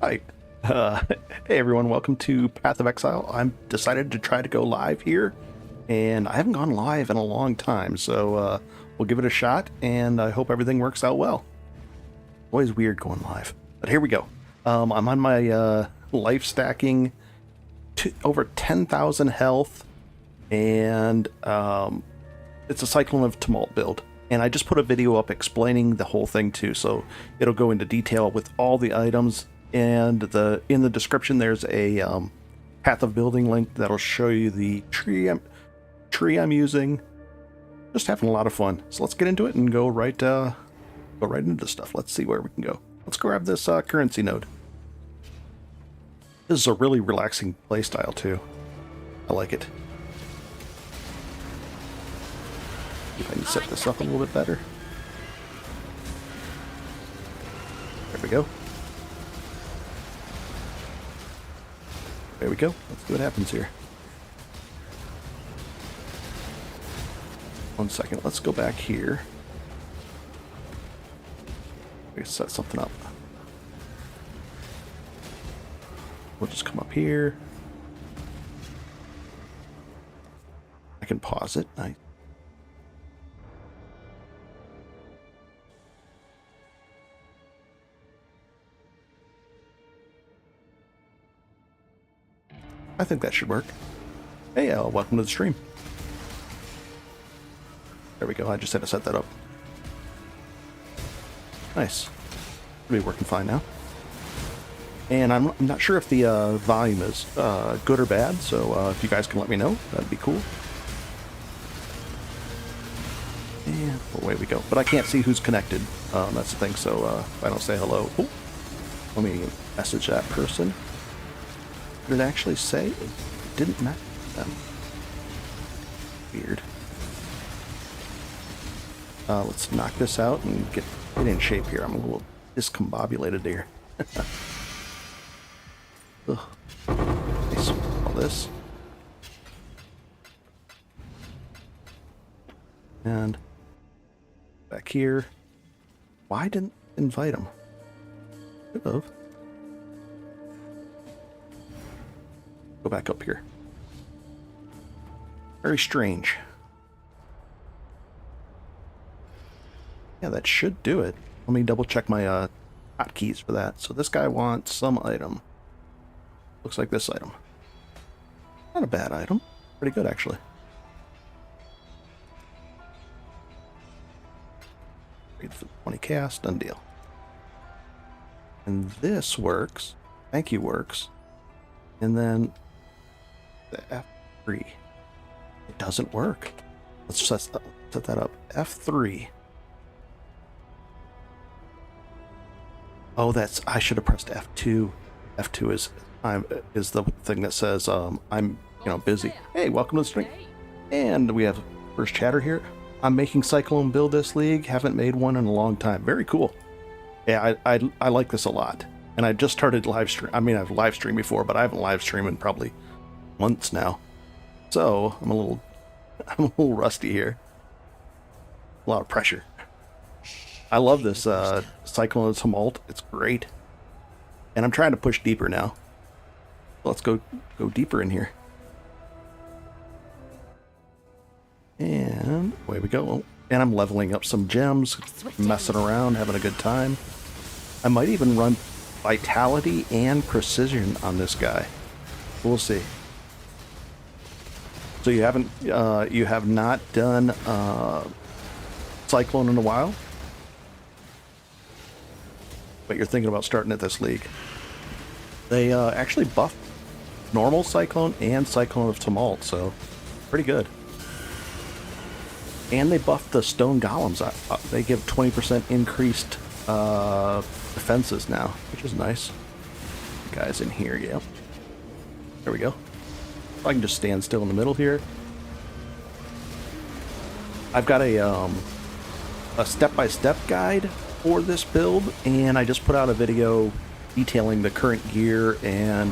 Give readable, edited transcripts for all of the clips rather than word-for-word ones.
Hi. Hey everyone, welcome to Path of Exile. I'm decided to try to go live here, and I haven't gone live in a long time, so we'll give it a shot, and I hope everything works out well. Always weird going live, but here we go. I'm on my life stacking to over 10,000 health, and it's a Cyclone of Tumult build. And I just put a video up explaining the whole thing too, so it'll go into detail with all the items. And in the description, there's a path of building link that'll show you the tree I'm using. Just having a lot of fun. So let's get into it and go right into stuff. Let's see where we can go. Let's grab this currency node. This is a really relaxing playstyle too. I like it. See if I can set this up a little bit better. There we go. There we go. Let's see what happens here. 1 second. Let's go back here. We set something up. We'll just come up here. I can pause it. I think that should work. Hey, welcome to the stream. There we go. I just had to set that up. Nice. It'll be working fine now. And I'm not sure if the volume is good or bad, so if you guys can let me know, that'd be cool. And away we go. But I can't see who's connected. That's the thing, so if I don't say hello. Oh, let me message that person. Did it actually say it didn't match them? Weird. Let's knock this out and get in shape here. I'm a little discombobulated here. Ugh. Nice. All this. And back here. Why didn't I invite him? Could have. Go back up here. Very strange. Yeah, that should do it. Let me double check my hotkeys for that. So this guy wants some item. Looks like this item. Not a bad item. Pretty good, actually. Read for 20 cast, done deal. And this works. Thank you works. And then the F3. It doesn't work. Let's set that up. F3. Oh, I should have pressed F2. F2 is the thing that says I'm busy. Hey, welcome to the stream. And we have first chatter here. I'm making Cyclone build this league. Haven't made one in a long time. Very cool. Yeah, I like this a lot. And I just started live stream. I mean, I've live streamed before, but I haven't live streamed in probably months now. So I'm a little rusty here. A lot of pressure. I love this Cyclone of Tumult. It's great. And I'm trying to push deeper now. Let's go deeper in here. And away we go. And I'm leveling up some gems, messing around, having a good time. I might even run Vitality and Precision on this guy. We'll see. So you have not done Cyclone in a while, but you're thinking about starting at this league. They actually buffed normal Cyclone and Cyclone of Tumult, so pretty good. And they buffed the stone golems. They give 20% increased defenses now, which is nice. Guys in here, yeah. There we go. I can just stand still in the middle here. I've got a step-by-step guide for this build, and I just put out a video detailing the current gear and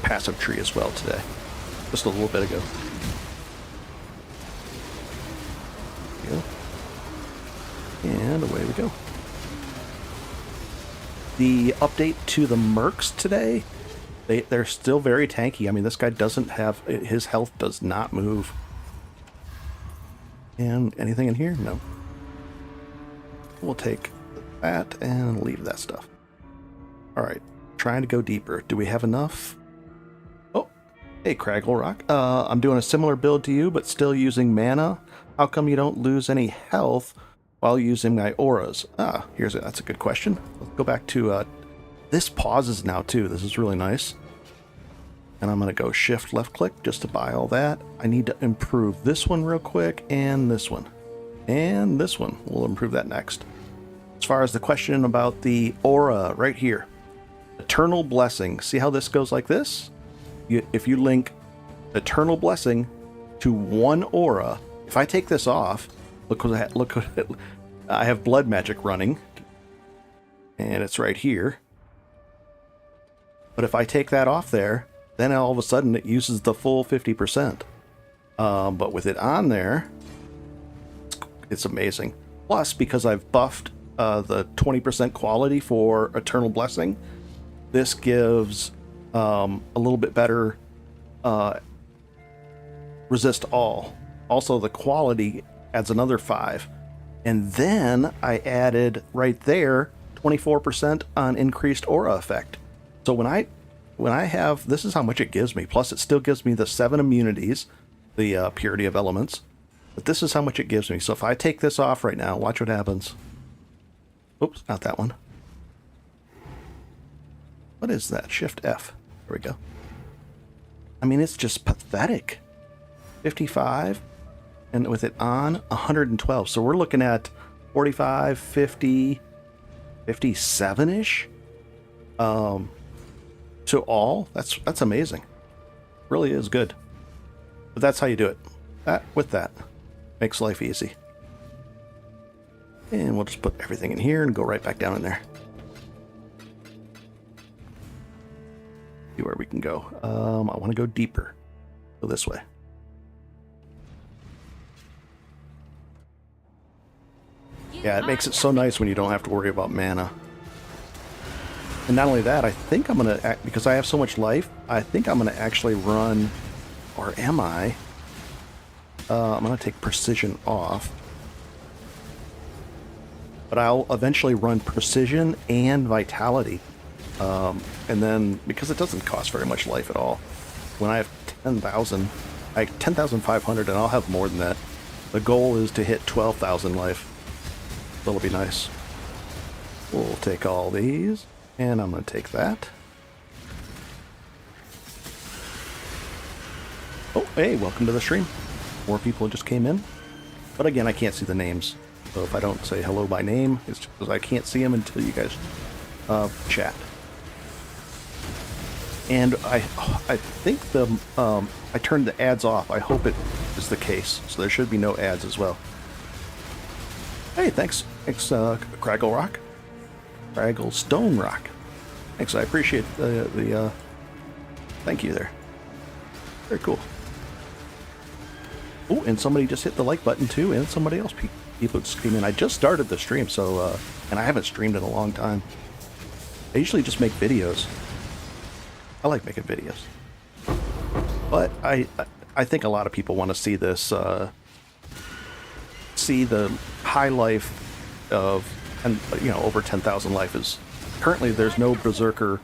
passive tree as well today. Just a little bit ago. There we go. And away we go. the update to the mercs today, they're still very tanky. I mean, this guy doesn't have, his health does not move. And anything in here? No. We'll take that and leave that stuff. All right, trying to go deeper. Do we have enough? Oh, hey, Craggle Rock. I'm doing a similar build to you, but still using mana. How come you don't lose any health while using my auras? That's a good question. Let's go back to, this pauses now too. This is really nice. And I'm going to go shift left click just to buy all that. I need to improve this one real quick, and this one. And this one. We'll improve that next. As far as the question about the aura right here. Eternal Blessing. See how this goes like this? If you link Eternal Blessing to one aura, if I take this off, look what I have Blood Magic running. And it's right here. But if I take that off there, then all of a sudden it uses the full 50%. But with it on there, it's amazing. Plus, because I've buffed the 20% quality for Eternal Blessing, this gives a little bit better resist all. Also, the quality adds another 5. And then I added right there 24% on increased aura effect. So when I have, this is how much it gives me. Plus, it still gives me the 7 immunities, the purity of elements. But this is how much it gives me. So if I take this off right now, watch what happens. Oops, not that one. What is that? Shift F. There we go. I mean, it's just pathetic. 55, and with it on, 112. So we're looking at 45, 50, 57-ish. To all, that's amazing. Really is good. But that's how you do it. That with that makes life easy. And we'll just put everything in here and go right back down in there. See where we can go. I want to go deeper. Go this way. Yeah, it makes it so nice when you don't have to worry about mana. And not only that, I think I'm going to, because I have so much life, I think I'm going to actually run, or am I? I'm going to take Precision off. But I'll eventually run Precision and Vitality. And then, because it doesn't cost very much life at all, when I have 10,000, 10,500, and I'll have more than that. The goal is to hit 12,000 life. That'll be nice. We'll take all these. And I'm going to take that. Oh, hey, welcome to the stream. More people just came in. But again, I can't see the names. So if I don't say hello by name, it's just because I can't see them until you guys chat. And I think I turned the ads off. I hope it is the case. So there should be no ads as well. Hey, thanks. Thanks, Craggle Rock. Craggle Stone Rock. Thanks, I appreciate the thank you there. Very cool. Oh, and somebody just hit the like button too, and somebody else people just came in. I just started the stream, so and I haven't streamed in a long time. I usually just make videos. I like making videos, but I think a lot of people want to see this, see the high life of, and over 10,000 life is currently. There's no berserker.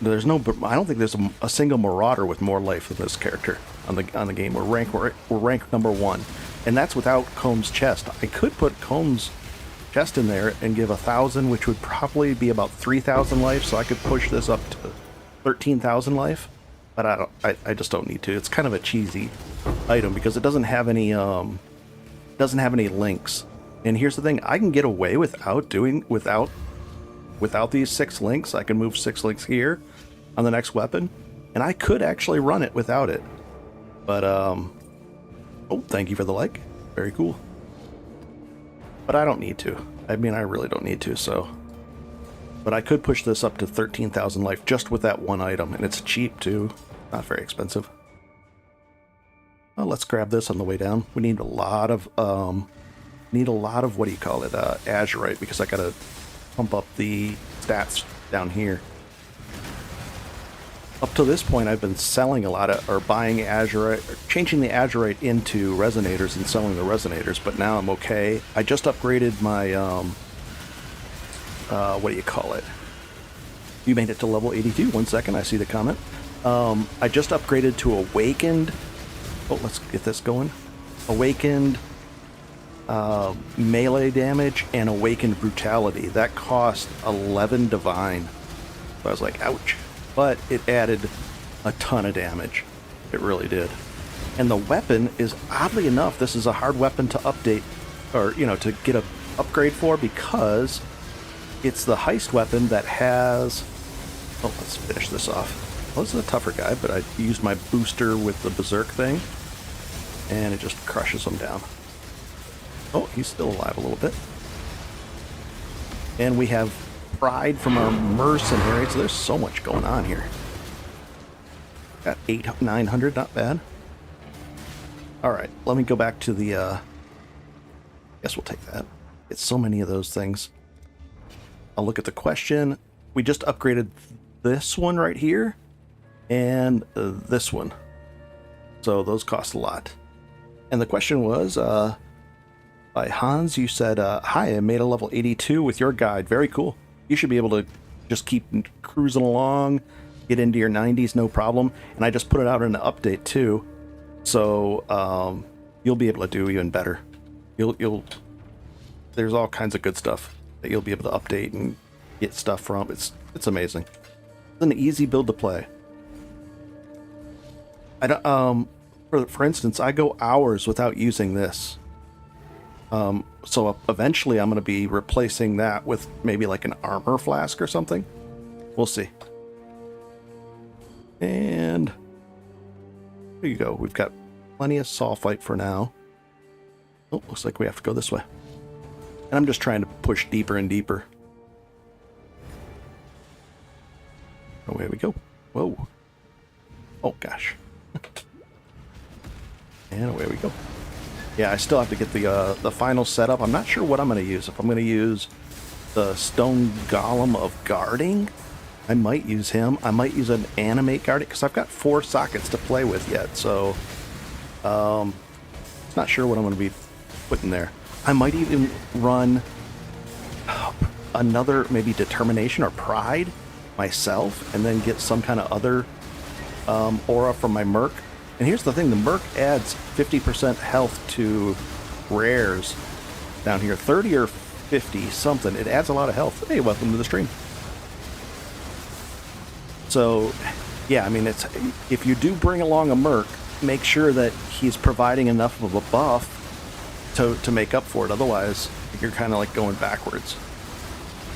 There's no. I don't think there's a single marauder with more life than this character on the game. We're ranked number 1, and that's without Combs' chest. I could put Combs' chest in there and give 1,000, which would probably be about 3,000 life. So I could push this up to 13,000 life, but I just don't need to. It's kind of a cheesy item because it doesn't have any links. And here's the thing: I can get away without these 6 links. I can move 6 links here on the next weapon, and I could actually run it without it. But oh, thank you for the like. Very cool. But I don't need to. I mean, I really don't need to. So, but I could push this up to 13,000 life just with that one item, and it's cheap too. Not very expensive. Well, let's grab this on the way down. We need a lot of what do you call it? Azurite, because I gotta pump up the stats down here. Up to this point, I've been selling a lot of, or buying Azurite, or changing the Azurite into Resonators and selling the Resonators, but now I'm okay. I just upgraded my, what do you call it? You made it to level 82. 1 second, I see the comment. I just upgraded to Awakened. Oh, let's get this going. Awakened melee damage and Awakened Brutality. That cost 11 Divine. So I was like, ouch. But it added a ton of damage. It really did. And the weapon is, oddly enough, this is a hard weapon to update, or, you know, to get a upgrade for, because it's the heist weapon that has... Oh, let's finish this off. Well, this is a tougher guy, but I used my booster with the Berserk thing, and it just crushes him down. Oh, he's still alive a little bit. And we have Pride from our mercenary, so there's so much going on here. Got 900, not bad. Alright, let me go back to the, guess we'll take that. It's so many of those things. I'll look at the question. We just upgraded this one right here, and this one. So those cost a lot. And the question was, by Hans, you said, hi, I made a level 82 with your guide. Very cool. You should be able to just keep cruising along, get into your 90s, no problem. And I just put it out in an update too, so you'll be able to do even better. There's all kinds of good stuff that you'll be able to update and get stuff from. It's amazing. It's an easy build to play. I don't, for instance, I go hours without using this. So eventually I'm going to be replacing that with maybe like an armor flask or something. We'll see. And there you go. We've got plenty of sulfite for now. Oh, looks like we have to go this way. And I'm just trying to push deeper and deeper. Away we go. Whoa. Oh, gosh. And away we go. Yeah, I still have to get the final setup. I'm not sure what I'm going to use. If I'm going to use the Stone Golem of Guarding, I might use him. I might use an Animate Guarding, because I've got 4 sockets to play with yet, so not sure what I'm going to be putting there. I might even run another, maybe Determination or Pride myself, and then get some kind of other aura from my Merc. And here's the thing, the Merc adds 50% health to rares down here. 30 or 50 something. It adds a lot of health. Hey, welcome to the stream. So, yeah, I mean, it's, if you do bring along a Merc, make sure that he's providing enough of a buff to make up for it. Otherwise, you're kind of like going backwards.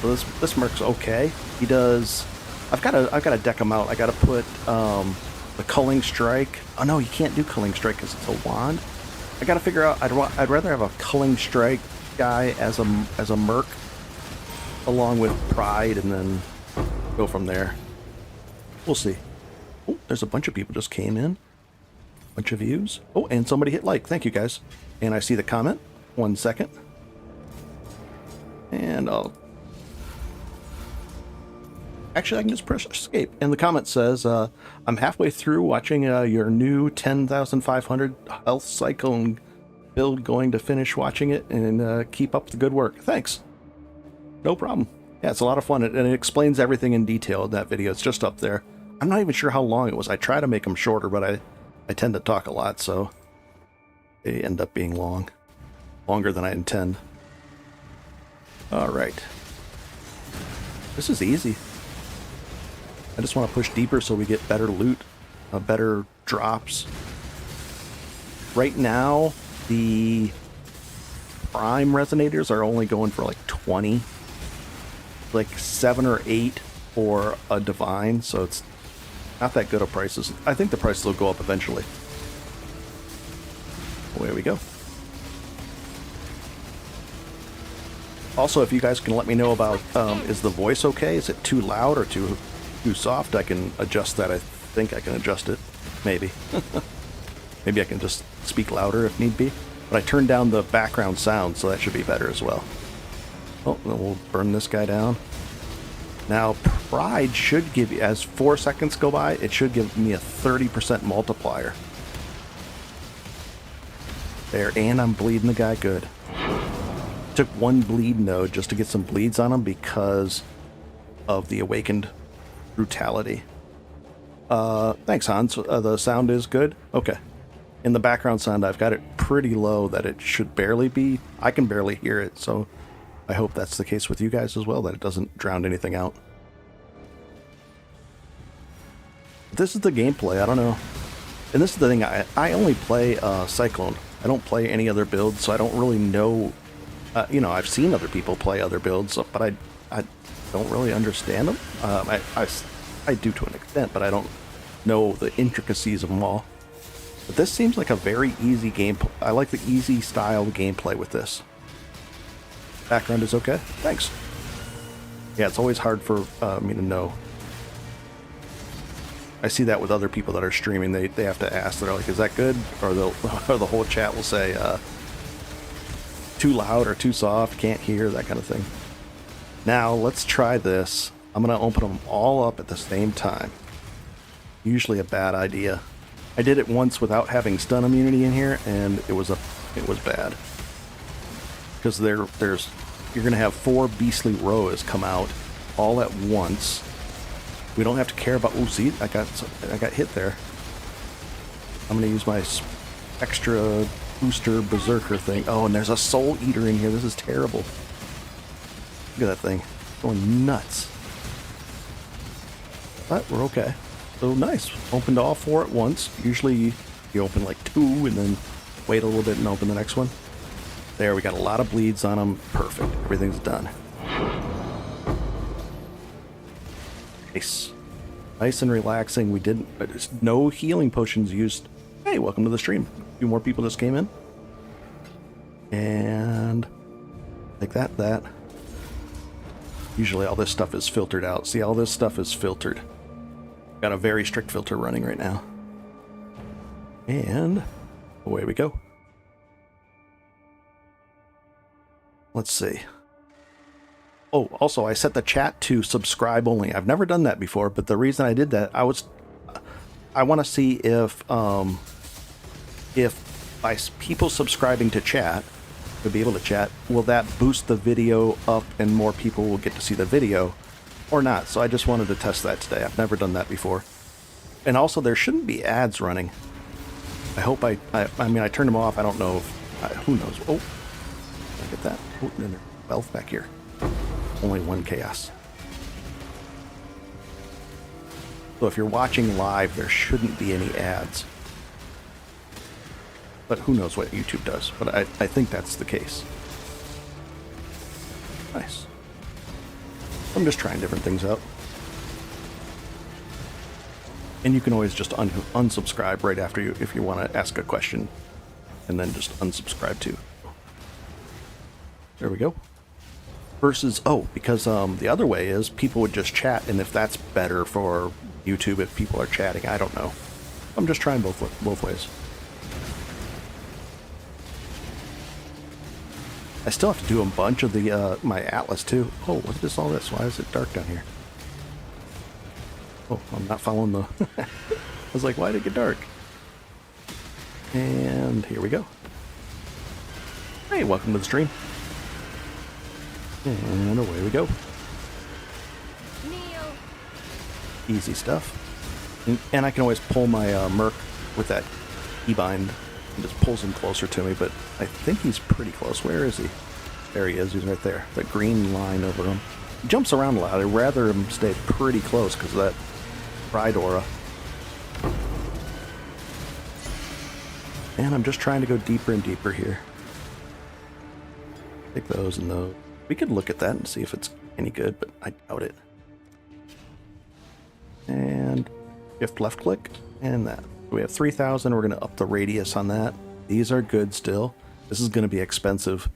So this Merc's okay. He does... I've got to deck him out. I got to put the Culling Strike. Oh no, you can't do Culling Strike because it's a wand. I got to figure out. I'd rather have a Culling Strike guy as a Merc, along with Pride, and then go from there. We'll see. Oh, there's a bunch of people just came in. Bunch of views. Oh, and somebody hit like. Thank you guys. And I see the comment. 1 second. And I'll... Actually, I can just press escape. And the comment says, I'm halfway through watching your new 10,500 health Cyclone build, going to finish watching it, and keep up the good work. Thanks. No problem. Yeah, it's a lot of fun, and it explains everything in detail in that video. It's just up there. I'm not even sure how long it was. I try to make them shorter, but I tend to talk a lot, so they end up being long. Longer than I intend. Alright. This is easy. I just want to push deeper so we get better loot, better drops. Right now, the Prime Resonators are only going for like 20. Like 7 or 8 for a Divine, so it's not that good of prices. I think the prices will go up eventually. Away we go. Also, if you guys can let me know about, is the voice okay? Is it too loud or too soft? I can adjust that. I think I can adjust it. Maybe. Maybe I can just speak louder if need be. But I turned down the background sound, so that should be better as well. Oh, then we'll burn this guy down. Now, Pride should give you, as 4 seconds go by, it should give me a 30% multiplier. There, and I'm bleeding the guy good. Took 1 bleed node just to get some bleeds on him because of the awakened brutality. Thanks, Hans. The sound is good? Okay. In the background sound, I've got it pretty low that it should barely be. I can barely hear it, so I hope that's the case with you guys as well, that it doesn't drown anything out. This is the gameplay, I don't know. And this is the thing, I only play Cyclone. I don't play any other builds, so I don't really know. You know, I've seen other people play other builds, but I don't really understand them. I do to an extent, but I don't know the intricacies of them all. But this seems like a very easy game. I like the easy style gameplay with this. Background is okay? Thanks. Yeah, it's always hard for me to know. I see that with other people that are streaming. They have to ask. They're like, is that good? Or the whole chat will say, too loud or too soft, can't hear, that kind of thing. Now, let's try this. I'm going to open them all up at the same time. Usually a bad idea. I did it once without having stun immunity in here, and it was bad. Because you're going to have 4 beastly rows come out all at once. We don't have to care about... Oh, see, I got hit there. I'm going to use my extra booster berserker thing. Oh, and there's a soul eater in here. This is terrible. Look at that thing. Going nuts. But we're okay. So nice. Opened all 4 at once. Usually you open like 2 and then wait a little bit and open the next one. There, we got a lot of bleeds on them. Perfect. Everything's done. Nice. Nice and relaxing. We didn't... No healing potions used. Hey, welcome to the stream. A few more people just came in. And... like that. Usually all this stuff is filtered out. See, all this stuff is filtered. Got a very strict filter running right now. And... away we go. Let's see. Oh, also, I set the chat to subscribe only. I've never done that before, but the reason I did that, I want to see if by people subscribing to chat, to be able to chat, will that boost the video up and more people will get to see the video or not? So I just wanted to test that today. I've never done that before. And also, there shouldn't be ads running. I hope I mean, I turned them off. I don't know if, who knows. Oh, look at that. Oh, and there's wealth back here. Only 1 chaos. So if you're watching live, there shouldn't be any ads. But who knows what YouTube does. But I think that's the case. Nice. I'm just trying different things out. And you can always just unsubscribe right after you, if you want to ask a question. And then just unsubscribe too. There we go. Versus, oh, because the other way is people would just chat, and if that's better for YouTube if people are chatting, I don't know. I'm just trying both ways. I still have to do a bunch of the my Atlas too. Oh, what is all this? Why is it dark down here? Oh, I'm not following the... I was like, why did it get dark? And here we go. Hey, welcome to the stream. And away we go. Easy stuff. And I can always pull my Merc with that keybind. It just pulls him closer to me, but I think he's pretty close. Where is he? There he is. He's right there. The green line over him. He jumps around a lot. I'd rather him stay pretty close because of that Pride aura. And I'm just trying to go deeper and deeper here. Take those and those. We could look at that and see if it's any good, but I doubt it. And shift left click and that. We have 3,000. We're going to up the radius on that. These are good still. This is going to be expensive.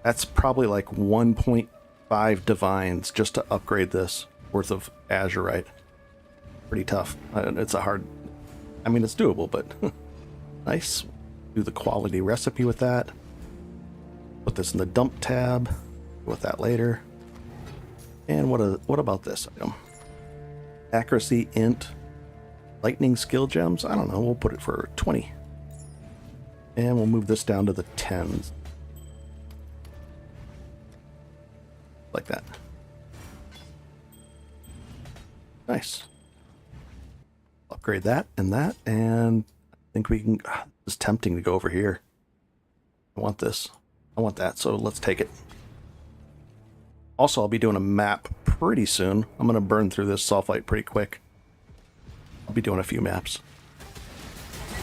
That's probably like 1.5 divines just to upgrade this worth of azurite. Pretty tough. It's a hard... I mean, it's doable, but nice. Do the quality recipe with that. Put this in the dump tab. with that later. And what about this item? Accuracy, int, lightning skill gems. I don't know. We'll put it for 20. And we'll move this down to the 10s. Like that. Nice. Upgrade that, and I think we can... It's tempting to go over here. I want this. I want that, so let's take it. Also, I'll be doing a map pretty soon. I'm going to burn through this sulfite pretty quick. I'll be doing a few maps.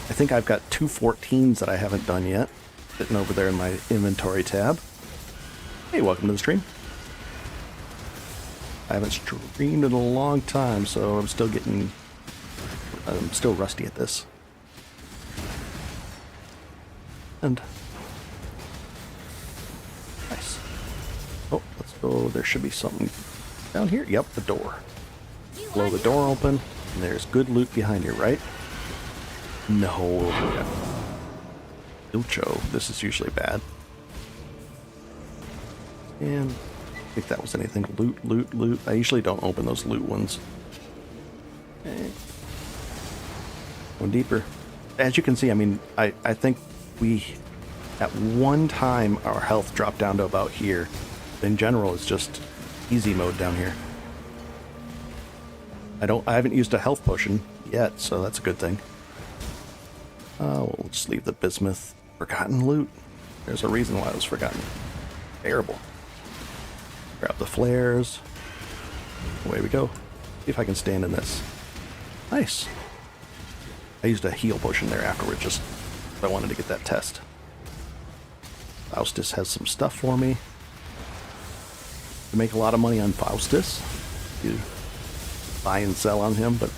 I think I've got 2 14s that I haven't done yet, sitting over there in my inventory tab. Hey, welcome to the stream. I haven't streamed in a long time, so I'm still rusty at this. And nice. Oh, let's go. There should be something down here. Yep, the door. Blow the door open, and there's good loot behind you, right? No. Ilcho. This is usually bad. And I think that was anything. Loot. I usually don't open those loot ones. Okay. Going deeper. As you can see, I mean, I think we, at one time, our health dropped down to about here. In general, it's just easy mode down here. I haven't used a health potion yet, so that's a good thing. We'll just leave the bismuth. Forgotten loot. There's a reason why it was forgotten. Terrible. Grab the flares. Away we go. See if I can stand in this. Nice. I used a heal potion there afterward, just I wanted to get that test. Faustus has some stuff for me. You make a lot of money on Faustus. You buy and sell on him, but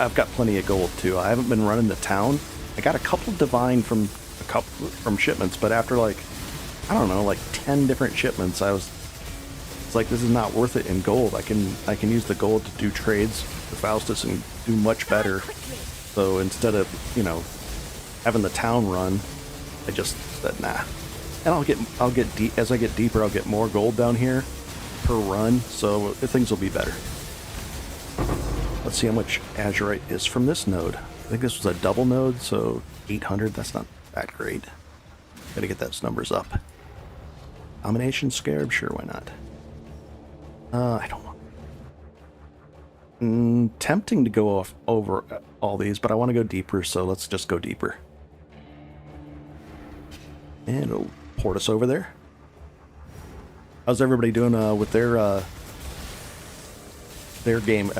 I've got plenty of gold too. I haven't been running the town. I got a couple divine from shipments, but after like, I don't know, like 10 different shipments, it's like, this is not worth it in gold. I can use the gold to do trades for Faustus and do much better. So instead of, you know, having the town run, I just said nah. And I'll get deep as I get deeper. I'll get more gold down here per run, so things will be better. Let's see how much azurite is from this node. I think this was a double node, so 800. That's not that great. Gotta get those numbers up. Domination scarab, sure, why not? I don't know. Tempting to go over all these, but I want to go deeper, so let's just go deeper. And it'll port us over there. How's everybody doing with their game?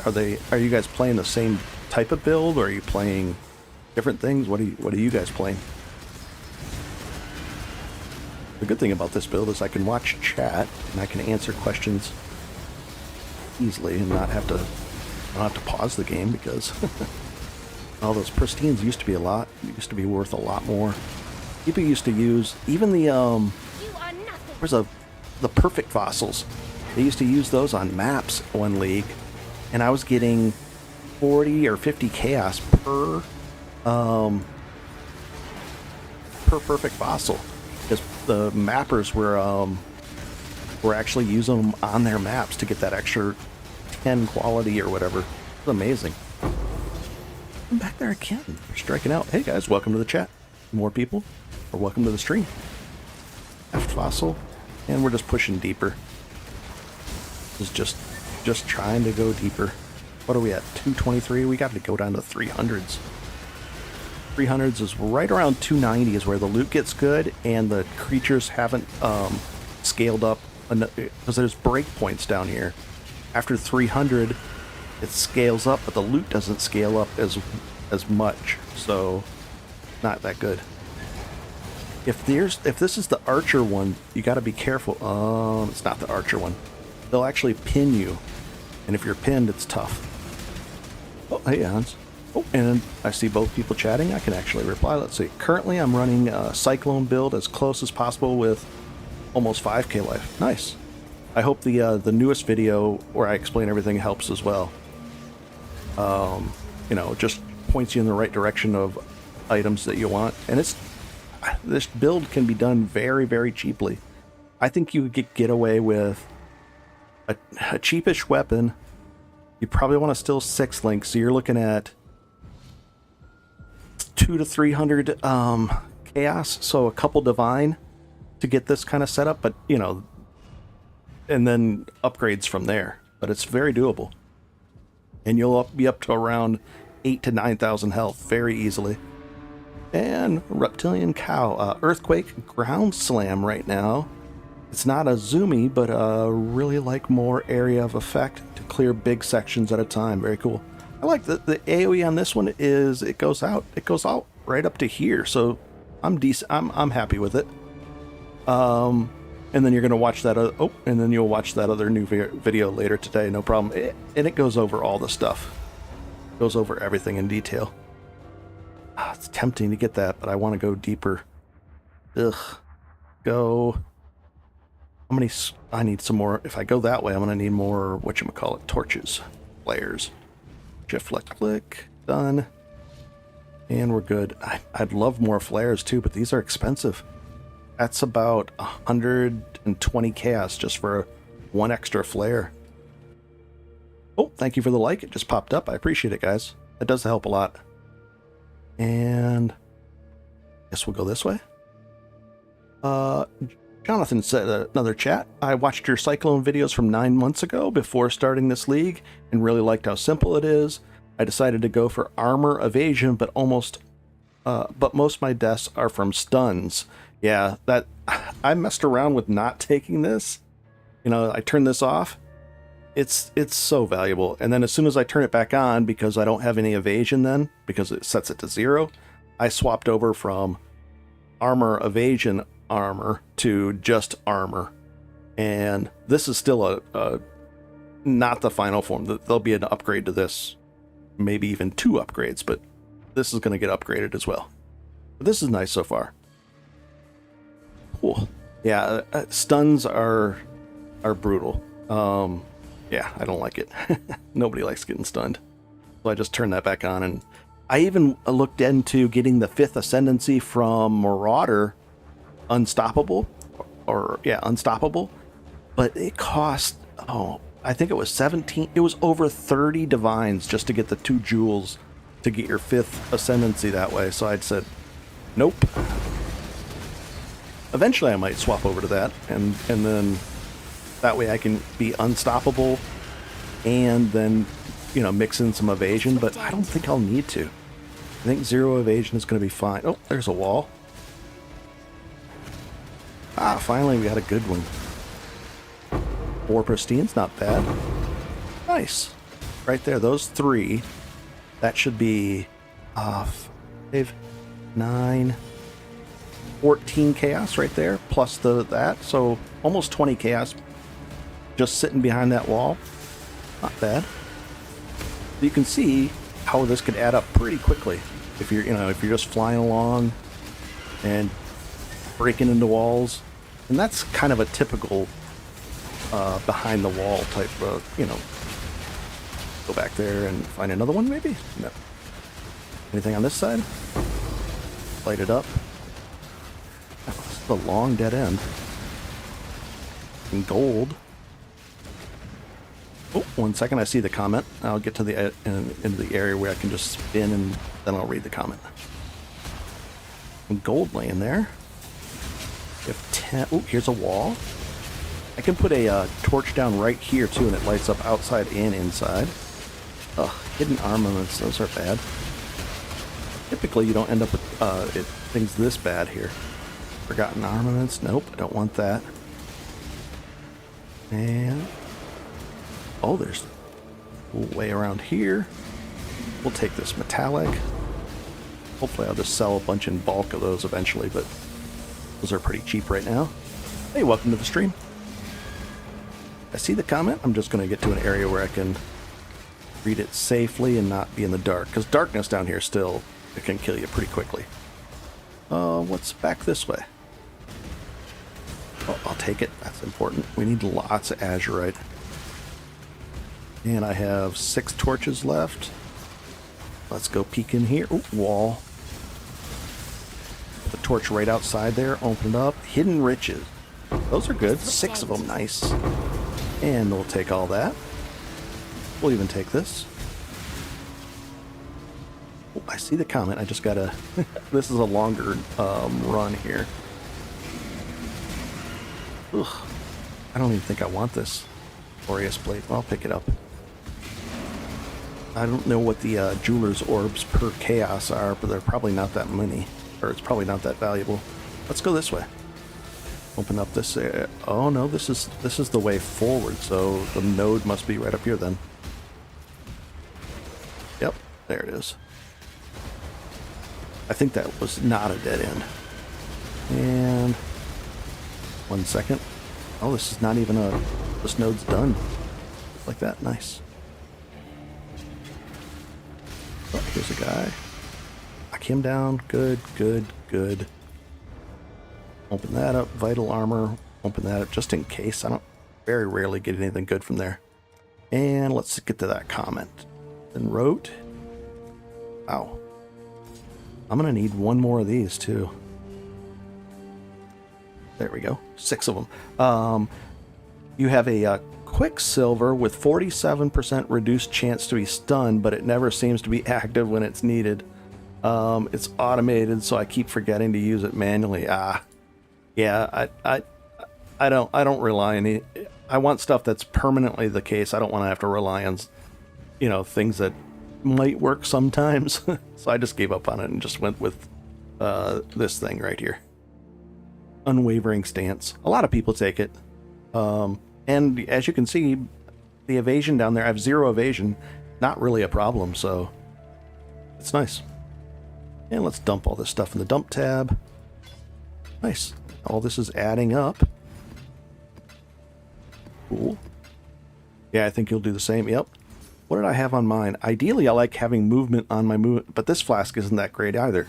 Are you guys playing the same type of build, or are you playing different things? What are you guys playing? The good thing about this build is I can watch chat and I can answer questions easily and not have to pause the game, because all those pristines used to be worth a lot more. People used to use even the the perfect fossils. They used to use those on maps one league, and I was getting 40 or 50 chaos per perfect fossil, because the mappers were actually using them on their maps to get that extra 10 quality or whatever. It's amazing. I'm back there again. We're striking out. Hey guys, welcome to the chat. More people, or welcome to the stream. F fossil, and we're just pushing deeper. It's just trying to go deeper. What are we at? 223. We got to go down to 300s. 300s is right around 290 is where the loot gets good, and the creatures haven't scaled up because there's breakpoints down here. After 300, it scales up, but the loot doesn't scale up as much, so not that good. If this is the archer one, you got to be careful. It's not the archer one. They'll actually pin you, and if you're pinned, it's tough. Oh, hey Hans. Oh, and I see both people chatting. I can actually reply. Let's see. Currently, I'm running a Cyclone build as close as possible with almost 5k life. Nice. I hope the newest video where I explain everything helps as well. You know, just points you in the right direction of items that you want, and this build can be done very, very cheaply. I think you could get away with a cheapish weapon. You probably want to still 6-link, so you're looking at 200 to 300 chaos, so a couple divine to get this kind of setup, but you know, and then upgrades from there. But it's very doable, and you'll be up to around 8,000 to 9,000 health very easily. And reptilian cow, earthquake, ground slam right now. It's not a zoomy, but really like more area of effect to clear big sections at a time. Very cool. I like the AoE on this one is it goes out right up to here, so I'm decent. I'm happy with it. And then you're gonna watch that. And then you'll watch that other new video later today. No problem. And it goes over all the stuff. It goes over everything in detail. It's tempting to get that, but I want to go deeper. Ugh. Go. How many? I need some more. If I go that way, I'm gonna need more. Whatchamacallit? Torches, flares. Shift left click. Done. And we're good. I'd love more flares too, but these are expensive. That's about 120 chaos just for one extra flare. Oh, thank you for the like. It just popped up. I appreciate it, guys. That does help a lot. And I guess we'll go this way. Jonathan said another chat. I watched your Cyclone videos from 9 months ago before starting this league and really liked how simple it is. I decided to go for armor evasion, but most of my deaths are from stuns. Yeah, that I messed around with not taking this. You know, I turned this off. It's so valuable. And then as soon as I turn it back on, because I don't have any evasion then, because it sets it to 0, I swapped over from armor evasion armor to just armor. And this is still a not the final form. There'll be an upgrade to this, maybe even 2 upgrades, but this is going to get upgraded as well. But this is nice so far. Cool. Yeah, stuns are brutal. Yeah, I don't like it. Nobody likes getting stunned. So I just turned that back on, and I even looked into getting the 5th Ascendancy from Marauder Unstoppable. Unstoppable. But it cost, I think it was 17. It was over 30 divines just to get the 2 jewels to get your 5th Ascendancy that way. So I'd said, nope. Eventually I might swap over to that, and then that way I can be unstoppable and then, you know, mix in some evasion, but I don't think I'll need to. I think 0 evasion is going to be fine. Oh, there's a wall. Ah, finally we got a good one. 4 pristine's not bad. Nice. Right there, those 3. That should be 5, 9, 14 chaos right there, plus that. So almost 20 chaos just sitting behind that wall. Not bad. You can see how this could add up pretty quickly if you're just flying along and breaking into walls. And that's kind of a typical behind the wall type of, go back there and find another one maybe? No. Anything on this side? Light it up. This is a long dead end. And gold. Oh, 1 second, I see the comment. I'll get to the into the area where I can just spin and then I'll read the comment. And gold laying there. We have 10. Oh, here's a wall. I can put a torch down right here too, and it lights up outside and inside. Ugh, hidden armaments, those are bad. Typically, you don't end up with things this bad here. Forgotten armaments, nope, I don't want that. And oh, there's way around here. We'll take this metallic. Hopefully, I'll just sell a bunch in bulk of those eventually, but those are pretty cheap right now. Hey, welcome to the stream. I see the comment. I'm just going to get to an area where I can read it safely and not be in the dark, because darkness down here still, it can kill you pretty quickly. What's back this way? Oh, I'll take it. That's important. We need lots of azurite. And I have 6 torches left. Let's go peek in here. Ooh, wall. Put the torch right outside there. Open it up. Hidden riches. Those are good. 6 of them, nice. And we'll take all that. We'll even take this. Oh, I see the comment. I just gotta... This is a longer run here. Ugh. I don't even think I want this Aureus Blade. I'll pick it up. I don't know what the Jeweler's Orbs per Chaos are, but they're probably not that many. Or it's probably not that valuable. Let's go this way. Open up this area. Oh no, this is the way forward, so the node must be right up here then. Yep, there it is. I think that was not a dead end. And 1 second. Oh, this is not even a... This node's done. Like that, nice. Oh, here's a guy. Knock him down. Good, good, good. Open that up. Vital armor. Open that up just in case. I don't very rarely get anything good from there. And let's get to that comment. Then wrote. Wow. I'm going to need one more of these too. There we go. 6 of them. You have a Quicksilver with 47% reduced chance to be stunned, but it never seems to be active when it's needed. It's automated, so I keep forgetting to use it manually. Yeah, I don't rely on it. I want stuff that's permanently the case. I don't want to have to rely on, you know, things that might work sometimes. So I just gave up on it and just went with this thing right here. Unwavering stance. A lot of people take it. And as you can see, the evasion down there, I have 0 evasion. Not really a problem, so it's nice. And let's dump all this stuff in the dump tab. Nice. All this is adding up. Cool. Yeah, I think you'll do the same. Yep. What did I have on mine? Ideally, I like having movement on my movement, but this flask isn't that great either.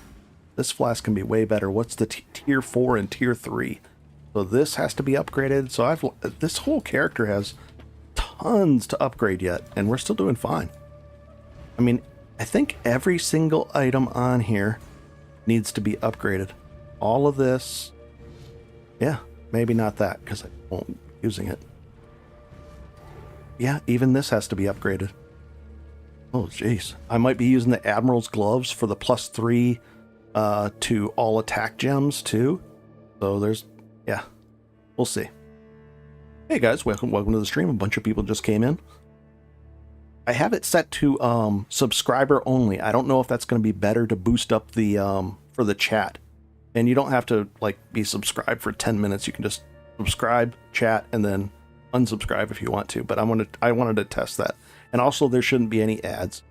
This flask can be way better. What's the tier 4 and tier 3? So this has to be upgraded. So this whole character has tons to upgrade yet, and we're still doing fine. I mean, I think every single item on here needs to be upgraded. All of this, yeah, maybe not that because I won't be using it. Yeah, even this has to be upgraded. Oh, jeez. I might be using the Admiral's Gloves for the +3 to all attack gems too. So there's, yeah, we'll see. Hey guys, welcome to the stream. A bunch of people just came in. I have it set to subscriber only. I don't know if that's going to be better to boost up the for the chat. And you don't have to like be subscribed for 10 minutes. You can just subscribe, chat, and then unsubscribe if you want to. But I wanted to test that. And also there shouldn't be any ads.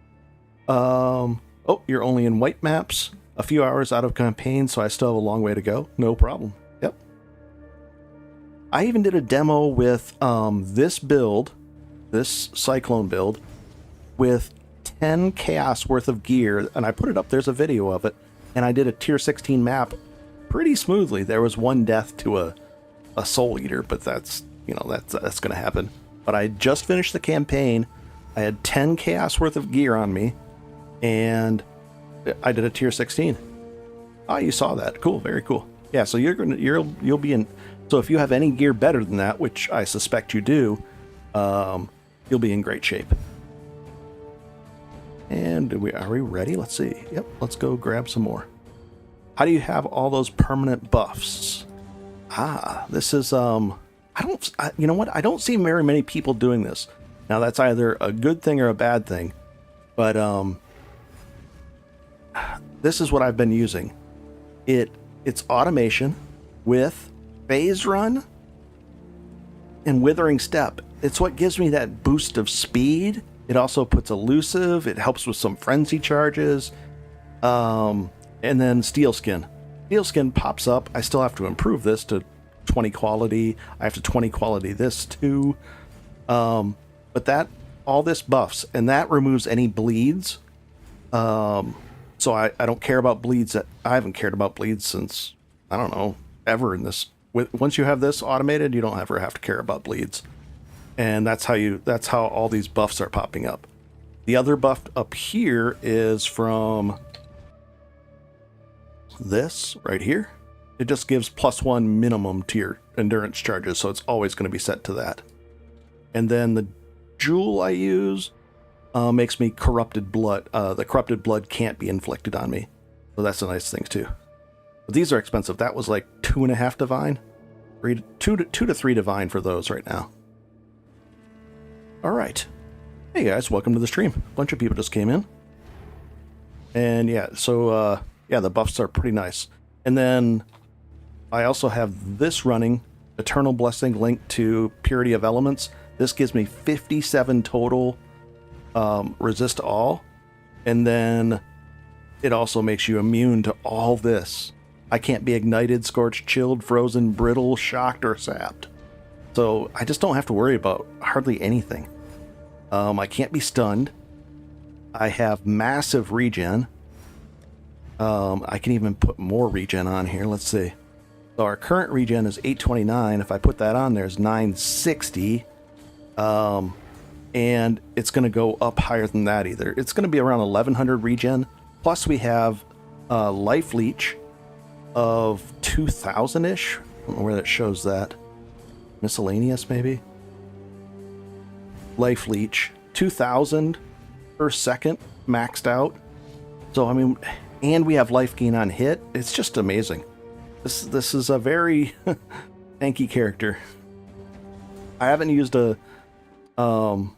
Oh, you're only in white maps. A few hours out of campaign, so I still have a long way to go. No problem. Yep. I even did a demo with this build, this Cyclone build, with 10 chaos worth of gear, and I put it up. There's a video of it, and I did a tier 16 map pretty smoothly. There was one death to a soul eater, but that's, you know, that's going to happen. But I just finished the campaign. I had 10 chaos worth of gear on me, and I did a tier 16. Oh, you saw that. Cool. Very cool. Yeah, so you'll be in. So if you have any gear better than that, which I suspect you do, you'll be in great shape. And are we ready? Let's see. Yep, let's go grab some more. How do you have all those permanent buffs? This is you know what? I don't see very many people doing this. Now that's either a good thing or a bad thing, but this is what I've been using. It's automation with phase run and withering step. It's what gives me that boost of speed. It also puts elusive. It helps with some frenzy charges. And then steel skin. Steel skin pops up. I still have to improve this to 20 quality. I have to 20 quality this too. But that, all this buffs, and that removes any bleeds. So I don't care about bleeds. I haven't cared about bleeds since, I don't know, ever in this. Once you have this automated, you don't ever have to care about bleeds. And that's how all these buffs are popping up. The other buff up here is from this right here. It just gives +1 minimum to your endurance charges, so it's always going to be set to that. And then the jewel I use makes me corrupted blood. The corrupted blood can't be inflicted on me, so that's a nice thing too. But these are expensive. That was like 2.5 divine, 2 to 3 divine for those right now. All right, hey guys, welcome to the stream. A bunch of people just came in, and yeah, so yeah, the buffs are pretty nice. And then I also have this running, Eternal Blessing linked to Purity of Elements. This gives me 57 total resist all, and then it also makes you immune to all this. I can't be ignited, scorched, chilled, frozen, brittle, shocked, or sapped. So I just don't have to worry about hardly anything. I can't be stunned. I have massive regen. I can even put more regen on here. Let's see. So our current regen is 829. If I put that on, there's 960. And it's going to go up higher than that either. It's going to be around 1100 regen. Plus we have life leech of 2000-ish. I don't know where that shows that. Miscellaneous maybe? Life leech. 2000 per second maxed out. So I mean, and we have life gain on hit. It's just amazing. This is a very tanky character. I haven't used the whole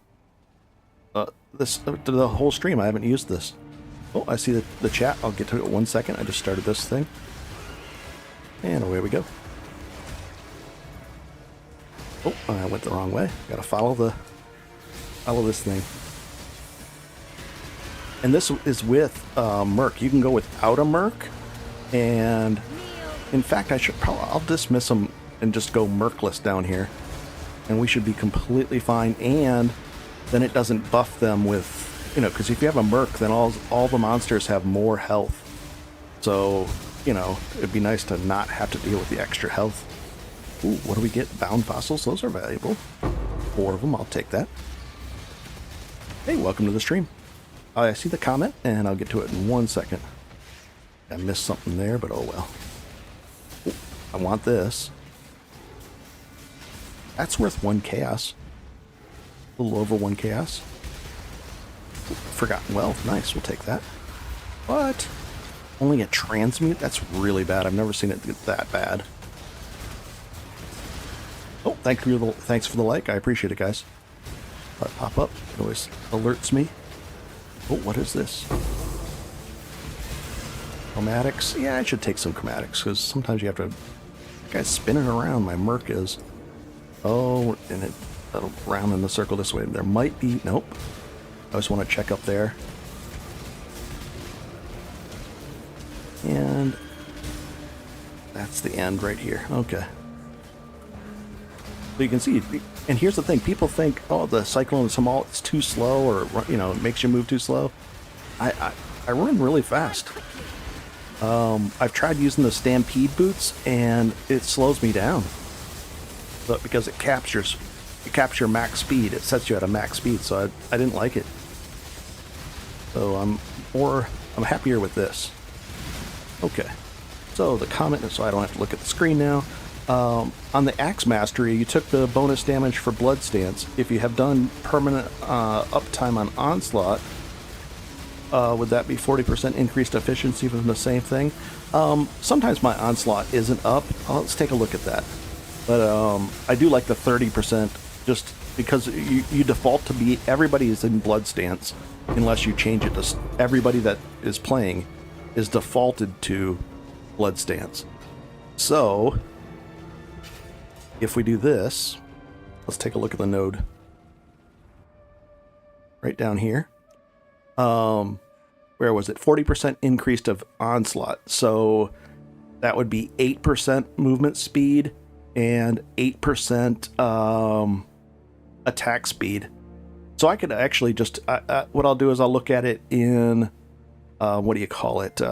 stream. I haven't used this. Oh, I see the chat. I'll get to it 1 second. I just started this thing, and away we go. Oh, I went the wrong way. Gotta follow this thing. And this is with Merc. You can go without a Merc, and in fact, I'll dismiss them and just go Mercless down here, and we should be completely fine. And then it doesn't buff them with, you know, because if you have a Merc, then all the monsters have more health. So, you know, it'd be nice to not have to deal with the extra health. Ooh, what do we get? Bound fossils. Those are valuable. 4 of them. I'll take that. Hey, welcome to the stream. I see the comment, and I'll get to it in 1 second. I missed something there, but oh well. Ooh, I want this. That's worth 1 chaos. A little over 1 chaos. Ooh, Forgotten Wealth. Nice, we'll take that. What? Only a transmute? That's really bad. I've never seen it get that bad. Oh, thanks for the like. I appreciate it, guys. Pop up. It always alerts me. Oh, what is this? Chromatics. Yeah, I should take some chromatics, because sometimes you have to... Guy's spinning around, my Merc is. Oh, and that'll round in the circle this way. There might be... Nope. I just want to check up there. And... that's the end right here. Okay. So you can see, and here's the thing, people think, oh, the Cyclone is small, it's too slow, or, you know, it makes you move too slow. I run really fast. I've tried using the Stampede boots, and it slows me down. But because you capture max speed, it sets you at a max speed, so I didn't like it. So I'm happier with this. Okay, so the comment, so I don't have to look at the screen now. On the Axe Mastery, you took the bonus damage for Blood Stance. If you have done permanent uptime on Onslaught, would that be 40% increased efficiency from the same thing? Sometimes my Onslaught isn't up. Let's take a look at that. But I do like the 30%, just because you default to be, everybody is in Blood Stance, unless you change it to, everybody that is playing is defaulted to Blood Stance. So... if we do this, let's take a look at the node. Right down here. Where was it? 40% increased of Onslaught. So that would be 8% movement speed and 8% attack speed. So I could actually just, what I'll do is I'll look at it in, what do you call it?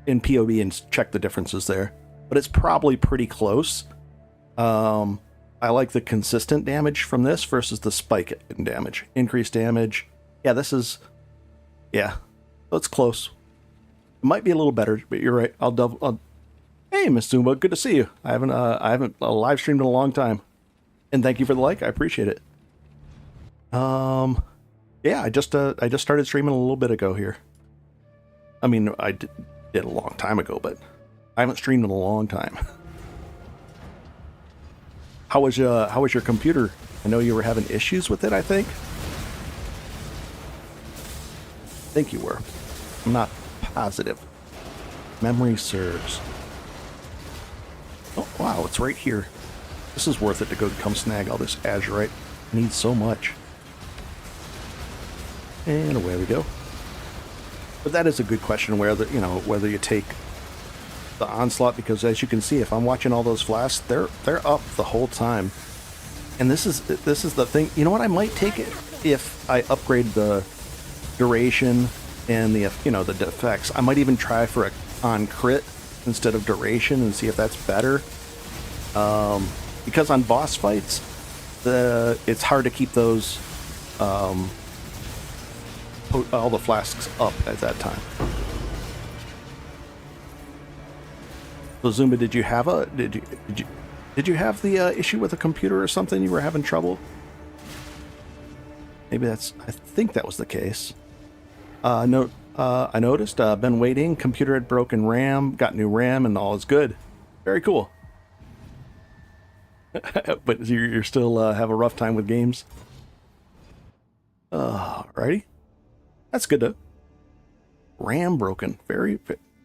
In PoE and check the differences there. But it's probably pretty close. I like the consistent damage from this versus the spike in damage. Increased damage. Yeah, this is... yeah, so it's close. It might be a little better, but you're right. I'll Hey, Miss Zumba, good to see you. I haven't live streamed in a long time, and thank you for the like. I appreciate it. Yeah, I just started streaming a little bit ago here. I mean, I did a long time ago, but I haven't streamed in a long time. How was your computer? I know you were having issues with it, I think. I think you were. I'm not positive. Memory serves. Oh, wow, it's right here. This is worth it to go come snag all this azurite. I need so much. And away we go. But that is a good question, whether you take the onslaught, because as you can see, if I'm watching all those flasks, they're up the whole time. And this is the thing. You know what? I might take it if I upgrade the duration and the the defects. I might even try for on crit instead of duration and see if that's better. Because on boss fights, it's hard to keep those all the flasks up at that time. So Zumba, did you have the issue with a computer or something? You were having trouble? Maybe I think that was the case. I noticed, been waiting, computer had broken RAM, got new RAM, and all is good. Very cool. But you're still have a rough time with games? Alrighty. That's good though. RAM broken.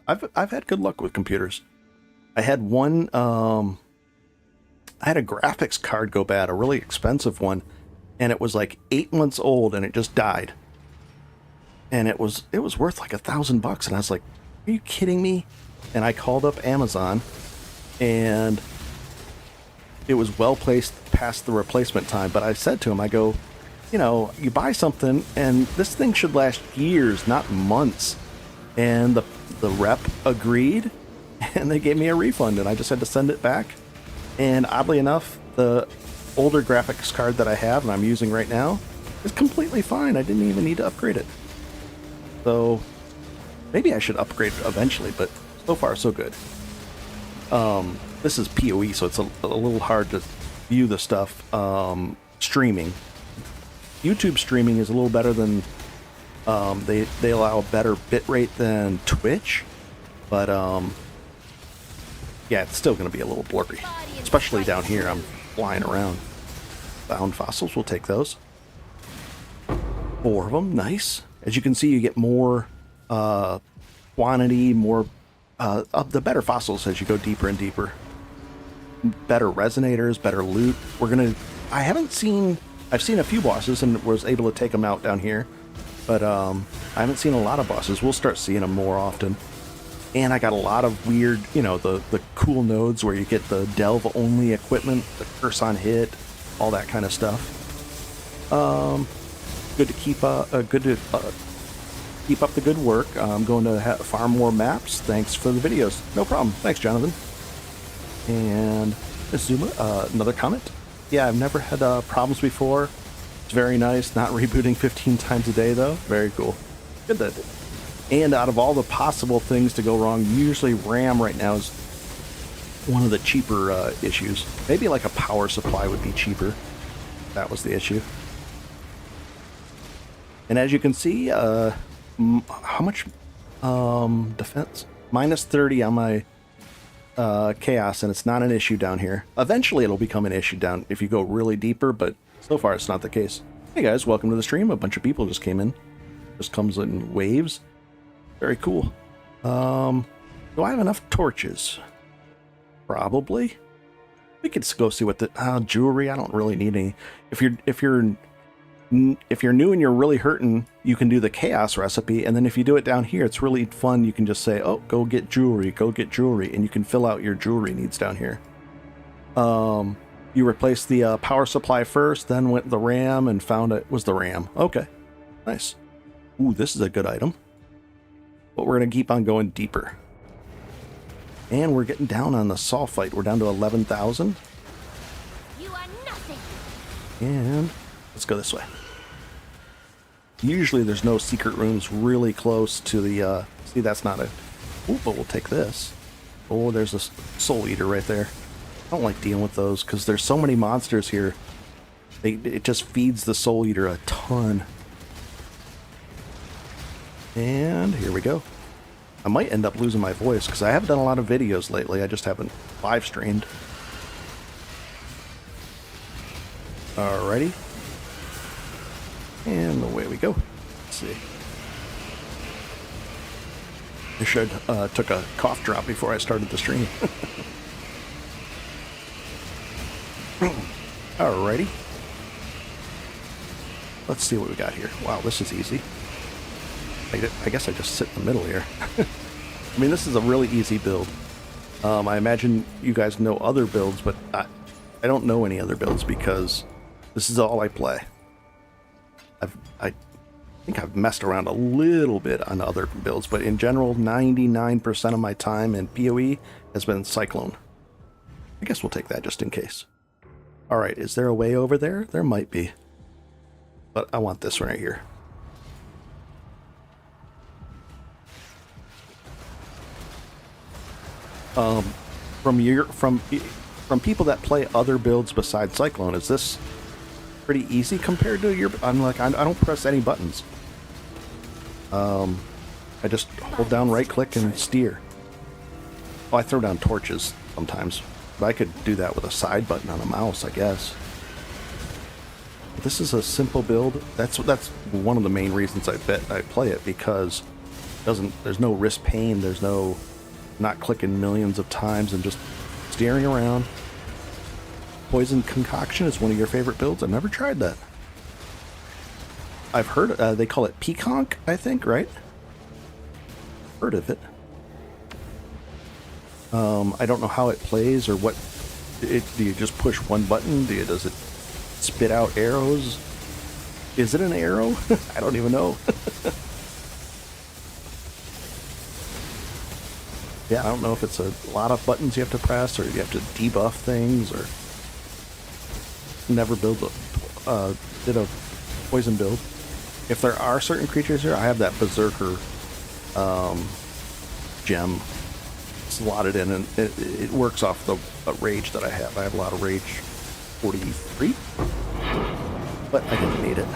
I've had good luck with computers. I had one, I had a graphics card go bad, a really expensive one, and it was like 8 months old and it just died. And it was worth like $1,000, and I was like, are you kidding me? And I called up Amazon, and it was well placed past the replacement time. But I said to him, I go, you buy something and this thing should last years, not months. And the rep agreed, and they gave me a refund, and I just had to send it back. And oddly enough, the older graphics card that I have and I'm using right now is completely fine. I didn't even need to upgrade it. So maybe I should upgrade eventually, but so far so good. This is PoE, so it's a little hard to view the stuff streaming. YouTube streaming is a little better than they allow a better bitrate than Twitch, but yeah, it's still going to be a little blurry, especially down here. I'm flying around. Found fossils, we'll take those. 4 of them, nice. As you can see, you get more quantity, more of the better fossils as you go deeper and deeper. Better resonators, better loot. I've seen a few bosses and was able to take them out down here, but I haven't seen a lot of bosses. We'll start seeing them more often. And I got a lot of weird, the cool nodes where you get the delve only equipment, the curse on hit, all that kind of stuff. Good to keep up the good work. I'm going to farm more maps. Thanks for the videos. No problem. Thanks, Jonathan. And Zuma, another comment. Yeah, I've never had problems before. It's very nice. Not rebooting 15 times a day, though. Very cool. Good that. And out of all the possible things to go wrong, usually RAM right now is one of the cheaper issues. Maybe like a power supply would be cheaper. That was the issue. And as you can see, how much defense? Minus 30 on my chaos, and it's not an issue down here. Eventually it'll become an issue down if you go really deeper, but so far it's not the case. Hey guys, welcome to the stream. A bunch of people just came in. Just comes in waves. Very cool. Do I have enough torches? Probably. We could go see what the jewelry. I don't really need any. If you're new and you're really hurting, you can do the chaos recipe, and then if you do it down here, it's really fun. You can just say, oh, go get jewelry, and you can fill out your jewelry needs down here. You replace the power supply first, then went the RAM and found it was the RAM. Okay, nice. Ooh, this is a good item. But we're going to keep on going deeper. And we're getting down on the sulfite. We're down to 11,000. You are nothing. And let's go this way. Usually there's no secret rooms really close to the... see, that's not a... Ooh, but we'll take this. Oh, there's a Soul Eater right there. I don't like dealing with those because there's so many monsters here. It just feeds the Soul Eater a ton. And here we go. I might end up losing my voice because I haven't done a lot of videos lately. I just haven't live streamed. Alrighty. And away we go. Let's see. I should took a cough drop before I started the stream. Alrighty. Let's see what we got here. Wow, this is easy. I guess I just sit in the middle here. I mean, this is a really easy build. I imagine you guys know other builds, but I don't know any other builds because this is all I play. I think I've messed around a little bit on other builds, but in general, 99% of my time in PoE has been Cyclone. I guess we'll take that just in case. Alright, is there a way over there? There might be. But I want this one right here. From people that play other builds besides Cyclone, is this pretty easy compared to your... I don't press any buttons. I just hold down right click and steer. Oh, I throw down torches sometimes, but I could do that with a side button on a mouse, I guess. But this is a simple build. That's one of the main reasons I play it, because there's no wrist pain, there's no not clicking millions of times and just steering around. Poison Concoction is one of your favorite builds. I've never tried that. I've heard they call it Peaconk, I think, right? Heard of it. I don't know how it plays or what. Do you just push one button? Does it spit out arrows? Is it an arrow? I don't even know. Yeah, I don't know if it's a lot of buttons you have to press or you have to debuff things or never did a poison build. If there are certain creatures here, I have that Berserker gem slotted in, and it works off the rage that I have. I have a lot of rage, 43, but I didn't need it.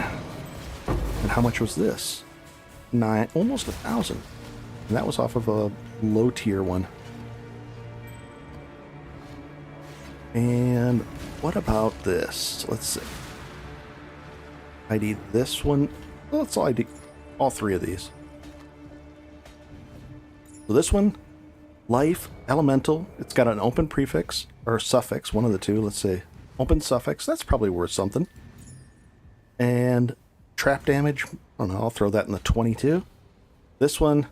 And how much was this? Almost 1,000. And that was off of a low tier one. And what about this? Let's see. I need this one. Well, that's all I need. All three of these. So this one, life, elemental. It's got an open prefix or suffix, one of the two. Let's see. Open suffix. That's probably worth something. And trap damage. I don't know. I'll throw that in the 22. This one,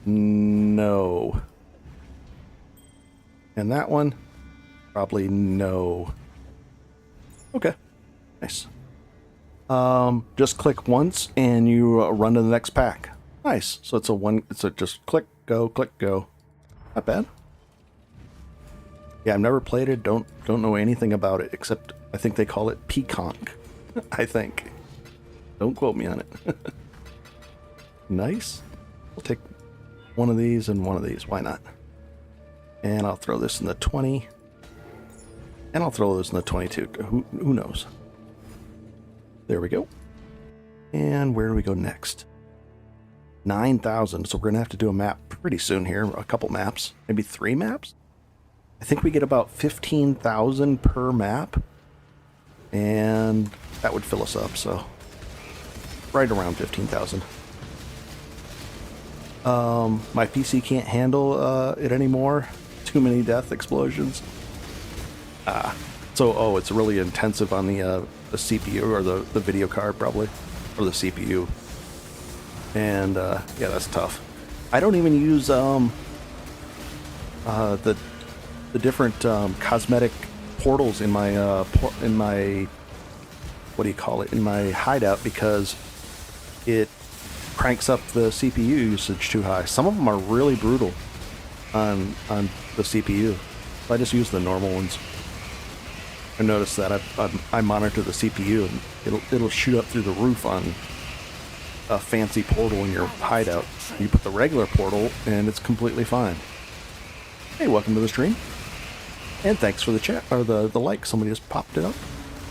no. And that one, probably no. Okay. Nice. Just click once and you run to the next pack. Nice. So it's a just click, go. Not bad. Yeah, I've never played it, don't know anything about it, except I think they call it Peaconk. I think. Don't quote me on it. Nice. I'll take one of these and one of these. Why not? And I'll throw this in the 20. And I'll throw this in the 22. Who knows? There we go. And where do we go next? 9,000. So we're going to have to do a map pretty soon here. A couple maps. Maybe 3 maps? I think we get about 15,000 per map. And that would fill us up, so right around 15,000. My PC can't handle it anymore. Too many death explosions. So it's really intensive on the CPU or the video card probably, or the CPU. And yeah, that's tough. I don't even use the different cosmetic portals in my what do you call it, in my hideout, because it cranks up the CPU usage too high. Some of them are really brutal on the CPU. I just use the normal ones. I noticed that I monitor the CPU and it'll shoot up through the roof on a fancy portal in your hideout. You put the regular portal and it's completely fine. Hey, welcome to the stream. And thanks for the chat, or the like. Somebody just popped it up.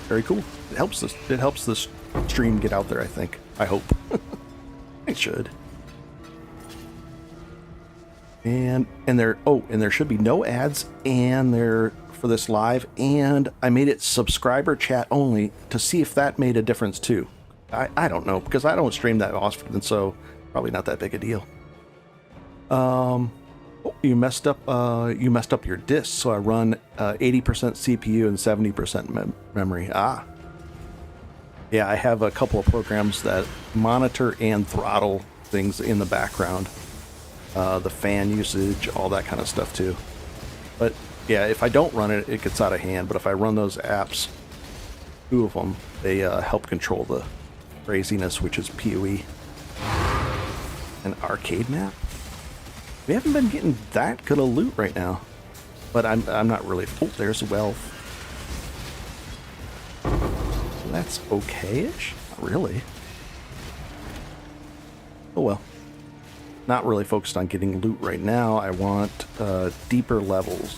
Very cool. It helps this stream get out there, I think. I hope. It should. And there should be no ads and there for this live, and I made it subscriber chat only to see if that made a difference too. I don't know, because I don't stream that often, so probably not that big a deal. Oh, you messed up your disk, so I run 80% CPU and 70% memory. Ah. Yeah, I have a couple of programs that monitor and throttle things in the background. The fan usage, all that kind of stuff too. But yeah, if I don't run it, it gets out of hand. But if I run those apps, 2 of them, they help control the craziness, which is PoE. An arcade map? We haven't been getting that good of loot right now. But I'm not really... Oh, there's wealth. That's okay-ish? Not really. Oh well. Not really focused on getting loot right now. I want deeper levels.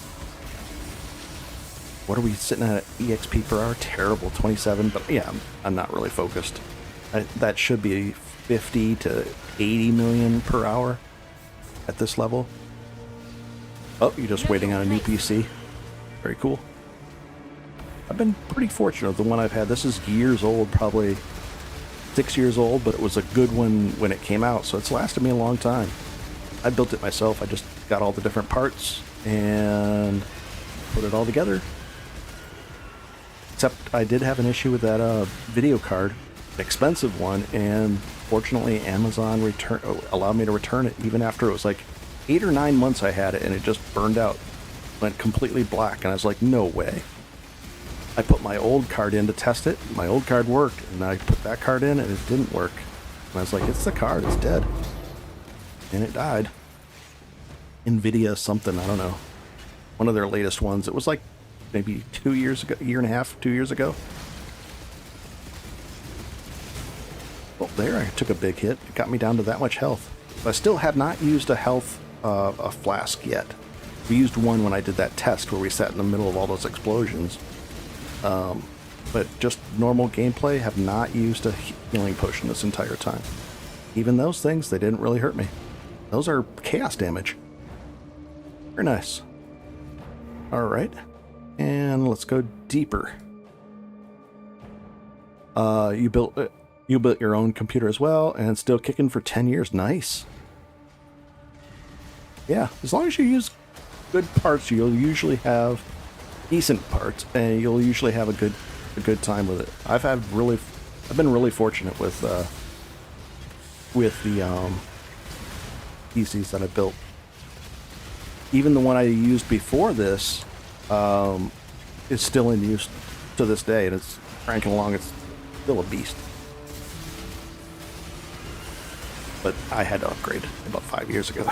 What are we sitting at EXP per hour? Terrible, 27. But yeah, I'm not really focused. That should be 50 to 80 million per hour at this level. Oh, you're just waiting on a new PC. Very cool. I've been pretty fortunate. The one I've had, this is years old, probably 6 years old, but it was a good one when it came out, so it's lasted me a long time. I built it myself. I just got all the different parts and put it all together. Except I did have an issue with that video card, expensive one, and fortunately Amazon allowed me to return it even after it was like 8 or 9 months I had it, and it just burned out, went completely black, and I was like, no way. I put my old card in to test it. My old card worked, and I put that card in, and it didn't work. And I was like, it's the card, it's dead. And it died. NVIDIA something, I don't know. One of their latest ones. It was like maybe 2 years ago, year and a half, 2 years ago. Well, there, I took a big hit. It got me down to that much health. But I still have not used a health a flask yet. We used one when I did that test where we sat in the middle of all those explosions. But just normal gameplay, have not used a healing potion this entire time. Even those things, they didn't really hurt me. Those are chaos damage. Very nice. Alright. And let's go deeper. You built your own computer as well, and still kicking for 10 years. Nice. Yeah, as long as you use good parts, you'll usually have decent parts, and you'll usually have a good time with it. I've been really fortunate with the PCs that I built. Even the one I used before this is still in use to this day, and it's cranking along. It's still a beast. But I had to upgrade about 5 years ago.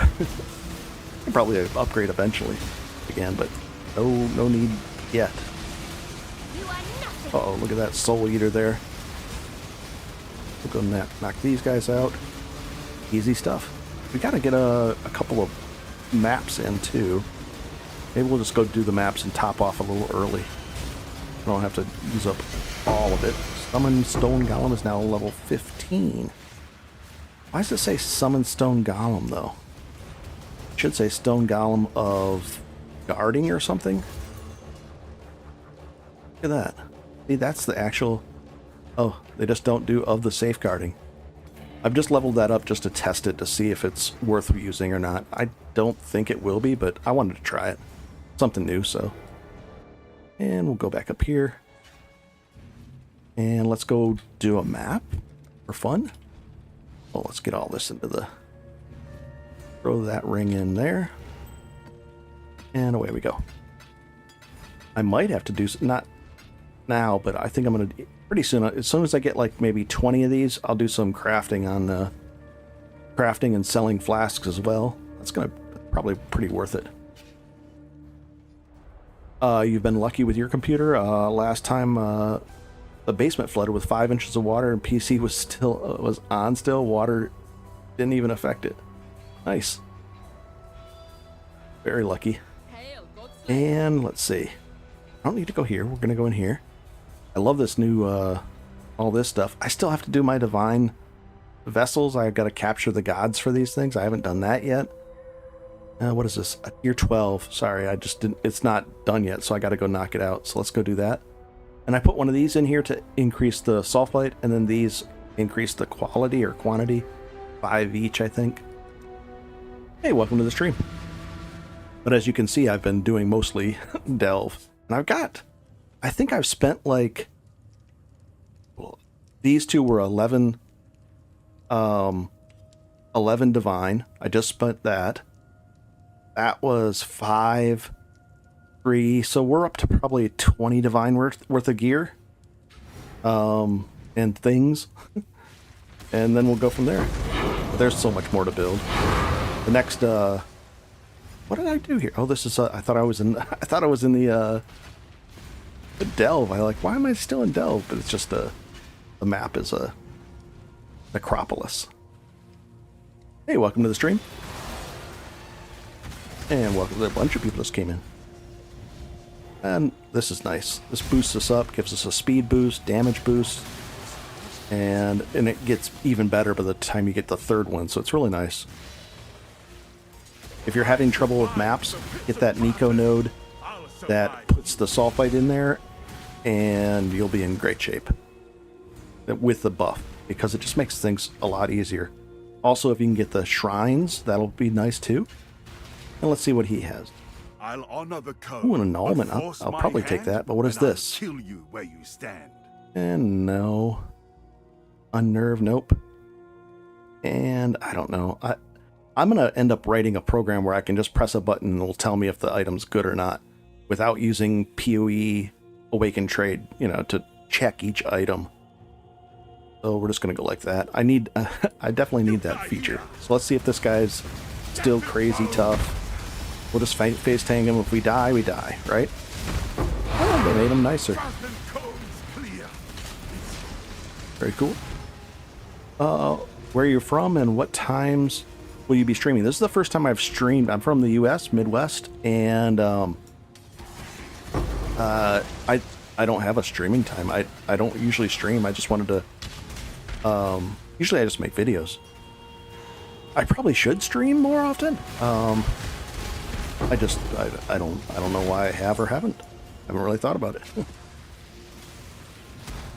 I'll probably upgrade eventually again, but no need yet. Uh-oh, look at that soul eater there. We'll go knock these guys out. Easy stuff. We gotta get a couple of maps in too. Maybe we'll just go do the maps and top off a little early. I don't have to use up all of it. Summon Stone Golem is now level 15. Why does it say Summon Stone Golem though? It should say Stone Golem of Guarding or something. Look at that. See, that's the actual... Oh, they just don't do of the safeguarding. I've just leveled that up just to test it to see if it's worth using or not. I don't think it will be, but I wanted to try it. Something new, so. And we'll go back up here. And let's go do a map for fun. Well, let's get all this into the... Throw that ring in there. And away we go. I might have to do... Not now, but I think I'm going to... Pretty soon, as soon as I get like maybe 20 of these, I'll do some crafting on... crafting and selling flasks as well. That's going to probably pretty worth it. You've been lucky with your computer. Last time the basement flooded with 5 inches of water and PC was on still. Water didn't even affect it. Nice. Very lucky. And let's see. I don't need to go here. We're going to go in here. I love this new, all this stuff. I still have to do my divine vessels. I've got to capture the gods for these things. I haven't done that yet. What is this? Tier 12. Sorry, I just didn't. It's not done yet, so I got to go knock it out. So let's go do that. And I put one of these in here to increase the sulfite, and then these increase the quality or quantity. 5 each, I think. Hey, welcome to the stream. But as you can see, I've been doing mostly delve. And I think I've spent like, well, these two were 11 divine. I just spent that. That was 5, 3. So we're up to probably 20 divine worth of gear. And things. And then we'll go from there. But there's so much more to build. The next, what did I do here? Oh, this is, I thought I was in the delve. Why am I still in delve? But it's just the map is a necropolis. Hey, welcome to the stream. And welcome to a bunch of people just came in. And this is nice. This boosts us up, gives us a speed boost, damage boost, and it gets even better by the time you get the third one, so it's really nice. If you're having trouble with maps, get that Nico node that puts the sulfite in there, and you'll be in great shape with the buff, because it just makes things a lot easier. Also, if you can get the shrines, that'll be nice too. And let's see what he has. I'll honor the code. Ooh, an annulment. I'll probably take that, but what is this? Kill you where you stand. And no. Unnerve, nope. And I don't know. I'm going to end up writing a program where I can just press a button and it'll tell me if the item's good or not without using PoE Awaken Trade, to check each item. So we're just going to go like that. I definitely need that feature. So let's see if this guy's still crazy tough. We'll just face tank him. If we die, we die, right? Oh, they made him nicer. Very cool. Where are you from and what times will you be streaming? This is the first time I've streamed. I'm from the US, Midwest, and I don't have a streaming time. I don't usually stream. I just wanted to usually I just make videos. I probably should stream more often. I don't know why I have or haven't. I haven't really thought about it.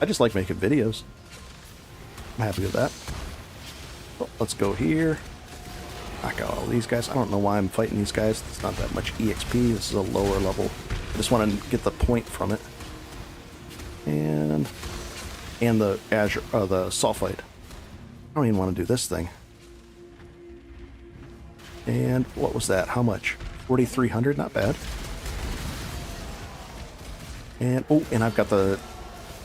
I just like making videos. I'm happy with that. Well, let's go here. Knock out all these guys. I don't know why I'm fighting these guys. It's not that much EXP. This is a lower level. I just want to get the point from it. And the Azure, the Sulfite. I don't even want to do this thing. And what was that? How much? 4,300, not bad. And and I've got the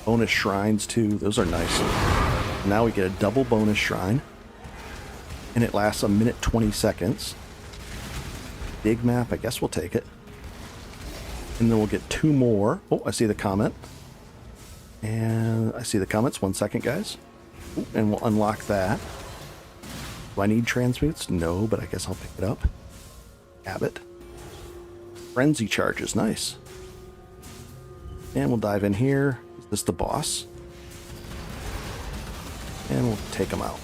bonus shrines too. Those are nice. Now we get a double bonus shrine, and it lasts 1 minute 20 seconds. Big map, I guess we'll take it. And then we'll get 2 more. Oh, I see the comment. And I see the comments. 1 second, guys. Ooh, and we'll unlock that. Do I need transmutes? No, but I guess I'll pick it up. Habit. Frenzy charges, nice. And we'll dive in here. Is this the boss? And we'll take him out.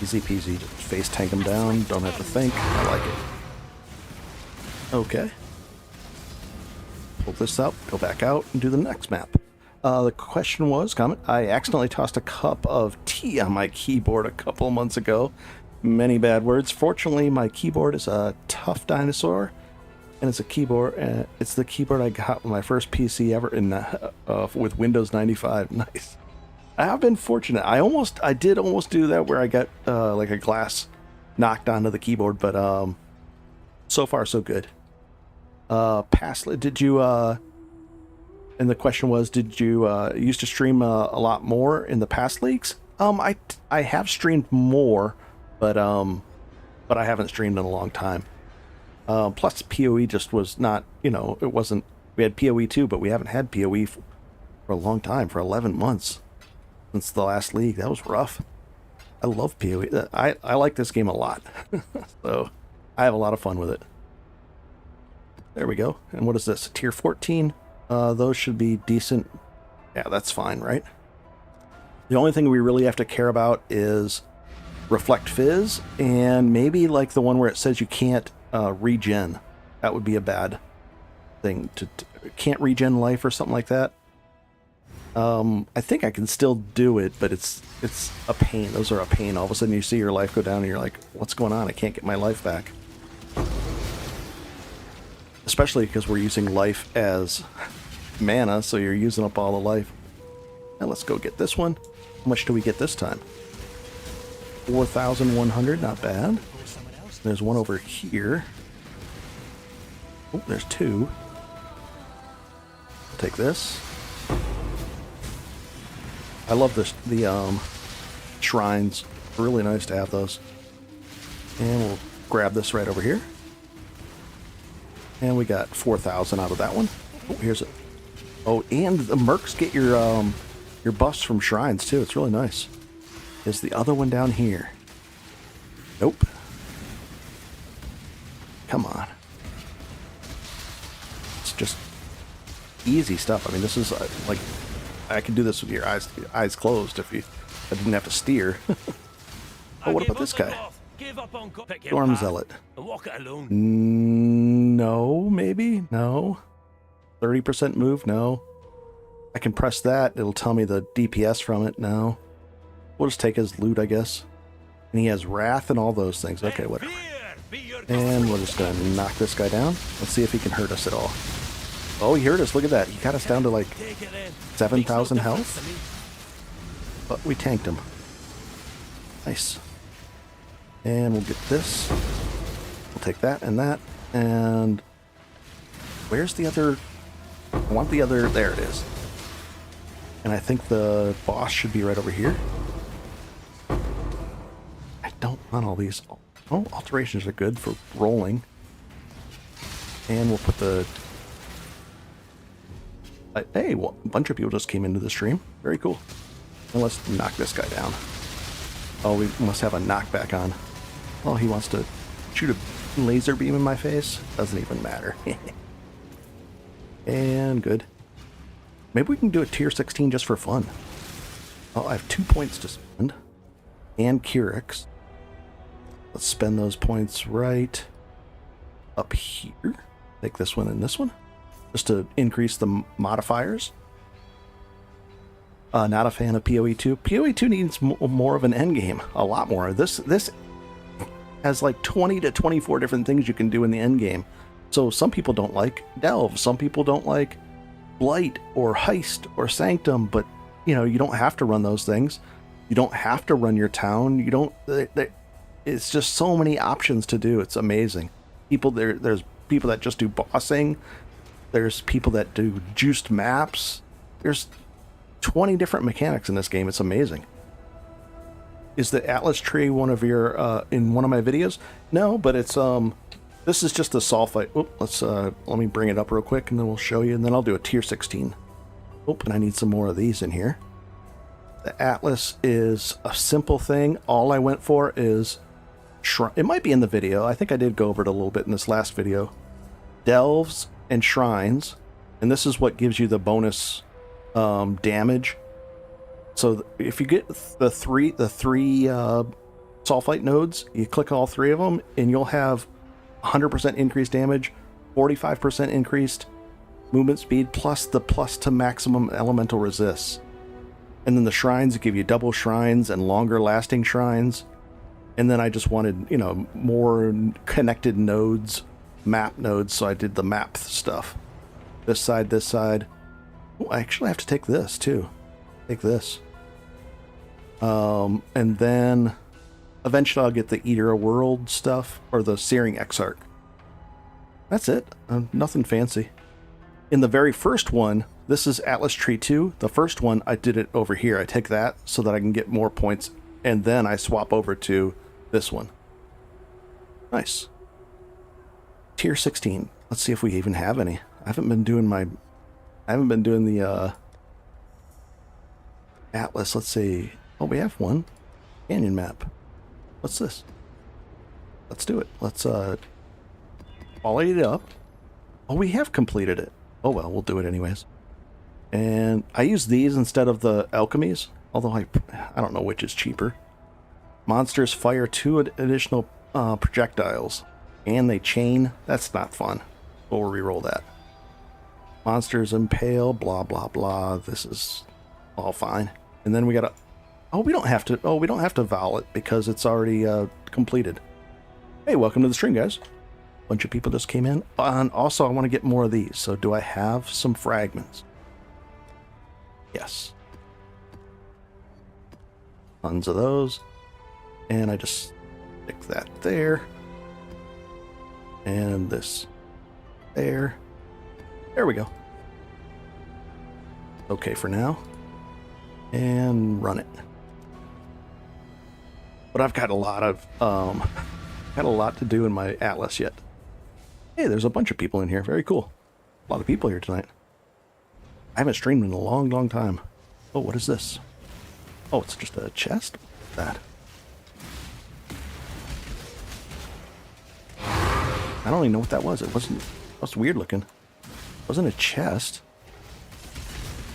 Easy peasy, just face tank him down, don't have to think. I like it. Okay. Pull this up, go back out, and do the next map. The question was, comment, I accidentally tossed a cup of tea on my keyboard a couple months ago. Many bad words. Fortunately, my keyboard is a tough dinosaur, and it's a keyboard. It's the keyboard I got with my first PC ever in with Windows 95. Nice. I have been fortunate. I did almost do that where I got like a glass knocked onto the keyboard, but so far so good. Did you? And the question was, did you used to stream a lot more in the past leagues? I have streamed more. But I haven't streamed in a long time. Plus, PoE just was not, it wasn't. We had PoE too, but we haven't had PoE for a long time, for 11 months since the last league. That was rough. I love PoE. I like this game a lot, so I have a lot of fun with it. There we go. And what is this? Tier 14? Those should be decent. Yeah, that's fine, right? The only thing we really have to care about is Reflect Fizz, and maybe like the one where it says you can't regen. That would be a bad thing. Can't regen life or something like that. I think I can still do it, but it's a pain. Those are a pain. All of a sudden you see your life go down and you're like, what's going on? I can't get my life back. Especially because we're using life as mana, so you're using up all the life. Now let's go get this one. How much do we get this time? 4,100, not bad. There's one over here. Oh, there's two. Take this. I love this, the shrines. Really nice to have those. And we'll grab this right over here. And we got 4,000 out of that one. Oh, here's it. Oh, and the mercs get your buffs from shrines too. It's really nice. Is the other one down here? Nope. Come on. It's just easy stuff. I mean, this is like, I could do this with your eyes closed if I didn't have to steer. Oh, what about this guy? Storm Zealot. No, maybe? No. 30% move? No. I can press that. It'll tell me the DPS from it. No. We'll just take his loot, I guess. And he has Wrath and all those things. Okay, whatever. And we're just going to knock this guy down. Let's see if he can hurt us at all. Oh, he hurt us. Look at that. He got us down to like 7,000 health. But we tanked him. Nice. And we'll get this. We'll take that and that. And where's the other? I want the other. There it is. And I think the boss should be right over here. I don't want all these. Oh, alterations are good for rolling. And we'll put the... hey, well, a bunch of people just came into the stream. Very cool. And let's knock this guy down. Oh, we must have a knockback on. Oh, he wants to shoot a laser beam in my face? Doesn't even matter. And good. Maybe we can do a tier 16 just for fun. Oh, I have 2 points to spend. And Kyrix. Let's spend those points right up here. Take this one and this one. Just to increase the modifiers. Not a fan of PoE 2. PoE 2 needs more of an endgame. A lot more. This has like 20 to 24 different things you can do in the endgame. So some people don't like Delve. Some people don't like Blight or Heist or Sanctum. But, you know, you don't have to run those things. You don't have to run your town. You don't... It's just so many options to do. It's amazing. There's people that just do bossing. There's people that do juiced maps. There's 20 different mechanics in this game. It's amazing. Is the Atlas tree one of your in one of my videos? No, but it's this is just a sulfite. Oop, let me bring it up real quick and then we'll show you, and then I'll do a tier 16. Oh, and I need some more of these in here. The Atlas is a simple thing. All I went for is it might be in the video. I think I did go over it a little bit in this last video. Delves and shrines, and this is what gives you the bonus damage. So if you get the three sulfite nodes, you click all three of them, and you'll have 100% increased damage, 45% increased movement speed, plus to maximum elemental resists. And then the shrines give you double shrines and longer lasting shrines. And then I just wanted, you know, more connected nodes, map nodes, so I did the map stuff. This side, this side. Oh, I actually have to take this too. Take this. And then eventually I'll get the Eater of World stuff, or the Searing Exarch. That's it. Nothing fancy. In the very first one, this is Atlas Tree 2. The first one, I did it over here. I take that so that I can get more points, and then I swap over to this one. Nice. Tier 16. Let's see if we even have any. I haven't been doing the Atlas. Let's see. Oh, we have one. Canyon map. What's this? Let's do it. Let's quality it up. Oh, we have completed it. Oh well, we'll do it anyways. And I use these instead of the alchemies, although I don't know which is cheaper. Monsters fire 2 additional projectiles, and they chain. That's not fun. We'll reroll that. Monsters impale, blah blah blah. This is all fine. And then we gotta. Oh, we don't have to. Oh, we don't have to vowel it because it's already completed. Hey, welcome to the stream, guys. Bunch of people just came in. And also, I want to get more of these. So, do I have some fragments? Yes. Tons of those. And I just stick that there. And this there. There we go. Okay for now. And run it. But I've got a lot of got a lot to do in my atlas yet. Hey, there's a bunch of people in here. Very cool. A lot of people here tonight. I haven't streamed in a long, long time. Oh, what is this? Oh, it's just a chest? What's that? I don't even know what that was. It was weird looking. It wasn't a chest.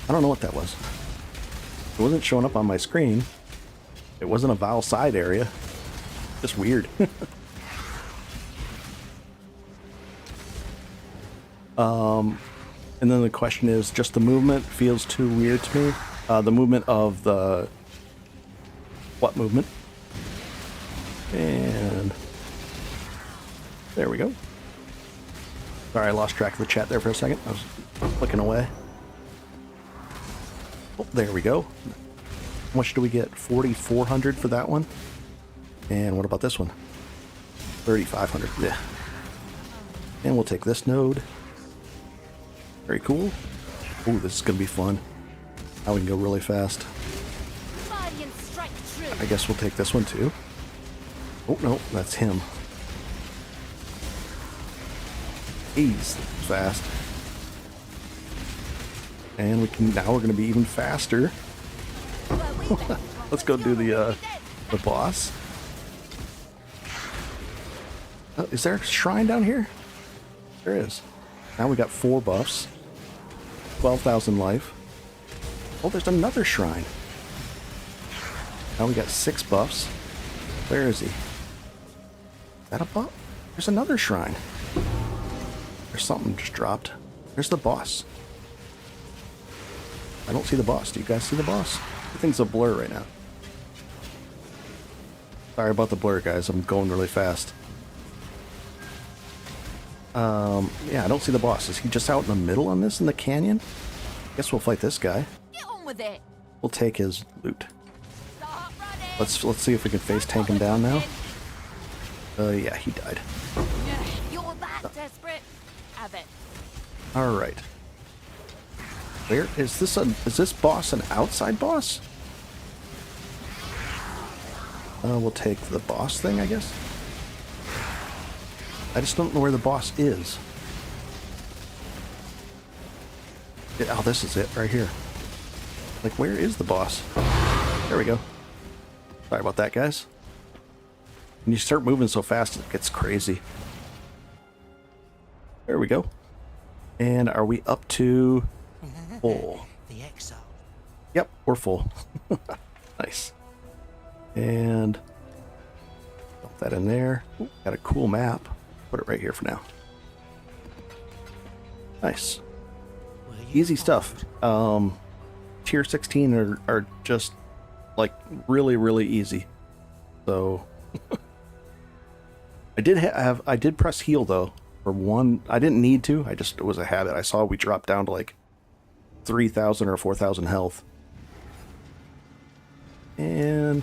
I don't know what that was. It wasn't showing up on my screen. It wasn't a Val side area. Just weird. And then the question is, just the movement feels too weird to me. The movement of the... What movement? And... There we go. Sorry, I lost track of the chat there for a second. I was looking away. Oh, there we go. How much do we get? 4,400 for that one. And what about this one? 3,500. Yeah. And we'll take this node. Very cool. Ooh, this is going to be fun. Now we can go really fast. I guess we'll take this one too. Oh, no, that's him. He's fast. And we can, now we're going to be even faster. Let's go do the boss. Is there a shrine down here? There is. Now we got 4 buffs. 12,000 life. Oh, there's another shrine. Now we got 6 buffs. Where is he? Is that a buff? There's another shrine. There's something just dropped. There's the boss. I don't see the boss. Do you guys see the boss? Everything's a blur right now. Sorry about the blur, guys. I'm going really fast. Yeah, I don't see the boss. Is he just out in the middle on this in the canyon? Guess we'll fight this guy. Get on with it. We'll take his loot. Let's see if we can face tank him down now. Yeah, he died. You're that desperate. Have it. All right. Where is this? Is this boss an outside boss? We'll take the boss thing, I guess. I just don't know where the boss is. Oh, this is it right here. Like, where is the boss? There we go. Sorry about that, guys. When you start moving so fast, it gets crazy. There we go. And are we up to full? The Exile. Yep, we're full. Nice. And put that in there. Ooh, got a cool map. Put it right here for now. Nice. Easy stuff. Tier 16 are just like really, really easy. So I did press heal though for one. I didn't need to. It was a habit. I saw we dropped down to like 3,000 or 4,000 health, and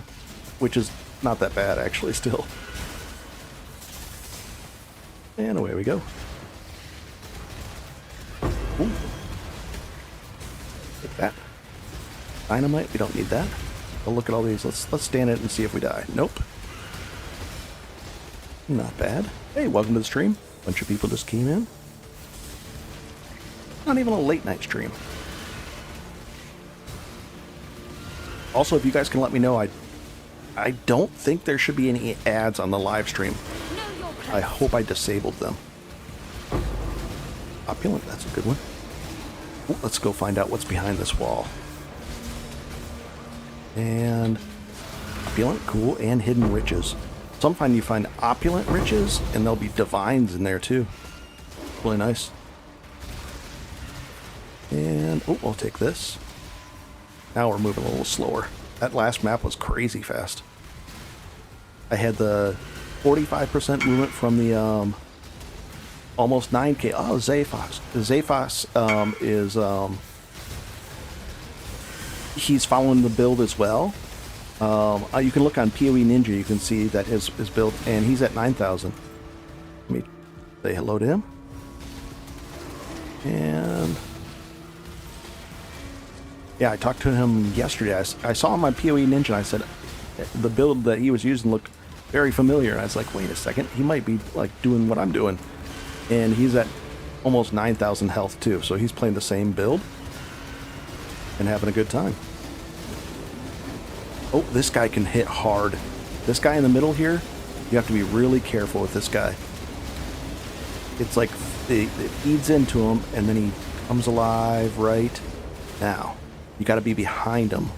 which is not that bad actually still. And away we go. Ooh. Take that. Dynamite, we don't need that. Well, look at all these. Let's stand it and see if we die. Nope. Not bad. Hey, welcome to the stream. Bunch of people just came in. Not even a late night stream. Also, if you guys can let me know, I don't think there should be any ads on the live stream. I hope I disabled them. Opulent, that's a good one. Ooh, let's go find out what's behind this wall. And opulent, cool, and hidden riches. Sometimes you find opulent riches, and there'll be divines in there too. Really nice. And, oh, I'll take this. Now we're moving a little slower. That last map was crazy fast. I had the 45% movement from the almost 9k. Oh, Zaphos. Zaphos is he's following the build as well. You can look on PoE Ninja, you can see that his build, and he's at 9,000. Let me say hello to him. And yeah, I talked to him yesterday. I saw him on PoE Ninja, and I said the build that he was using looked very familiar. And I was like, wait a second, he might be like doing what I'm doing. And he's at almost 9,000 health too, so he's playing the same build and having a good time. Oh, this guy can hit hard. This guy in the middle here, you have to be really careful with this guy. It's like it feeds into him, and then he comes alive right now. You got to be behind him.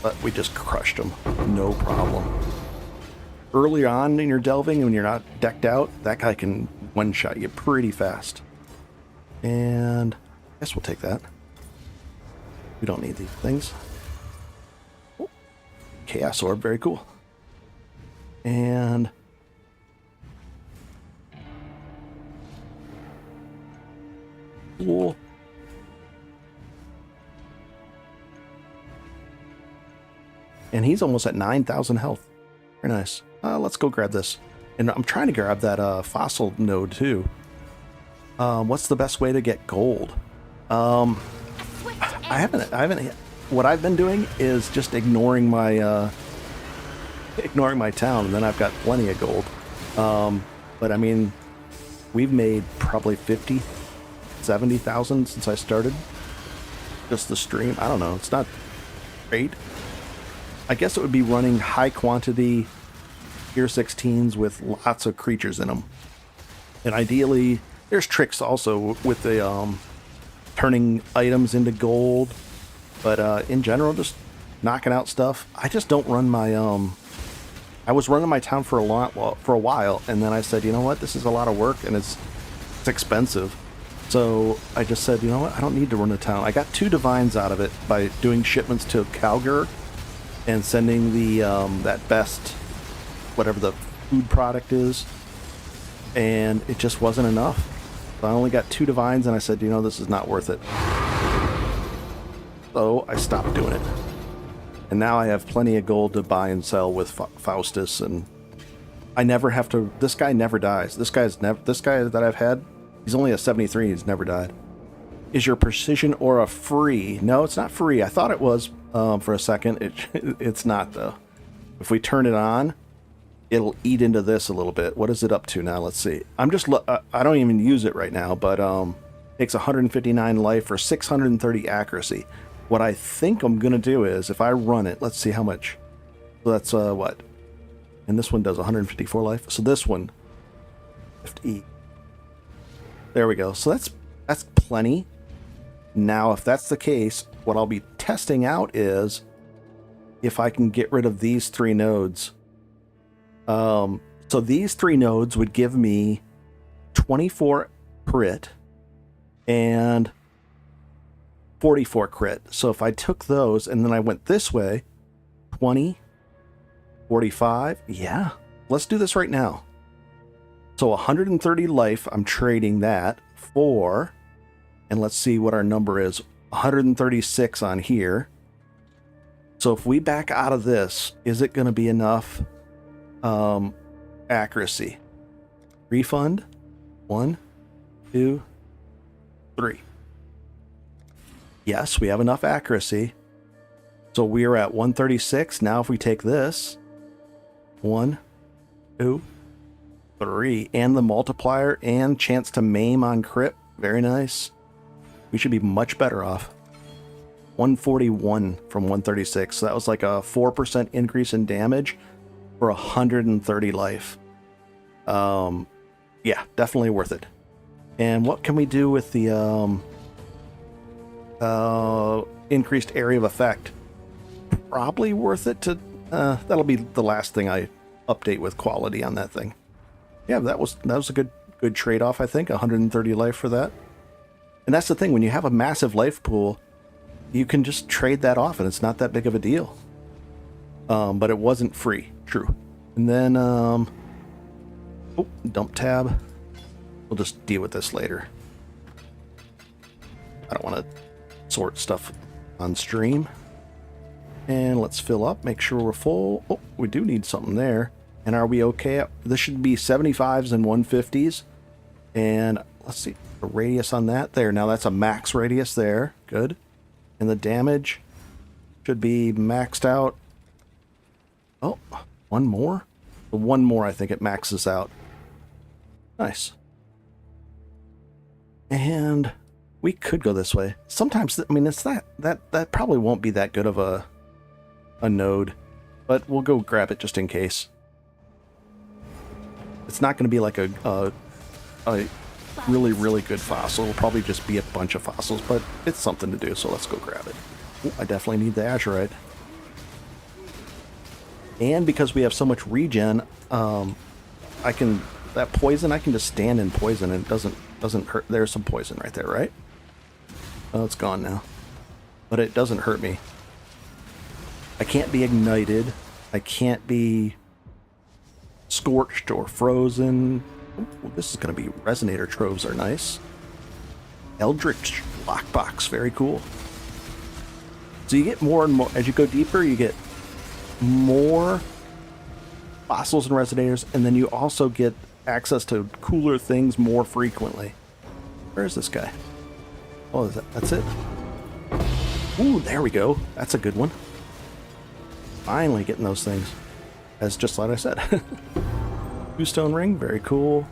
But we just crushed him. No problem. Early on in your delving, when you're not decked out, that guy can one-shot you pretty fast. And I guess we'll take that. We don't need these things. Oh, Chaos Orb, very cool. And cool. And he's almost at 9,000 health. Very nice. Let's go grab this. And I'm trying to grab that fossil node too. What's the best way to get gold? I haven't. What I've been doing is just ignoring my town, and then I've got plenty of gold. But I mean, we've made probably 50, 70,000 since I started. Just the stream. I don't know. It's not great. I guess it would be running high quantity tier 16s with lots of creatures in them. And ideally, there's tricks also with the turning items into gold. But in general, just knocking out stuff. I just don't run my I was running my town for a while, and then I said, you know what, this is a lot of work and it's expensive. So I just said, you know what, I don't need to run a town. I got 2 divines out of it by doing shipments to Calgar and sending the that best, whatever the food product is, and it just wasn't enough. So I only got 2 divines, and I said, you know, this is not worth it. So I stopped doing it. And now I have plenty of gold to buy and sell with Faustus, and I never have to. This guy never dies. This guy that I've had, he's only a 73. He's never died. Is your precision aura free? No, it's not free. I thought it was for a second. It's not though. If we turn it on, it'll eat into this a little bit. What is it up to now? Let's see. I'm just I don't even use it right now, but takes 159 life for 630 accuracy. What I think I'm gonna do is if I run it, let's see how much. So that's what? And this one does 154 life. So this one, 50. There we go. So that's plenty. Now, if that's the case, what I'll be testing out is if I can get rid of these 3 nodes. So these 3 nodes would give me 24 crit and 44 crit. So if I took those and then I went this way, 20, 45, yeah, let's do this right now. So 130 life, I'm trading that for, and let's see what our number is, 136 on here. So if we back out of this, is it going to be enough accuracy? Refund, 1, 2, 3. Yes, we have enough accuracy. So we are at 136. Now if we take this, 1, 2, 3, and the multiplier and chance to maim on crit, very nice. We should be much better off. 141 from 136. So that was like a 4% increase in damage for 130 life. Yeah, definitely worth it. And what can we do with the increased area of effect? Probably worth it to... that'll be the last thing I update with quality on that thing. Yeah, that was a good trade-off, I think. 130 life for that. And that's the thing, when you have a massive life pool, you can just trade that off and it's not that big of a deal. But it wasn't free, true. And then, oh, dump tab. We'll just deal with this later. I don't want to sort stuff on stream. And let's fill up, make sure we're full. Oh, we do need something there. And are we okay? This should be 75s and 150s. And let's see, the radius on that there. Now that's a max radius there. Good. And the damage should be maxed out. Oh, one more? The one more, I think it maxes out. Nice. And we could go this way. Sometimes, I mean, it's that probably won't be that good of a node, but we'll go grab it just in case. It's not going to be like a really, really good fossil. It'll probably just be a bunch of fossils, but it's something to do, so let's go grab it. Ooh, I definitely need the azurite. And because we have so much regen, I can... That poison, I can just stand in poison and it doesn't hurt. There's some poison right there, right? Oh, it's gone now. But it doesn't hurt me. I can't be ignited. I can't be scorched or frozen. Ooh, this is going to be... Resonator troves are nice. Eldritch lockbox, very cool. So you get more and more... As you go deeper, you get more fossils and resonators, and then you also get access to cooler things more frequently. Where is this guy? Oh, that's it? Ooh, there we go. That's a good one. Finally getting those things. As just like I said. Two-stone ring, very cool.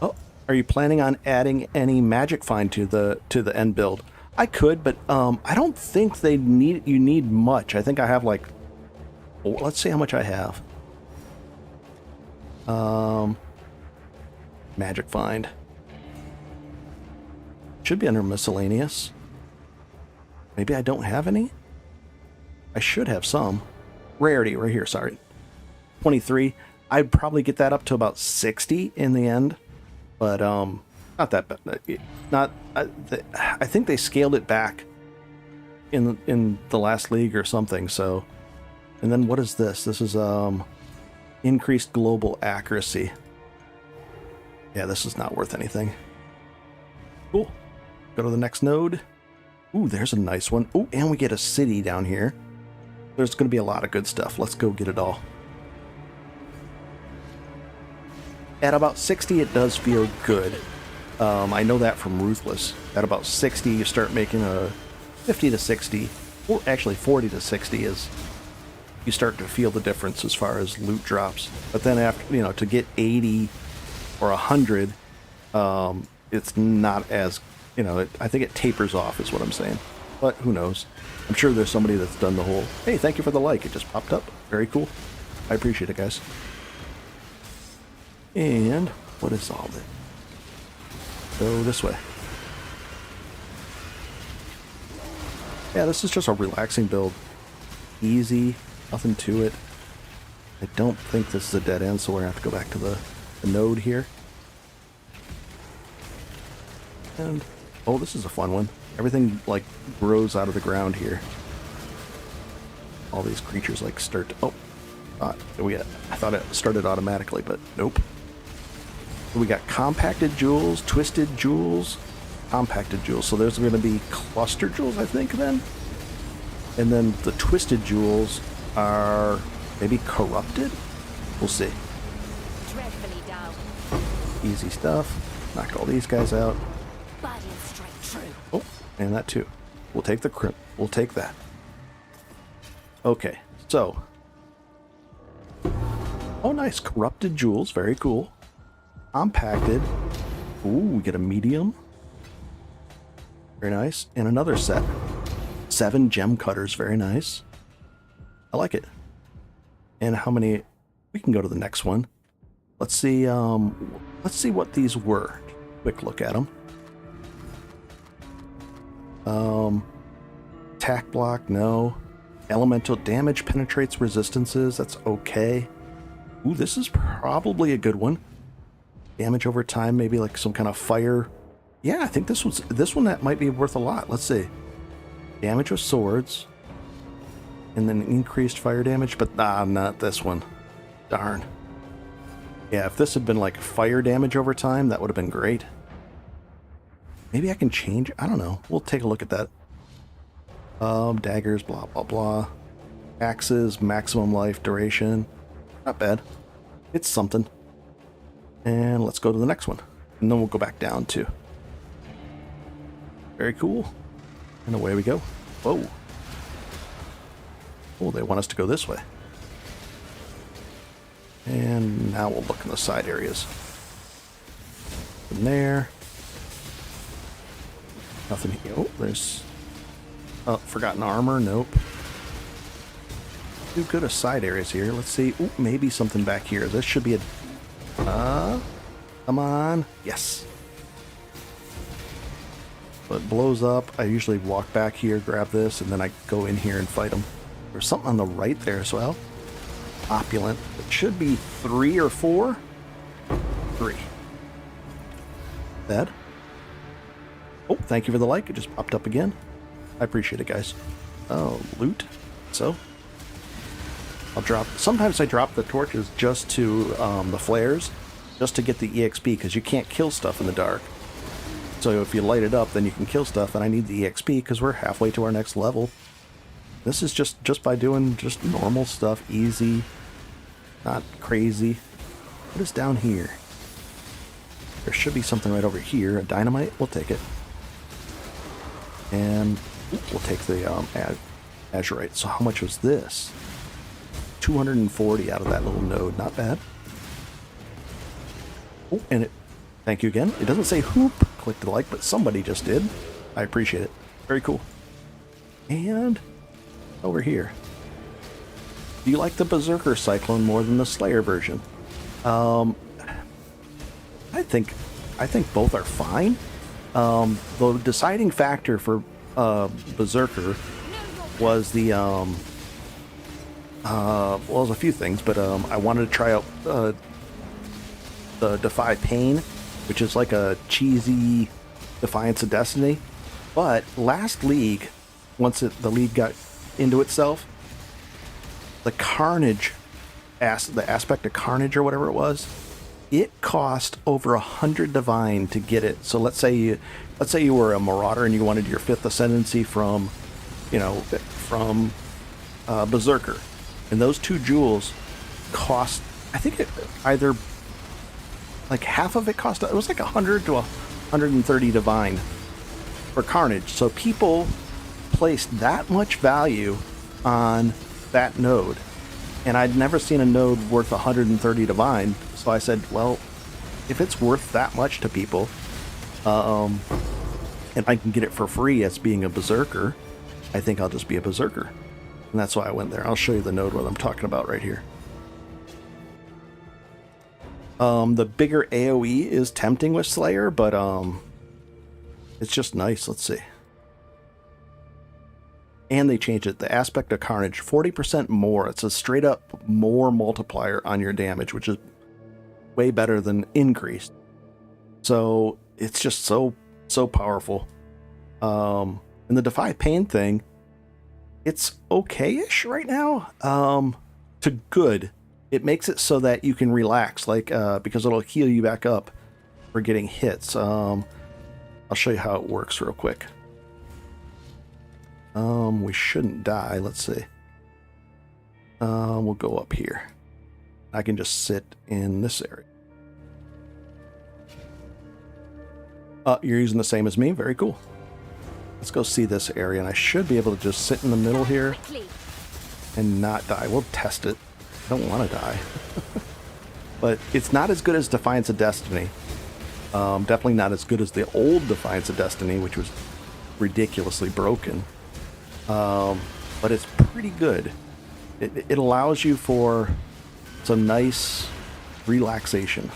Oh, are you planning on adding any magic find to the end build? I could, but I don't think you need much. I think I have like... Oh, let's see how much I have. Magic find. Should be under miscellaneous. Maybe I don't have any? I should have some. Rarity, right here, sorry. 23. I'd probably get that up to about 60 in the end. But, not that bad. I think they scaled it back in the last league or something, so... And then what is this? This is, increased global accuracy. Yeah, this is not worth anything. Cool. Go to the next node. Ooh, there's a nice one. Ooh, and we get a city down here. There's going to be a lot of good stuff. Let's go get it all. At about 60, it does feel good. I know that from Ruthless. At about 60, you start making a 50 to 60, or actually 40 to 60 is... You start to feel the difference as far as loot drops. But then after, to get 80 or 100, it's not as, I think it tapers off is what I'm saying. But who knows? I'm sure there's somebody that's done the whole, hey, thank you for the like. It just popped up. Very cool. I appreciate it, guys. And what is all this? Go this way. Yeah, this is just a relaxing build. Easy. Nothing to it. I don't think this is a dead end, so we're going to have to go back to the node here. And, oh, this is a fun one. Everything, like, grows out of the ground here. All these creatures, like, start to... Oh, I thought it started automatically, but nope. So we got compacted jewels, twisted jewels, compacted jewels. So there's going to be cluster jewels, I think, then. And then the twisted jewels are maybe corrupted? We'll see. Dreadfully down. Easy stuff. Knock all these guys out. Body and straight true. Oh, and that too. We'll take the crimp. We'll take that. Okay, so. Oh, nice. Corrupted jewels. Very cool. Compacted. Ooh, we get a medium. Very nice. And another set. 7 gem cutters. Very nice. I like it. And how many... We can go to the next one. Let's see what these were. quick look at them. Attack block, no. Elemental damage penetrates resistances, that's okay. Ooh, this is probably a good one. Damage over time, maybe like some kind of fire. Yeah, I think this one that might be worth a lot. Let's see. Damage with swords. And then increased fire damage, but not this one. Darn. Yeah, if this had been like fire damage over time, that would have been great. Maybe I can change. I don't know. We'll take a look at that. Daggers, blah, blah, blah. Axes, maximum life duration. Not bad. It's something. And let's go to the next one. And then we'll go back down too. Very cool. And away we go. Whoa. Oh, they want us to go this way. And now we'll look in the side areas. From there. Nothing here. Oh, there's... Oh, forgotten armor. Nope. Do good at side areas here. Let's see. Ooh, maybe something back here. This should be a... come on. Yes. So it blows up. I usually walk back here, grab this, and then I go in here and fight them. There's something on the right there as well. Opulent. It should be 3 or 4. 3. Dead. Oh, thank you for the like. It just popped up again. I appreciate it, guys. Oh, loot. So, I'll drop... Sometimes I drop the torches just to the flares, just to get the EXP, because you can't kill stuff in the dark. So if you light it up, then you can kill stuff, and I need the EXP because we're halfway to our next level. This is just by doing just normal stuff, easy, not crazy. What is down here? There should be something right over here. A dynamite? We'll take it. And we'll take the azurite. So how much was this? 240 out of that little node. Not bad. Oh, and it... Thank you again. It doesn't say hoop. Click the like, but somebody just did. I appreciate it. Very cool. And... over here. Do you like the Berserker Cyclone more than the Slayer version? I think both are fine. The deciding factor for Berserker was the well, there's a few things, but I wanted to try out the Defy Pain, which is like a cheesy Defiance of Destiny. But last league, once the league got into itself, the Carnage, the aspect of Carnage or whatever it was, it cost over 100 divine to get it. So let's say you were a Marauder and you wanted your 5th Ascendancy from, from Berserker, and those 2 jewels cost, I think it either like half of it cost, it was like 100 to 130 divine for Carnage. So people placed that much value on that node, and I'd never seen a node worth 130 divine. So I said, well, if it's worth that much to people, and I can get it for free as being a Berserker, I think I'll just be a Berserker. And that's why I went there. I'll show you the node what I'm talking about right here. The bigger AoE is tempting with Slayer, but it's just nice. Let's see. And they changed it. The aspect of Carnage, 40% more. It's a straight up more multiplier on your damage, which is way better than increased. So it's just so powerful. And the Defy Pain thing, it's okay-ish right now. To good. It makes it so that you can relax, like because it'll heal you back up for getting hits. I'll show you how it works real quick. We shouldn't die. Let's see. We'll go up here. I can just sit in this area. You're using the same as me. Very cool. Let's go see this area, and I should be able to just sit in the middle here and not die. We'll test it. I don't want to die. But it's not as good as Defiance of Destiny. Definitely not as good as the old Defiance of Destiny, which was ridiculously broken. But it's pretty good. It allows you for some nice relaxation.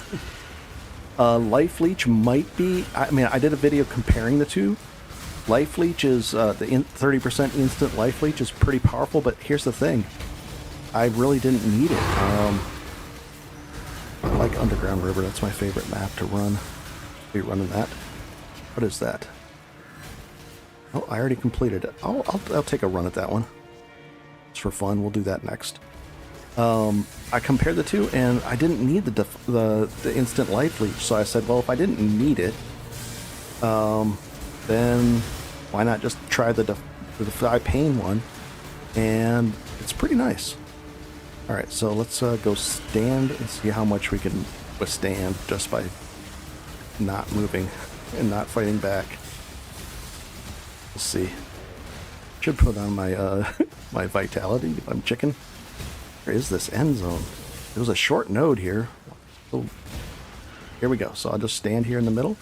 Life Leech might be, I mean, I did a video comparing the two. Life Leech is, 30% instant Life Leech is pretty powerful, but here's the thing. I really didn't need it. I like Underground River, that's my favorite map to run. Be running that. What is that? Oh, I already completed it. I'll take a run at that one. Just for fun, we'll do that next. I compared the two, and I didn't need the instant Life Leech, so I said, well, if I didn't need it, then why not just try the Defy Pain one? And it's pretty nice. Alright, so let's go stand and see how much we can withstand just by not moving and not fighting back. We'll see. Should put on my my vitality if I'm chicken. Where is this end zone? There was a short node here. Oh, here we go. So I'll just stand here in the middle.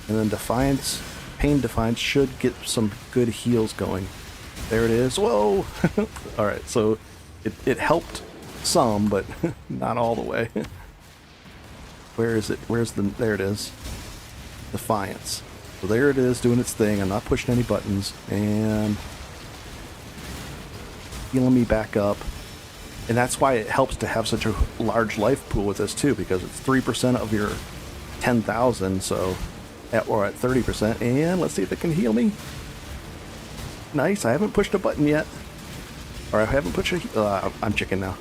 And then Defiance, Pain Defiance should get some good heals going. There it is. Whoa! Alright, so it helped some, but not all the way. Where is it? There it is. Defiance. So there it is doing its thing. I'm not pushing any buttons. And healing me back up. And that's why it helps to have such a large life pool with this too, because it's 3% of your 10,000, so or at 30%. And let's see if it can heal me. Nice, I haven't pushed a button yet. Or I haven't pushed a... I'm chicken now.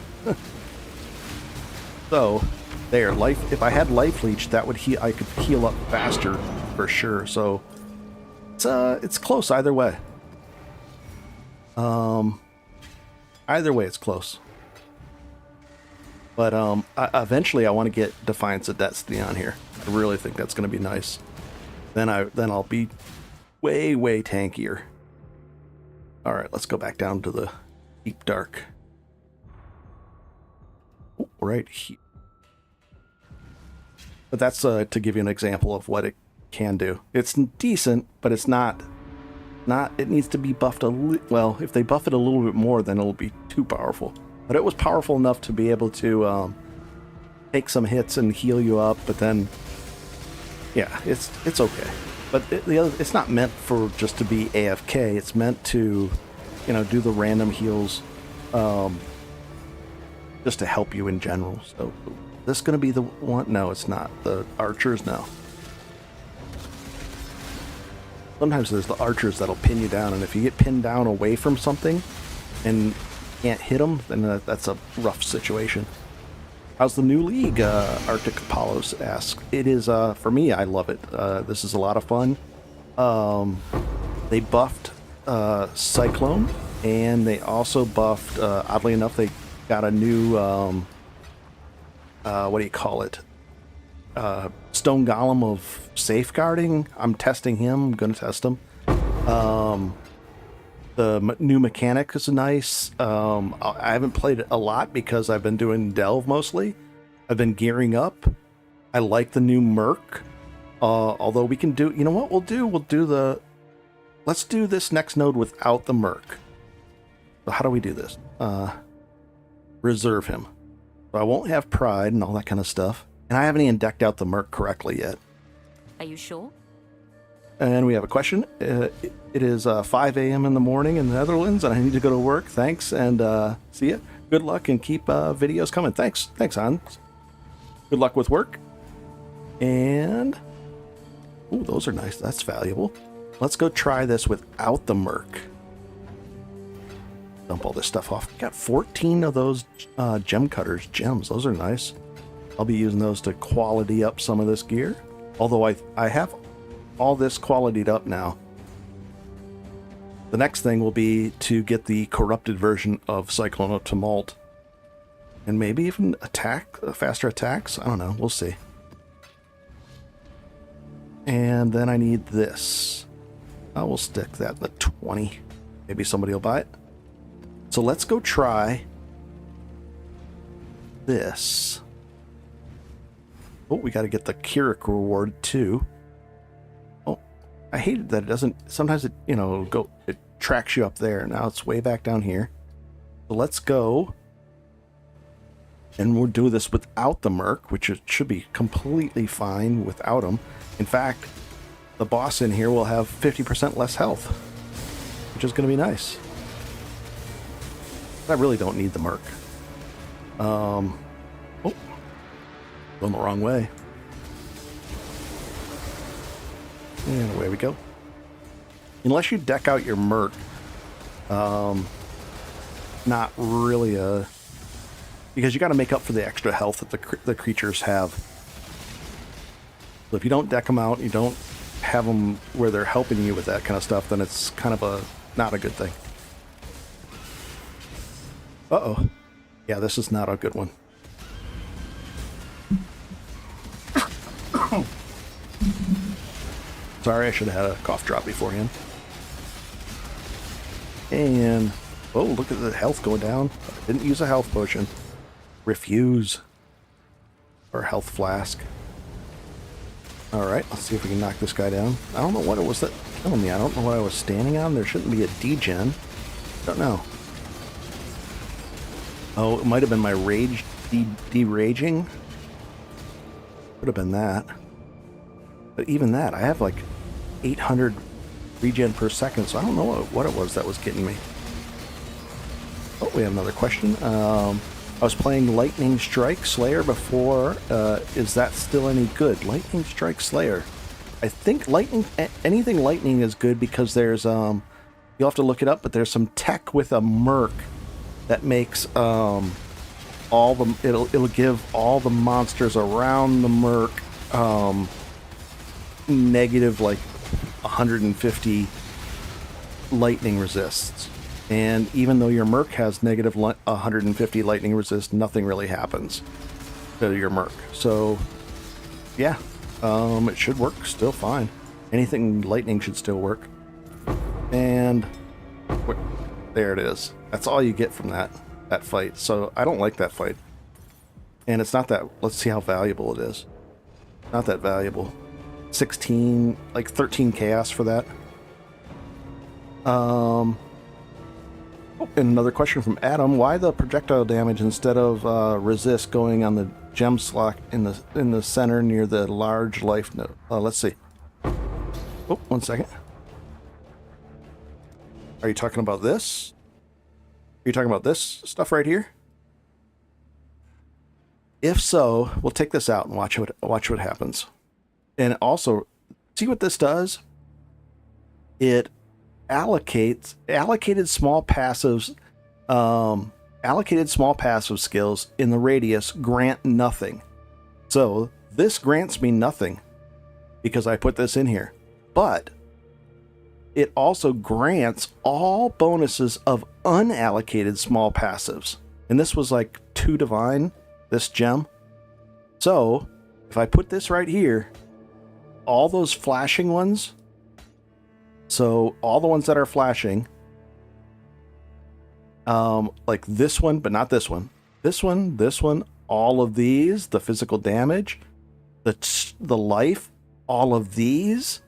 So, there, life. If I had Life Leech, that would I could heal up faster, for sure. So, it's close either way. Either way, it's close. But, eventually I want to get Defiance of Destiny on here. I really think that's going to be nice. Then I'll be way, way tankier. Alright, let's go back down to the deep dark. Oh, right here. But that's to give you an example of what it can do. It's decent, but it's not it needs to be buffed well, if they buff it a little bit more, then it'll be too powerful. But it was powerful enough to be able to take some hits and heal you up, but then yeah, it's okay. But it's not meant for just to be AFK. It's meant to, do the random heals, just to help you in general. So, this going to be the one? No, it's not. The archers, no. Sometimes there's the archers that'll pin you down, and if you get pinned down away from something and can't hit them, then that's a rough situation. How's the new league? Arctic Apollos asks. It is, for me, I love it. This is a lot of fun. They buffed Cyclone, and they also buffed, oddly enough, they got a new, what do you call it? Stone Golem of Safeguarding. I'm testing him. I'm going to test him. The new mechanic is nice. I haven't played it a lot because I've been doing Delve mostly. I've been gearing up. I like the new Merc. Although we can do... You know what we'll do? Let's do this next node without the Merc. So how do we do this? Reserve him. So I won't have Pride and all that kind of stuff. And I haven't even decked out the Merc correctly yet. Are you sure? And we have a question. It is 5 a.m. in the morning in the Netherlands, and I need to go to work. Thanks, and see ya. Good luck, and keep videos coming. Thanks, Hans. Good luck with work. And... ooh, those are nice. That's valuable. Let's go try this without the Merc. Dump all this stuff off. Got 14 of those gem cutters. Gems. Those are nice. I'll be using those to quality up some of this gear. Although I have all this qualityed up now. The next thing will be to get the corrupted version of Cyclone of Tumult. And maybe even faster attacks? I don't know. We'll see. And then I need this. I will stick that in the 20. Maybe somebody will buy it. So let's go try this. Oh, we got to get the Keurig reward too. Oh, I hate that it doesn't. Sometimes it, it tracks you up there. Now it's way back down here. So let's go And we'll do this without the Merc, which it should be completely fine without him. In fact, the boss in here will have 50% less health, which is going to be nice. I really don't need the Merc. Oh, going the wrong way. And away we go. Unless you deck out your Merc, not really a... Because you got to make up for the extra health that the creatures have. So if you don't deck them out, you don't have them where they're helping you with that kind of stuff, then it's kind of not a good thing. Uh-oh. Yeah, this is not a good one. Sorry, I should have had a cough drop beforehand. And, oh, look at the health going down. I didn't use a health potion. Refuse. Or health flask. Alright, let's see if we can knock this guy down. I don't know what it was that killed me. I don't know what I was standing on. There shouldn't be a degen. Don't know. Oh, it might have been my rage deraging. Could have been that. But even that, I have like 800 regen per second, so I don't know what it was that was getting me. Oh, we have another question. I was playing Lightning Strike Slayer before. Is that still any good? Lightning Strike Slayer. I think anything lightning is good because there's you'll have to look it up, but there's some tech with a Merc that makes it'll give all the monsters around the Merc negative like 150 lightning resists. And even though your Merc has negative 150 lightning resist, nothing really happens to your Merc. So, yeah, it should work still fine. Anything lightning should still work. And there it is. That's all you get from that fight. So I don't like that fight. And it's not that... Let's see how valuable it is. Not that valuable. 16, like 13 chaos for that. And another question from Adam: why the projectile damage instead of resist going on the gem slot in the center near the large life node? Let's see. Oh, 1 second. Are you talking about this? Are you talking about this stuff right here? If so, we'll take this out and watch what happens. And also, see what this does? It allocated small passives skills in the radius grant nothing. So this grants me nothing because I put this in here, but it also grants all bonuses of unallocated small passives, and this was like 2 divine, this gem. So if I put this right here, all those flashing ones, so all the ones that are flashing, like this one, but not this one, this one, all of these, the physical damage, the life, all of these.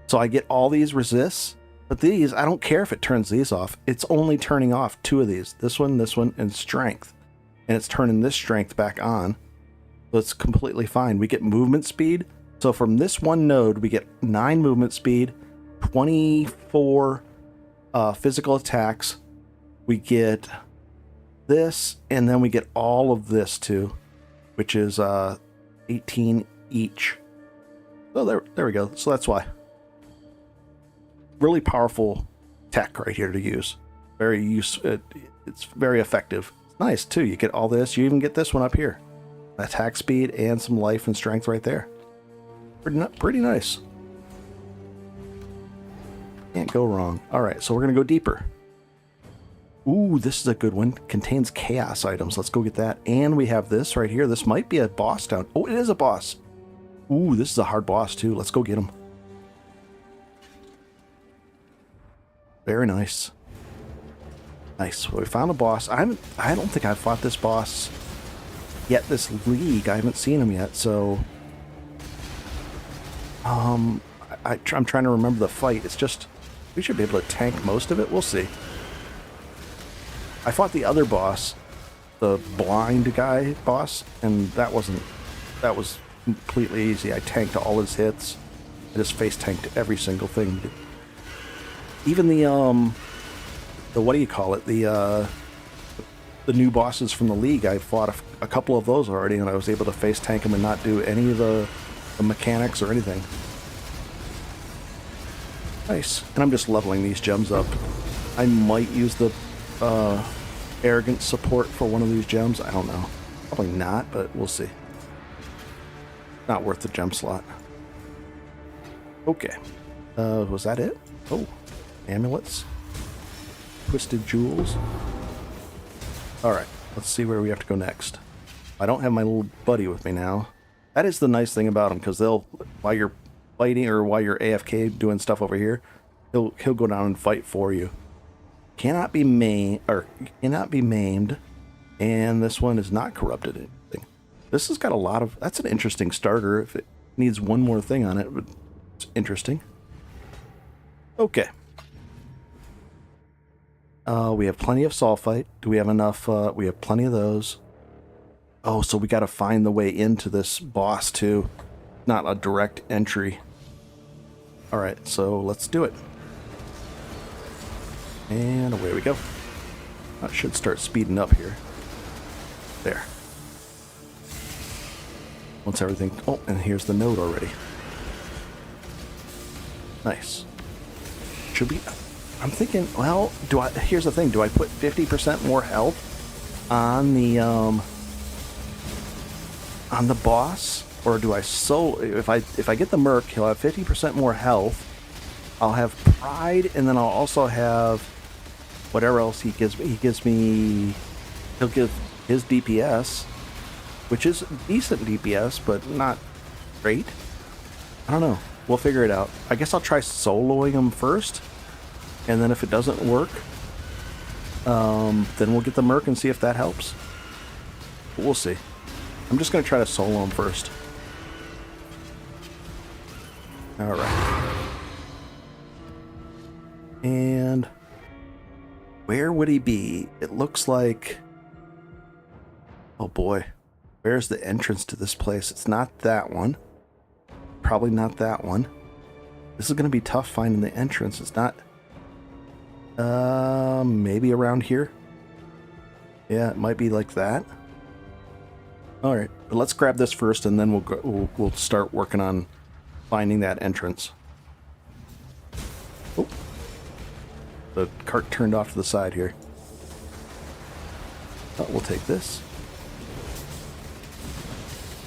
So I get all these resists, but these, I don't care if it turns these off. It's only turning off 2 of these, this one, and strength. And it's turning this strength back on. So it's completely fine. We get movement speed. So from this one node, we get 9 movement speed, 24 physical attacks. We get this, and then we get all of this too, which is 18 each. So there we go. So that's why. Really powerful tech right here to use. It's very effective. It's nice too. You get all this. You even get this one up here. Attack speed and some life and strength right there. Pretty nice. Can't go wrong. All right, so we're gonna go deeper. Ooh, this is a good one. Contains chaos items. Let's go get that. And we have this right here. This might be a boss down. Oh, it is a boss. Ooh, this is a hard boss too. Let's go get him. Very nice. Nice. Well, we found a boss. I don't think I've fought this boss yet this league. I haven't seen him yet, so I'm trying to remember the fight. It's just we should be able to tank most of it. We'll see. I fought the other boss the blind guy boss, and that was completely easy. I tanked all his hits. I just face tanked every single thing. Even the what do you call it? The new bosses from the league. I fought a couple of those already, and I was able to face tank them and not do any of the mechanics or anything. Nice. And I'm just leveling these gems up. I might use the arrogant support for one of these gems. I don't know. Probably not, but we'll see. Not worth the gem slot. Okay. Was that it? Oh, amulets. Twisted jewels. Alright, let's see where we have to go next. I don't have my little buddy with me now. That is the nice thing about him, because they'll, while you're fighting or while you're AFK doing stuff over here, he'll go down and fight for you. Cannot be maimed, and this one is not corrupted anything. This has got a lot of, that's an interesting starter. If it needs one more thing on it, but it's interesting. Okay. We have plenty of sulfite. Do we have enough? We have plenty of those. Oh, so we got to find the way into this boss too. Not a direct entry. All right, so let's do it. And away we go. I should start speeding up here. There. Once everything... Oh, and here's the node already. Nice. Should be... I'm thinking, well, here's the thing. Do I put 50% more health on the boss? Or do I if I get the Merc, he'll have 50% more health. I'll have Pride, and then I'll also have whatever else he gives me. He'll give his DPS, which is decent DPS, but not great. I don't know. We'll figure it out. I guess I'll try soloing him first, and then if it doesn't work, then we'll get the Merc and see if that helps. But we'll see. I'm just going to try to solo him first. Alright. And where would he be? It looks like... Oh boy. Where's the entrance to this place? It's not that one. Probably not that one. This is going to be tough finding the entrance. It's not... maybe around here? Yeah, it might be like that. Alright, but let's grab this first, and then we'll start working on finding that entrance. Oh. The cart turned off to the side here. Oh, we'll take this.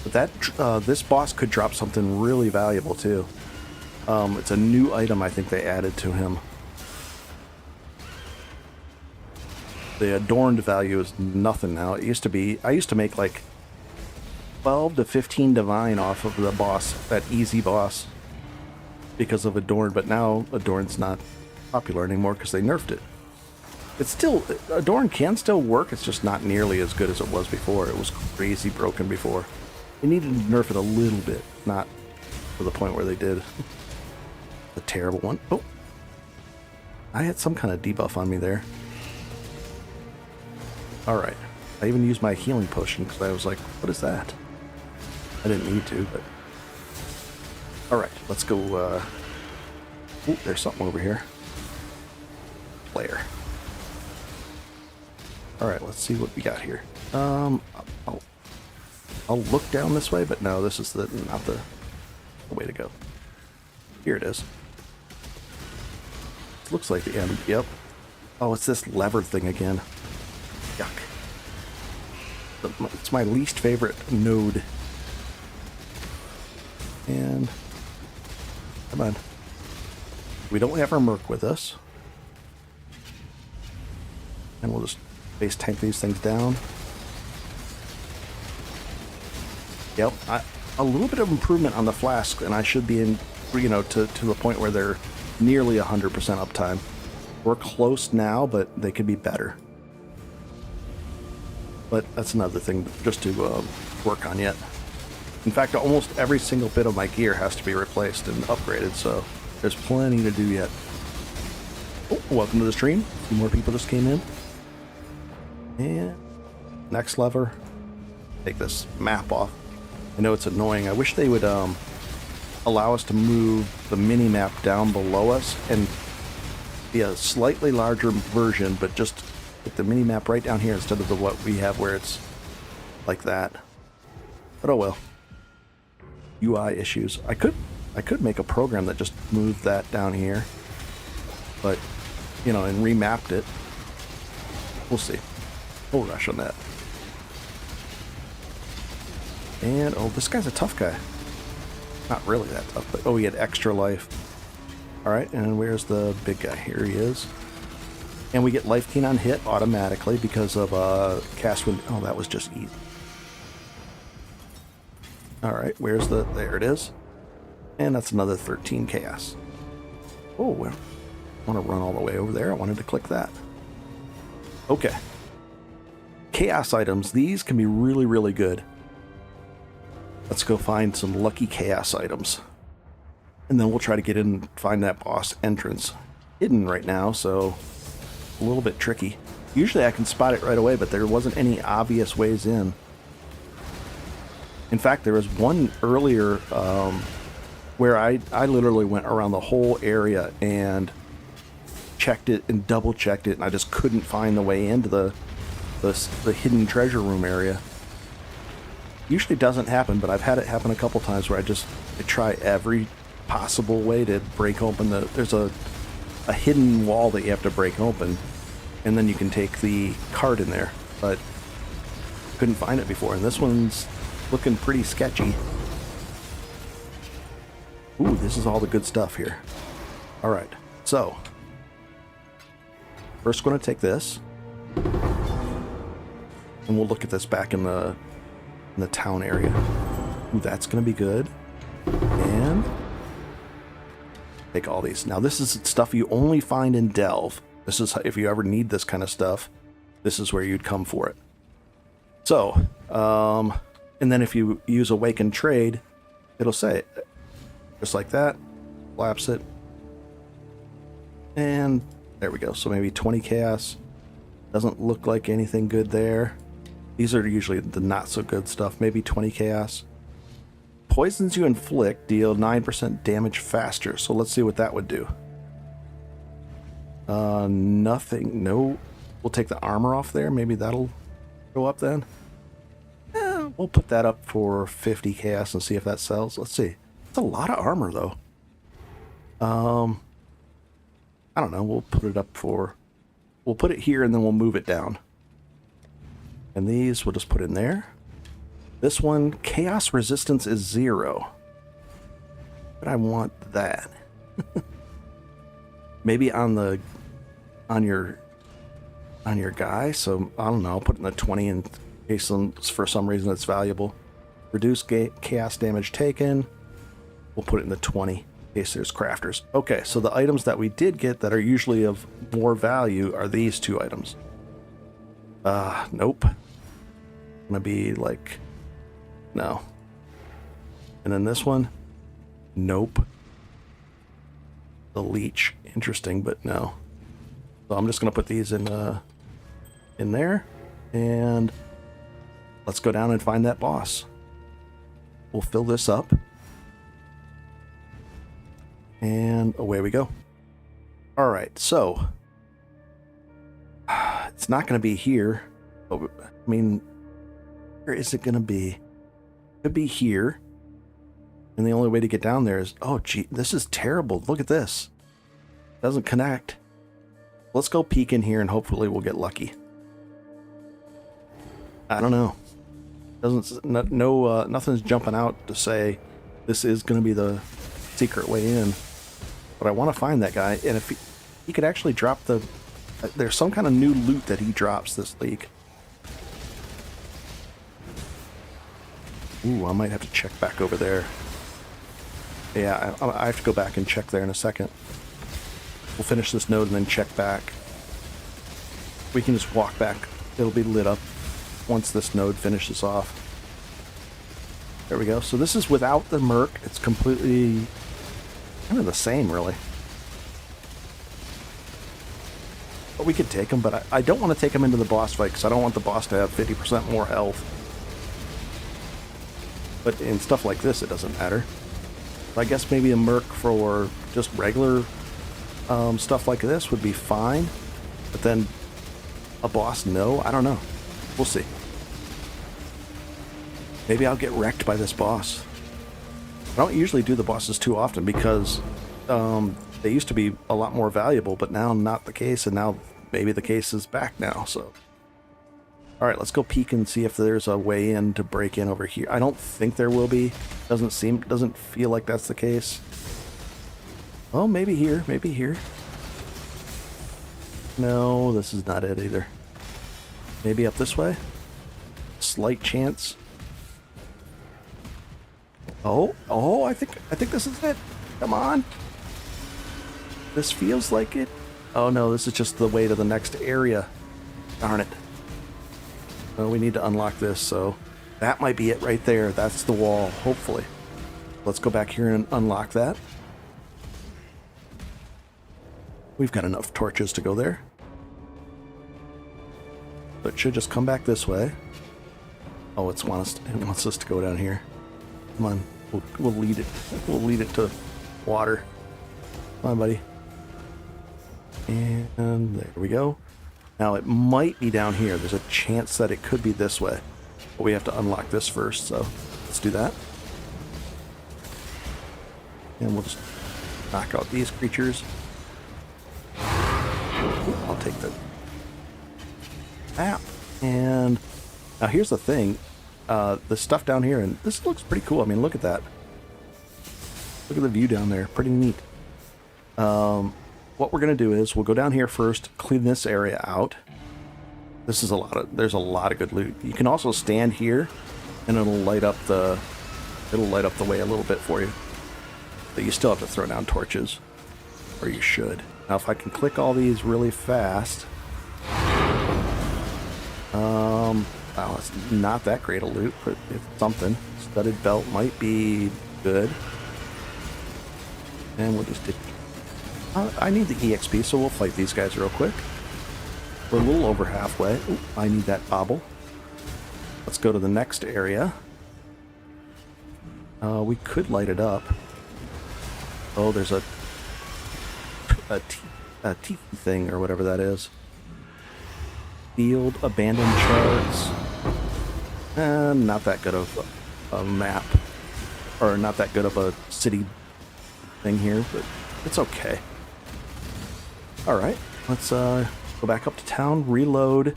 But that this boss could drop something really valuable too. It's a new item I think they added to him. The adorned value is nothing now. It used to be, I used to make like 12 to 15 divine off of the boss, that easy boss, because of Adorn, but now Adorn's not popular anymore because they nerfed it. It's still, Adorn can still work, it's just not nearly as good as it was before. It was crazy broken before. They needed to nerf it a little bit, not to the point where they did. The terrible one. Oh, I had some kind of debuff on me there. Alright, I even used my healing potion because I was like, what is that? I didn't need to, but... Alright, let's go, Oh, there's something over here. Player. Alright, let's see what we got here. I'll look down this way, but no, this is not the way to go. Here it is. It looks like the end. Yep. Oh, it's this lever thing again. Yuck. It's my least favorite node. And come on. We don't have our Merc with us. And we'll just base tank these things down. Yep, a little bit of improvement on the flask, and I should be in, to the point where they're nearly 100% uptime. We're close now, but they could be better. But that's another thing just to work on yet. In fact, almost every single bit of my gear has to be replaced and upgraded, so there's plenty to do yet. Oh, welcome to the stream. A few more people just came in. And next lever. Take this map off. I know it's annoying. I wish they would allow us to move the mini map down below us and be a slightly larger version, but just put the mini map right down here instead of the what we have where it's like that. But oh well. UI issues. I could make a program that just moved that down here, but you know, and remapped it. We'll see. We'll rush on that. And oh, this guy's a tough guy. Not really that tough, but oh, he had extra life. All right, and where's the big guy? Here he is. And we get life gain on hit automatically because of cast wind. Oh, that was just easy. All right, where's the? There it is. And that's another 13 chaos. Oh, well, I want to run all the way over there. I wanted to click that. Okay. Chaos items. These can be really, really good. Let's go find some lucky chaos items. And then we'll try to get in and find that boss entrance. Hidden right now, so a little bit tricky. Usually I can spot it right away, but there wasn't any obvious ways in. In fact, there was one earlier where I literally went around the whole area and checked it and double checked it, and I just couldn't find the way into the hidden treasure room area. Usually doesn't happen, but I've had it happen a couple times where I try every possible way to break open there's a hidden wall that you have to break open, and then you can take the card in there, but couldn't find it before, and this one's looking pretty sketchy. Ooh, this is all the good stuff here. All right, so first going to take this, and we'll look at this back in the town area. Ooh, that's going to be good. And take all these. Now this is stuff you only find in Delve. This is, if you ever need this kind of stuff, this is where you'd come for it. So, and then if you use Awaken Trade, it'll say, just like that, collapse it. And there we go. So maybe 20 chaos. Doesn't look like anything good there. These are usually the not so good stuff. Maybe 20 chaos. Poisons you inflict deal 9% damage faster. So let's see what that would do. Nothing. No. We'll take the armor off there. Maybe that'll go up then. We'll put that up for 50 chaos and see if that sells. Let's see. It's a lot of armor though. I don't know. We'll put it up for... We'll put it here and then we'll move it down. And these we'll just put in there. This one, chaos resistance is 0. But I want that. Maybe on your guy. So I don't know. I'll put it in the 20 in case for some reason it's valuable. Reduce chaos damage taken. We'll put it in the 20 in case there's crafters. Okay, so the items that we did get that are usually of more value are these two items. Nope. Gonna be like, no. And then this one, nope. The leech, interesting, but no. So I'm just gonna put these in there, and let's go down and find that boss. We'll fill this up, and away we go. All right, so it's not gonna be here, but I mean, where is it gonna be? It could be here. And the only way to get down there is, oh gee, this is terrible. Look at this. Doesn't connect. Let's go peek in here and hopefully we'll get lucky. I don't know. Nothing's jumping out to say this is gonna be the secret way in. But I want to find that guy, and if he could actually drop there's some kind of new loot that he drops this league. Ooh, I might have to check back over there. Yeah, I have to go back and check there in a second. We'll finish this node and then check back. We can just walk back. It'll be lit up once this node finishes off. There we go. So this is without the Merc. It's completely kind of the same, really. But we could take him, but I don't want to take him into the boss fight because I don't want the boss to have 50% more health. But in stuff like this, it doesn't matter. So I guess maybe a merc for just regular stuff like this would be fine. But then a boss, no? I don't know. We'll see. Maybe I'll get wrecked by this boss. I don't usually do the bosses too often because they used to be a lot more valuable, but now not the case, and now maybe the case is back now, so. Alright, let's go peek and see if there's a way in to break in over here. I don't think there will be. Doesn't feel like that's the case. Oh, maybe here, maybe here. No, this is not it either. Maybe up this way? Slight chance. Oh, I think this is it. Come on. This feels like it. Oh no, this is just the way to the next area. Darn it. Well, we need to unlock this, so that might be it right there. That's the wall, hopefully. Let's go back here and unlock that. We've got enough torches to go there. So it should just come back this way. Oh, it wants us to go down here. Come on, we'll lead it. We'll lead it to water. Come on, buddy. And there we go. Now it might be down here. There's a chance that it could be this way. But we have to unlock this first, so let's do that. And we'll just knock out these creatures. Ooh, I'll take the map. And now here's the thing. The stuff down here, and this looks pretty cool. I mean, look at that. Look at the view down there. Pretty neat. What we're going to do is we'll go down here first, clean this area out. This is there's a lot of good loot. You can also stand here and it'll light up the way a little bit for you. But you still have to throw down torches, or you should. Now if I can click all these really fast. Well, it's not that great a loot, but it's something. Studded belt might be good. And we'll just I need the EXP, so we'll fight these guys real quick. We're a little over halfway. Ooh, I need that bobble. Let's go to the next area. We could light it up. Oh, there's a teeth thing, or whatever that is. Field, abandoned charts. Not that good of a map. Or not that good of a city thing here, but it's okay. Alright, let's go back up to town, reload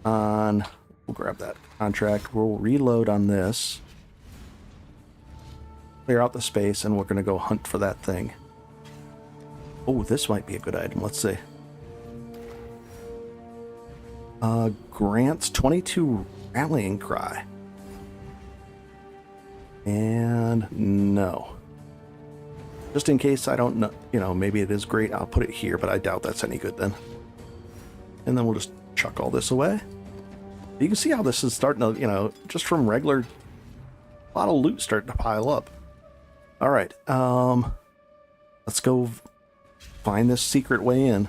on... We'll grab that contract. We'll reload on this. Clear out the space, and we're going to go hunt for that thing. Oh, this might be a good item. Let's see. Grants 22 rallying cry. And no. Just in case I don't know, maybe it is great, I'll put it here, but I doubt that's any good then. And then we'll just chuck all this away. You can see how this is starting to, just from regular, a lot of loot starting to pile up. All right, let's go find this secret way in.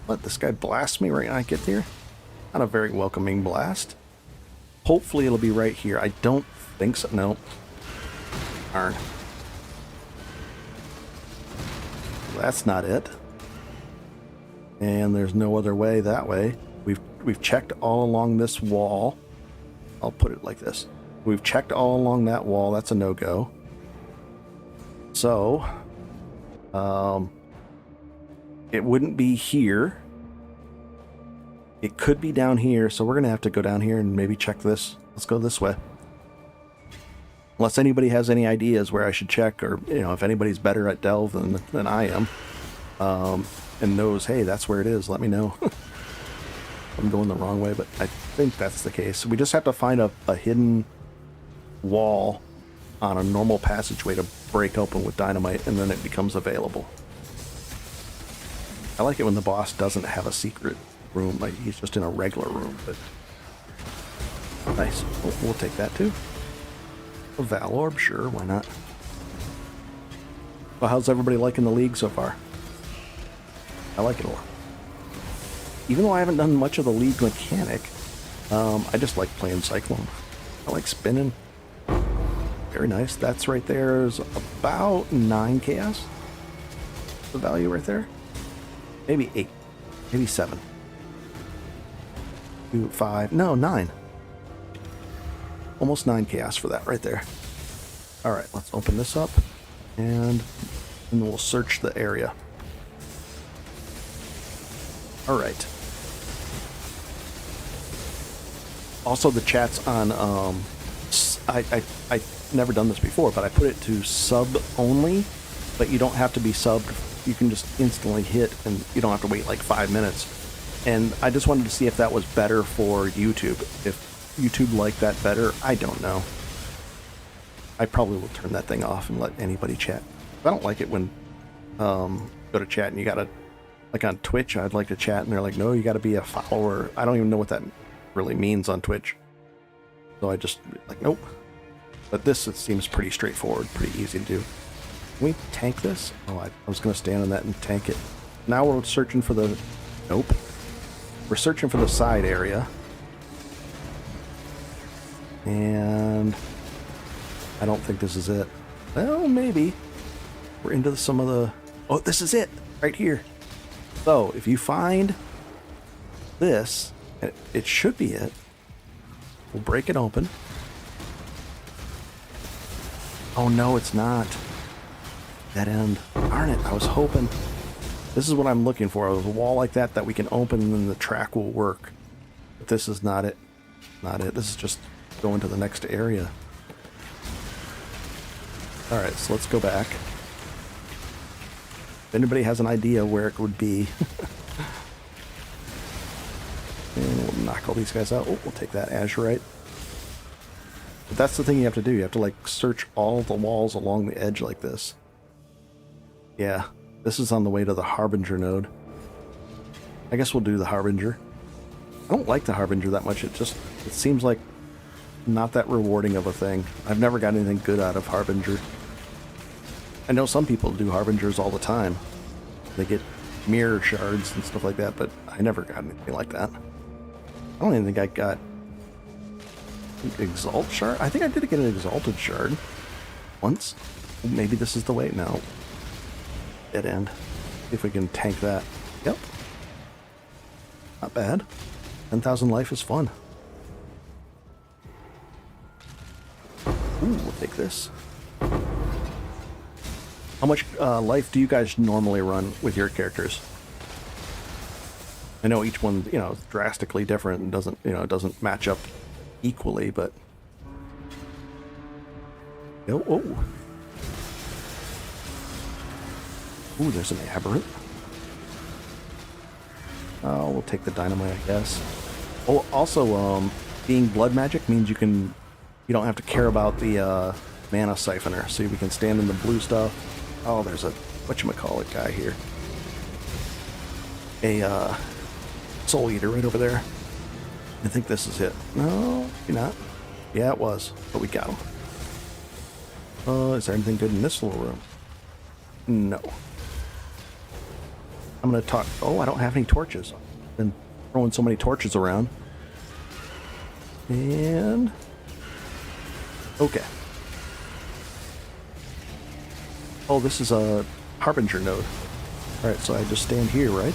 Let this guy blast me right when I get here. Not a very welcoming blast. Hopefully it'll be right here. I don't think so. No. Darn. That's not it. And there's no other way that way. We've checked all along this wall. I'll put it like this. We've checked all along that wall. That's a no-go. So, it wouldn't be here. It could be down here, so we're going to have to go down here and maybe check this. Let's go this way. Unless anybody has any ideas where I should check, or, if anybody's better at Delve than I am, and knows, hey, that's where it is, let me know. I'm going the wrong way, but I think that's the case. We just have to find a hidden wall on a normal passageway to break open with dynamite, and then it becomes available. I like it when the boss doesn't have a secret room, like he's just in a regular room, but nice. We'll take that too. A Val Orb, sure, why not? Well, how's everybody liking the League so far? I like it a lot. even though I haven't done much of the league mechanic, I just like playing Cyclone. I like spinning. Very nice. That's right there is about 9 chaos. The value right there. Maybe 8. Maybe 7. 2, 5. No, 9. Almost 9 chaos for that right there. Alright, let's open this up. And then we'll search the area. Alright. Also, the chat's on, I never done this before, but I put it to sub only, but you don't have to be subbed. You can just instantly hit, and you don't have to wait like 5 minutes. And I just wanted to see if that was better for YouTube. If YouTube liked that better, I don't know. I probably will turn that thing off and let anybody chat. I don't like it when go to chat and you gotta, like on Twitch, I'd like to chat and they're like, no, you gotta be a follower. I don't even know what that really means on Twitch. So I just like, nope. But this, it seems pretty straightforward, pretty easy to do. Can we tank this? Oh, I was gonna stand on that and tank it. Now we're searching for the, nope. We're searching for the side area. And I don't think this is it. Well, maybe. We're into some of the... Oh, this is it! Right here. So, if you find this, it should be it. We'll break it open. Oh, no, it's not. Dead end. Darn it, I was hoping. This is what I'm looking for. A wall like that that we can open and then the track will work. But this is not it. Not it. This is just going to the next area. Alright, so let's go back. If anybody has an idea where it would be. And we'll knock all these guys out. Oh, we'll take that azurite. But that's the thing you have to do. You have to like search all the walls along the edge like this. Yeah, this is on the way to the Harbinger node. I guess we'll do the Harbinger. I don't like the Harbinger that much. It seems like not that rewarding of a thing. I've never got anything good out of Harbinger. I know some people do Harbingers all the time. They get mirror shards and stuff like that, but I never got anything like that. I don't even think I got Exalt shard. I think I did get an Exalted shard once. Maybe this is the way. No. Dead end. See if we can tank that. Yep. Not bad. 10,000 life is fun. Ooh, we'll take this. How much life do you guys normally run with your characters? I know each one, you know, is drastically different and doesn't, you know, it doesn't match up equally, but... Oh, oh. Ooh, there's an aberrant. Oh, we'll take the dynamite, I guess. Oh, also, being blood magic means you don't have to care about the mana siphoner, so we can stand in the blue stuff. Oh, there's a whatchamacallit guy here. A soul eater right over there. I think this is it. No, you're not. Yeah, it was, but we got him. Is there anything good in this little room? No. I'm gonna talk. Oh, I don't have any torches. I've been throwing so many torches around. And okay. Oh, this is a Harbinger node. Alright, so I just stand here, right?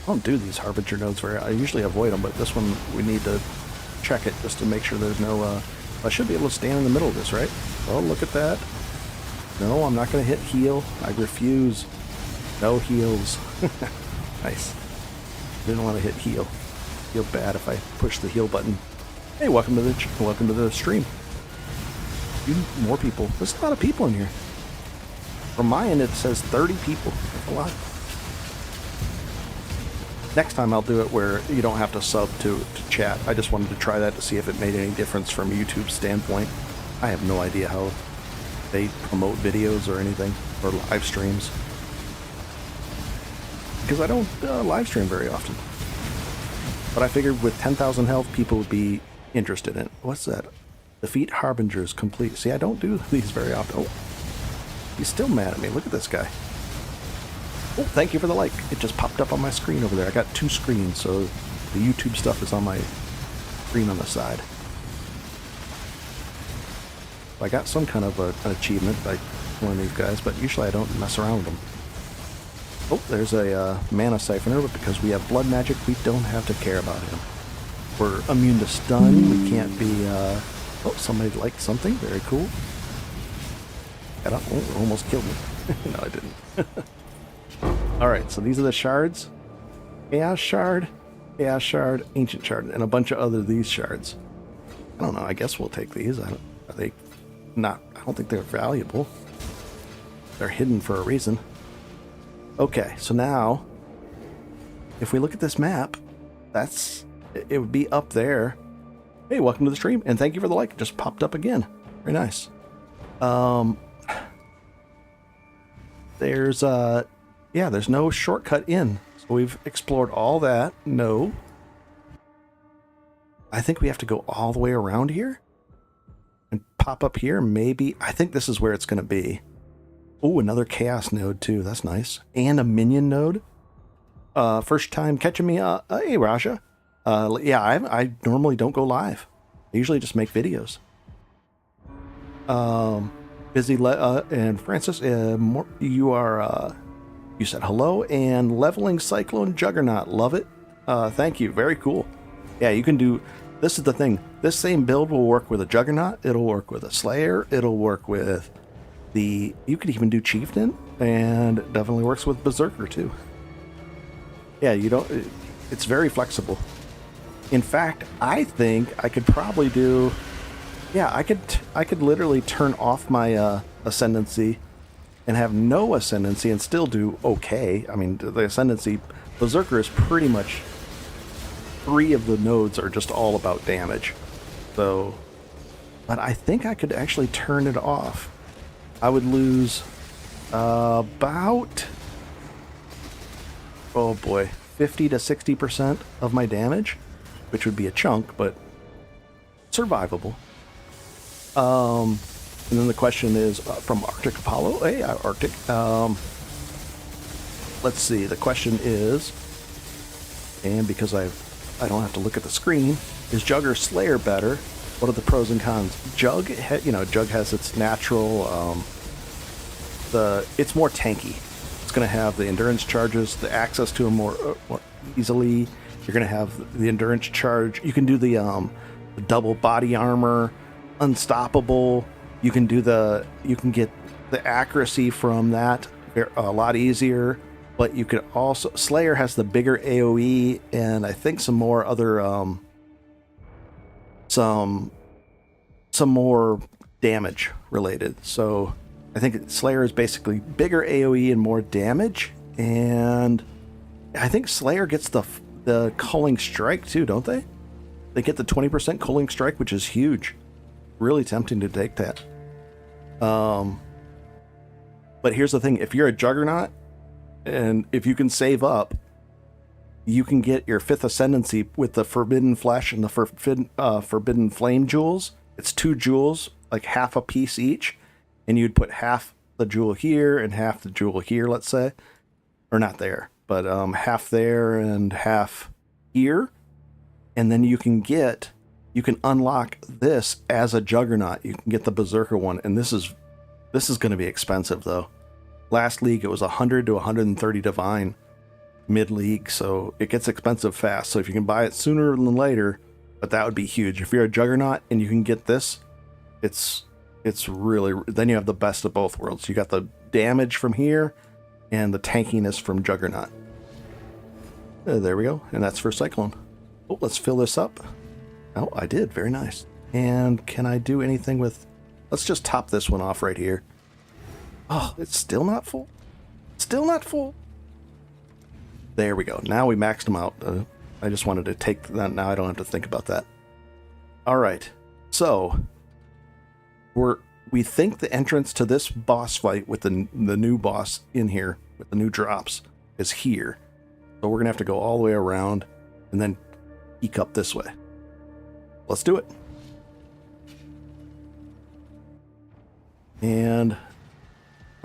I don't do these Harbinger nodes very... I usually avoid them, but this one we need to check it just to make sure there's no... I should be able to stand in the middle of this, right? Oh, look at that. No, I'm not going to hit heal. I refuse. No heals. Nice. Didn't want to hit heal. Feel bad if I push the heal button. Hey, welcome to the stream. More people. There's a lot of people in here. From my end, it says 30 people. That's a lot. Next time I'll do it where you don't have to sub to chat. I just wanted to try that to see if it made any difference from YouTube's standpoint. I have no idea how they promote videos or anything, or live streams. Because I don't live stream very often. But I figured with 10,000 health, people would be interested in it. What's that? Defeat Harbingers complete. See, I don't do these very often. Oh. He's still mad at me. Look at this guy. Oh, thank you for the like. It just popped up on my screen over there. I got 2 screens, so the YouTube stuff is on my screen on the side. I got some kind of an achievement by one of these guys, but usually I don't mess around with them. Oh, there's a mana siphoner, but because we have blood magic, we don't have to care about him. We're immune to stun. We can't be... Oh, somebody liked something. Very cool. Oh, almost killed me. No, I didn't. Alright, so these are the shards. Chaos Shard, Ancient Shard, and a bunch of other these shards. I don't know, I guess we'll take these. Are they not... I don't think they're valuable. They're hidden for a reason. Okay, so now, if we look at this map, it would be up there. Hey, welcome to the stream, and thank you for the like. It just popped up again. Very nice. There's no shortcut in. So we've explored all that. No. I think we have to go all the way around here and pop up here. Maybe. I think this is where it's going to be. Oh, another chaos node too. That's nice. And a minion node. First time catching me. Hey, Raja. Yeah, I normally don't go live. I usually just make videos. Busy and Francis, you are, you said hello, and leveling Cyclone Juggernaut. Love it. Thank you. Very cool. Yeah, you can do, this is the thing. This same build will work with a Juggernaut. It'll work with a Slayer. It'll work with you could even do Chieftain, and it definitely works with Berserker too. Yeah, it's very flexible. In fact, I think I could probably do... Yeah, I could literally turn off my Ascendancy and have no Ascendancy and still do okay. I mean, the Ascendancy... Berserker is pretty much... 3 of the nodes are just all about damage. So... But I think I could actually turn it off. I would lose about... Oh boy, 50 to 60% of my damage, which would be a chunk, but survivable. And then the question is from Arctic Apollo. Hey, Arctic. Let's see. The question is, and because I don't have to look at the screen, is Jug or Slayer better? What are the pros and cons? Jug, Jug has its natural. It's more tanky. It's going to have the endurance charges, the access to them more easily. You're going to have the endurance charge. You can do the double body armor, unstoppable. You can get the accuracy from that a lot easier. But you could also, Slayer has the bigger AoE, and I think some more other some more damage related. So I think Slayer is basically bigger AoE and more damage, and I think Slayer gets the culling strike too, don't they? They get the 20% culling strike, which is huge. Really tempting to take that. But here's the thing: if you're a Juggernaut, and if you can save up, you can get your 5th Ascendancy with the Forbidden Flesh and the Forbidden Flame jewels. It's 2 jewels, like half a piece each, and you'd put half the jewel here and half the jewel here, let's say. Or not there, but half there and half here. And then you can unlock this as a Juggernaut. You can get the Berserker one, and this is going to be expensive, though. Last league, it was 100 to 130 divine mid-league, so it gets expensive fast. So if you can buy it sooner than later, but that would be huge. If you're a Juggernaut and you can get this, it's really... Then you have the best of both worlds. You got the damage from here and the tankiness from Juggernaut. There we go, and that's for Cyclone. Oh, let's fill this up. Oh, I did. Very nice. And can I do anything with... Let's just top this one off right here. Oh, it's still not full? Still not full? There we go. Now we maxed them out. I just wanted to take that. Now I don't have to think about that. All right. So, we think the entrance to this boss fight with the new boss in here, with the new drops, is here. So we're going to have to go all the way around and then peek up this way. Let's do it.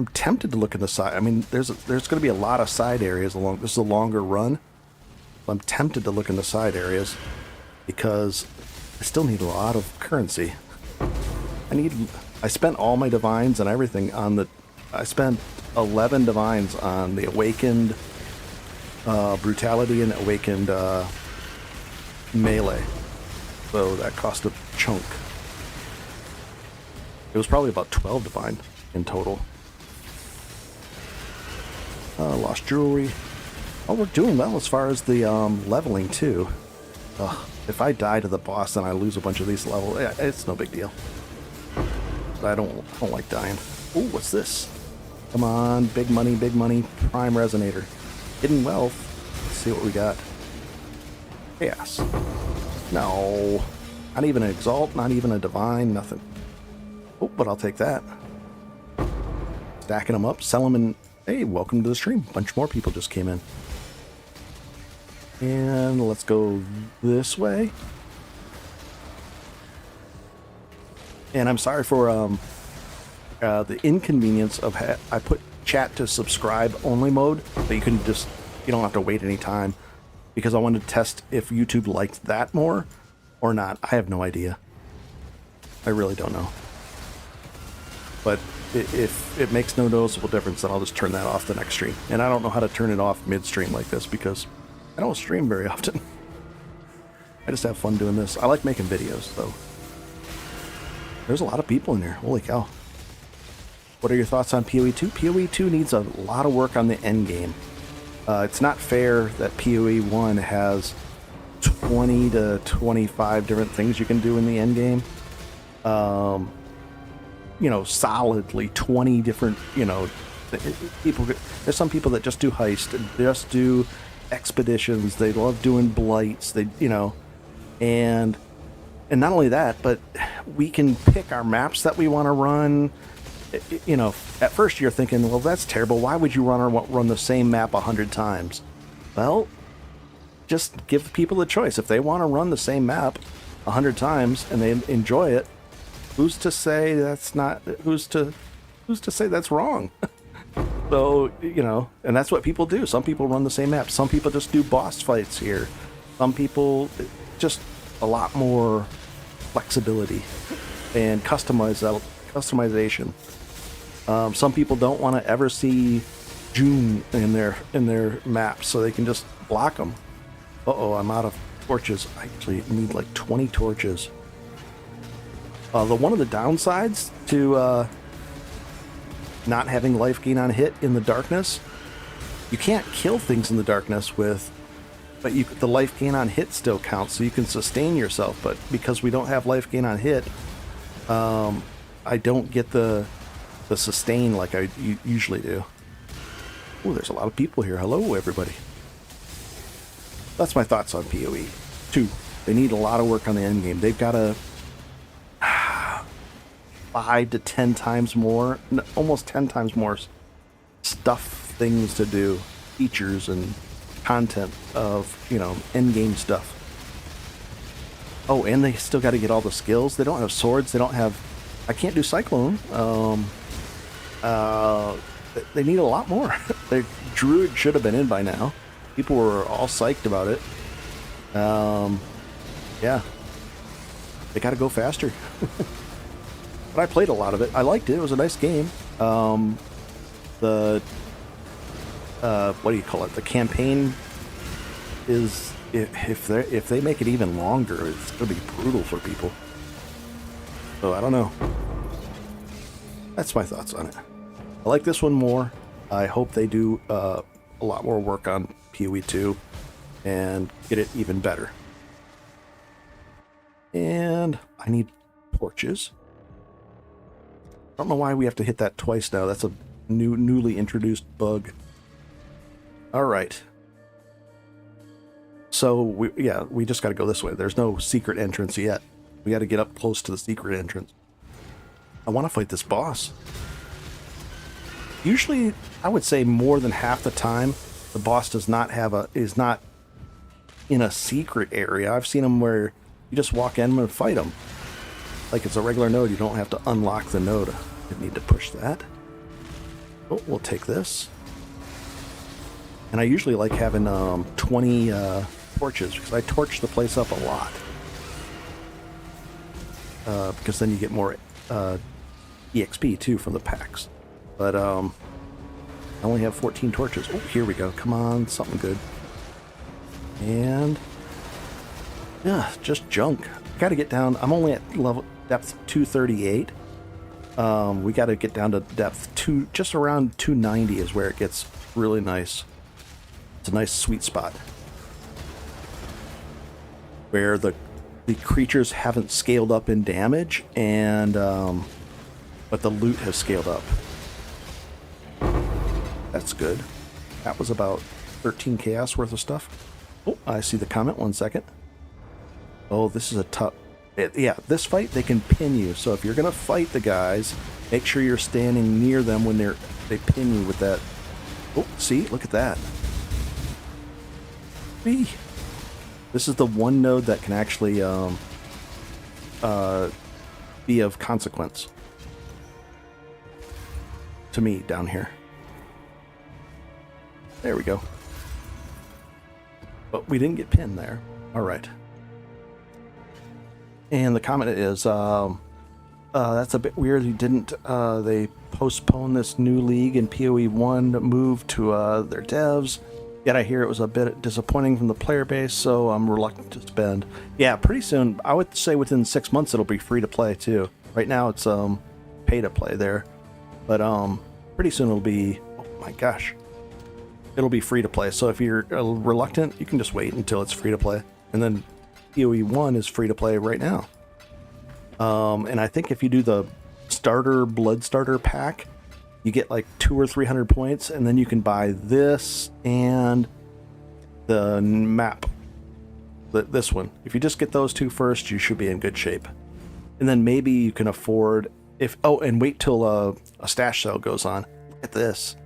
I'm tempted to look in the side. I mean, there's going to be a lot of side areas along. This is a longer run. So I'm tempted to look in the side areas because I still need a lot of currency. I spent all my divines and everything on the. I spent 11 divines on the Awakened Brutality and Awakened Melee. So that cost a chunk. It was probably about 12 divine in total. Lost jewelry. Oh, we're doing well as far as the leveling too. If I die to the boss and I lose a bunch of these levels, it's no big deal. But I don't like dying. Oh, what's this? Come on, big money, prime resonator. Hidden wealth. Let's see what we got. Chaos. No. Not even an exalt, not even a divine, nothing. Oh, but I'll take that. Stacking them up, sell them, and hey, welcome to the stream. A bunch more people just came in. And let's go this way. And I'm sorry for the inconvenience of I put chat to subscribe only mode, but you don't have to wait any time because I wanted to test if YouTube liked that more or not. I have no idea. I really don't know. But if it makes no noticeable difference, then I'll just turn that off the next stream. And I don't know how to turn it off mid-stream like this because I don't stream very often. I just have fun doing this. I like making videos, though. There's a lot of people in here. Holy cow. What are your thoughts on PoE 2? PoE 2 needs a lot of work on the end game. It's not fair that PoE 1 has 20 to 25 different things you can do in the end game. Solidly 20 different, people. There's some people that just do heist, just do expeditions. They love doing blights. And not only that, but we can pick our maps that we want to run. At first you're thinking, well, that's terrible. Why would you run the same map 100 times? Well, just give people the choice. If they want to run the same map 100 times and they enjoy it, who's to say that's not? Who's to say that's wrong? So, and that's what people do. Some people run the same map. Some people just do boss fights here. Some people just a lot more flexibility and customization. Some people don't want to ever see June in their maps, so they can just block them. I'm out of torches. I actually need like 20 torches. One of the downsides to not having life gain on hit in the darkness, you can't kill things in the darkness but the life gain on hit still counts, so you can sustain yourself. But because we don't have life gain on hit, I don't get the sustain like I usually do. Oh, there's a lot of people here. Hello, everybody. That's my thoughts on PoE 2. They need a lot of work on the end game. They've got to 5 to 10 times more, almost 10 times more things to do, features and content of, end game stuff. Oh, and they still got to get all the skills. They don't have swords. I can't do Cyclone. They need a lot more. Their Druid should have been in by now. People were all psyched about it. Yeah. They got to go faster. But I played a lot of it. I liked it. It was a nice game. What do you call it? The campaign is, if they make it even longer, it's going to be brutal for people. So I don't know. That's my thoughts on it. I like this one more. I hope they do a lot more work on PoE 2 and get it even better. And I need torches. I don't know why we have to hit that twice now. That's a newly introduced bug. All right. So we just got to go this way. There's no secret entrance yet. We got to get up close to the secret entrance. I want to fight this boss. Usually, I would say more than half the time, the boss is not in a secret area. I've seen them where you just walk in and fight them. Like it's a regular node, you don't have to unlock the node. I need to push that. Oh, we'll take this. And I usually like having 20 torches because I torch the place up a lot. Because then you get more EXP too from the packs. But I only have 14 torches. Oh, here we go. Come on, something good. And yeah, just junk. Got to get down. I'm only at level depth 238. We got to get down to depth just around 290 is where it gets really nice. It's a nice sweet spot where the creatures haven't scaled up in damage, and but the loot has scaled up. That's good. That was about 13 chaos worth of stuff. Oh, I see the comment. 1 second. Oh, this is a tough... yeah, this fight, they can pin you. So if you're going to fight the guys, make sure you're standing near them when they pin you with that. Oh, see? Look at that. Whee! This is the one node that can actually be of consequence to me down here. There we go. But we didn't get pinned there. All right. And the comment is, that's a bit weird. You didn't, they postponed this new league and PoE 1 moved to their devs. Yet I hear it was a bit disappointing from the player base, so I'm reluctant to spend. Yeah, pretty soon, I would say within 6 months it'll be free to play too. Right now it's pay to play there. But pretty soon it'll be, oh my gosh, it'll be free to play. So if you're reluctant, you can just wait until it's free to play. And then PoE 1 is free to play right now. And I think if you do the blood starter pack, you get like 200 or 300 points, and then you can buy this and the map. This one. If you just get those two first, you should be in good shape. And then maybe you can afford and wait till a stash sale goes on. Look at this.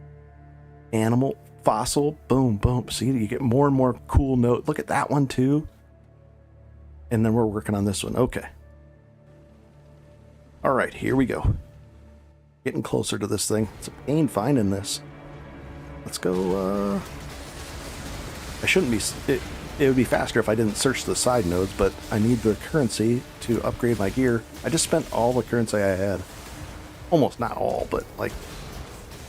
Animal, fossil, boom, boom. See, you get more and more cool note. Look at that one too. And then we're working on this one. Okay. All right, here we go. Getting closer to this thing. It's a pain finding this. Let's go, I shouldn't be... It would be faster if I didn't search the side nodes, but I need the currency to upgrade my gear. I just spent all the currency I had. Almost not all, but like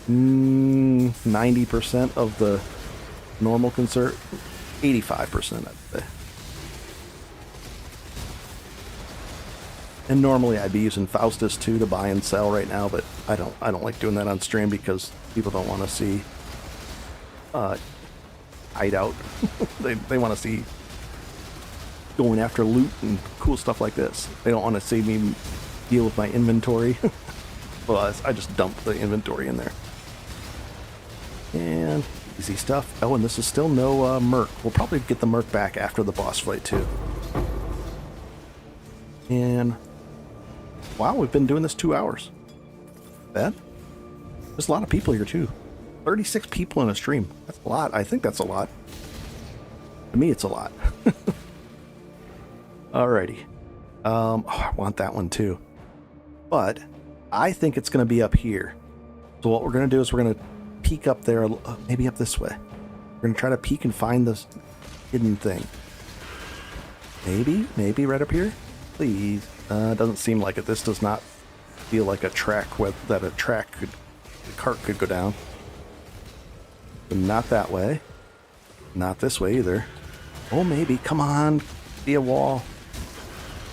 90% of the normal concert. 85%, I'd say. And normally I'd be using Faustus too to buy and sell right now, but I don't like doing that on stream because people don't want to see hideout. they want to see going after loot and cool stuff like this. They don't want to see me deal with my inventory. Well, I just dump the inventory in there. And easy stuff. Oh, and this is still no merc. We'll probably get the merc back after the boss fight too. And wow, we've been doing this 2 hours. Bad? There's a lot of people here too. 36 people in a stream. That's a lot. I think that's a lot. To me, it's a lot. Alrighty. I want that one too. But I think it's going to be up here. So what we're going to do is we're going to peek up there, maybe up this way. We're going to try to peek and find this hidden thing. Maybe right up here? Please. Doesn't seem like it. This does not feel like a track that a cart could go down. But not that way. Not this way either. Oh, maybe. Come on. Be a wall.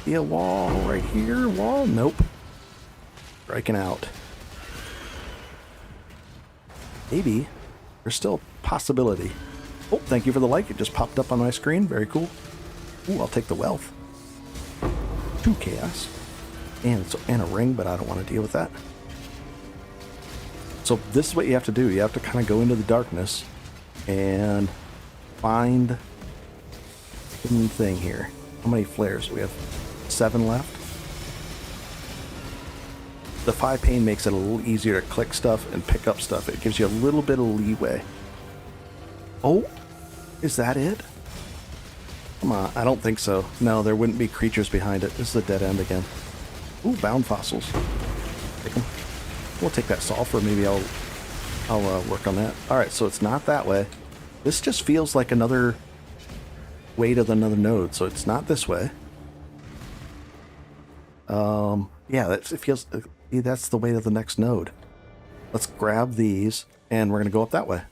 Be a wall. Right here. Wall. Nope. Striking out. Maybe. There's still a possibility. Oh, thank you for the like. It just popped up on my screen. Very cool. Ooh, I'll take the wealth. 2 chaos. And a ring, but I don't want to deal with that. So this is what you have to do. You have to kind of go into the darkness and find the hidden thing here. How many flares? We have 7 left. The 5 pane makes it a little easier to click stuff and pick up stuff. It gives you a little bit of leeway. Oh, is that it? Come on, I don't think so. No, there wouldn't be creatures behind it. This is a dead end again. Ooh, bound fossils. Take them. We'll take that sulfur. Maybe I'll I'll work on that. All right, so it's not that way. This just feels like another way to another node, so it's not this way. Yeah, it feels that's the way to the next node. Let's grab these, and we're gonna go up that way.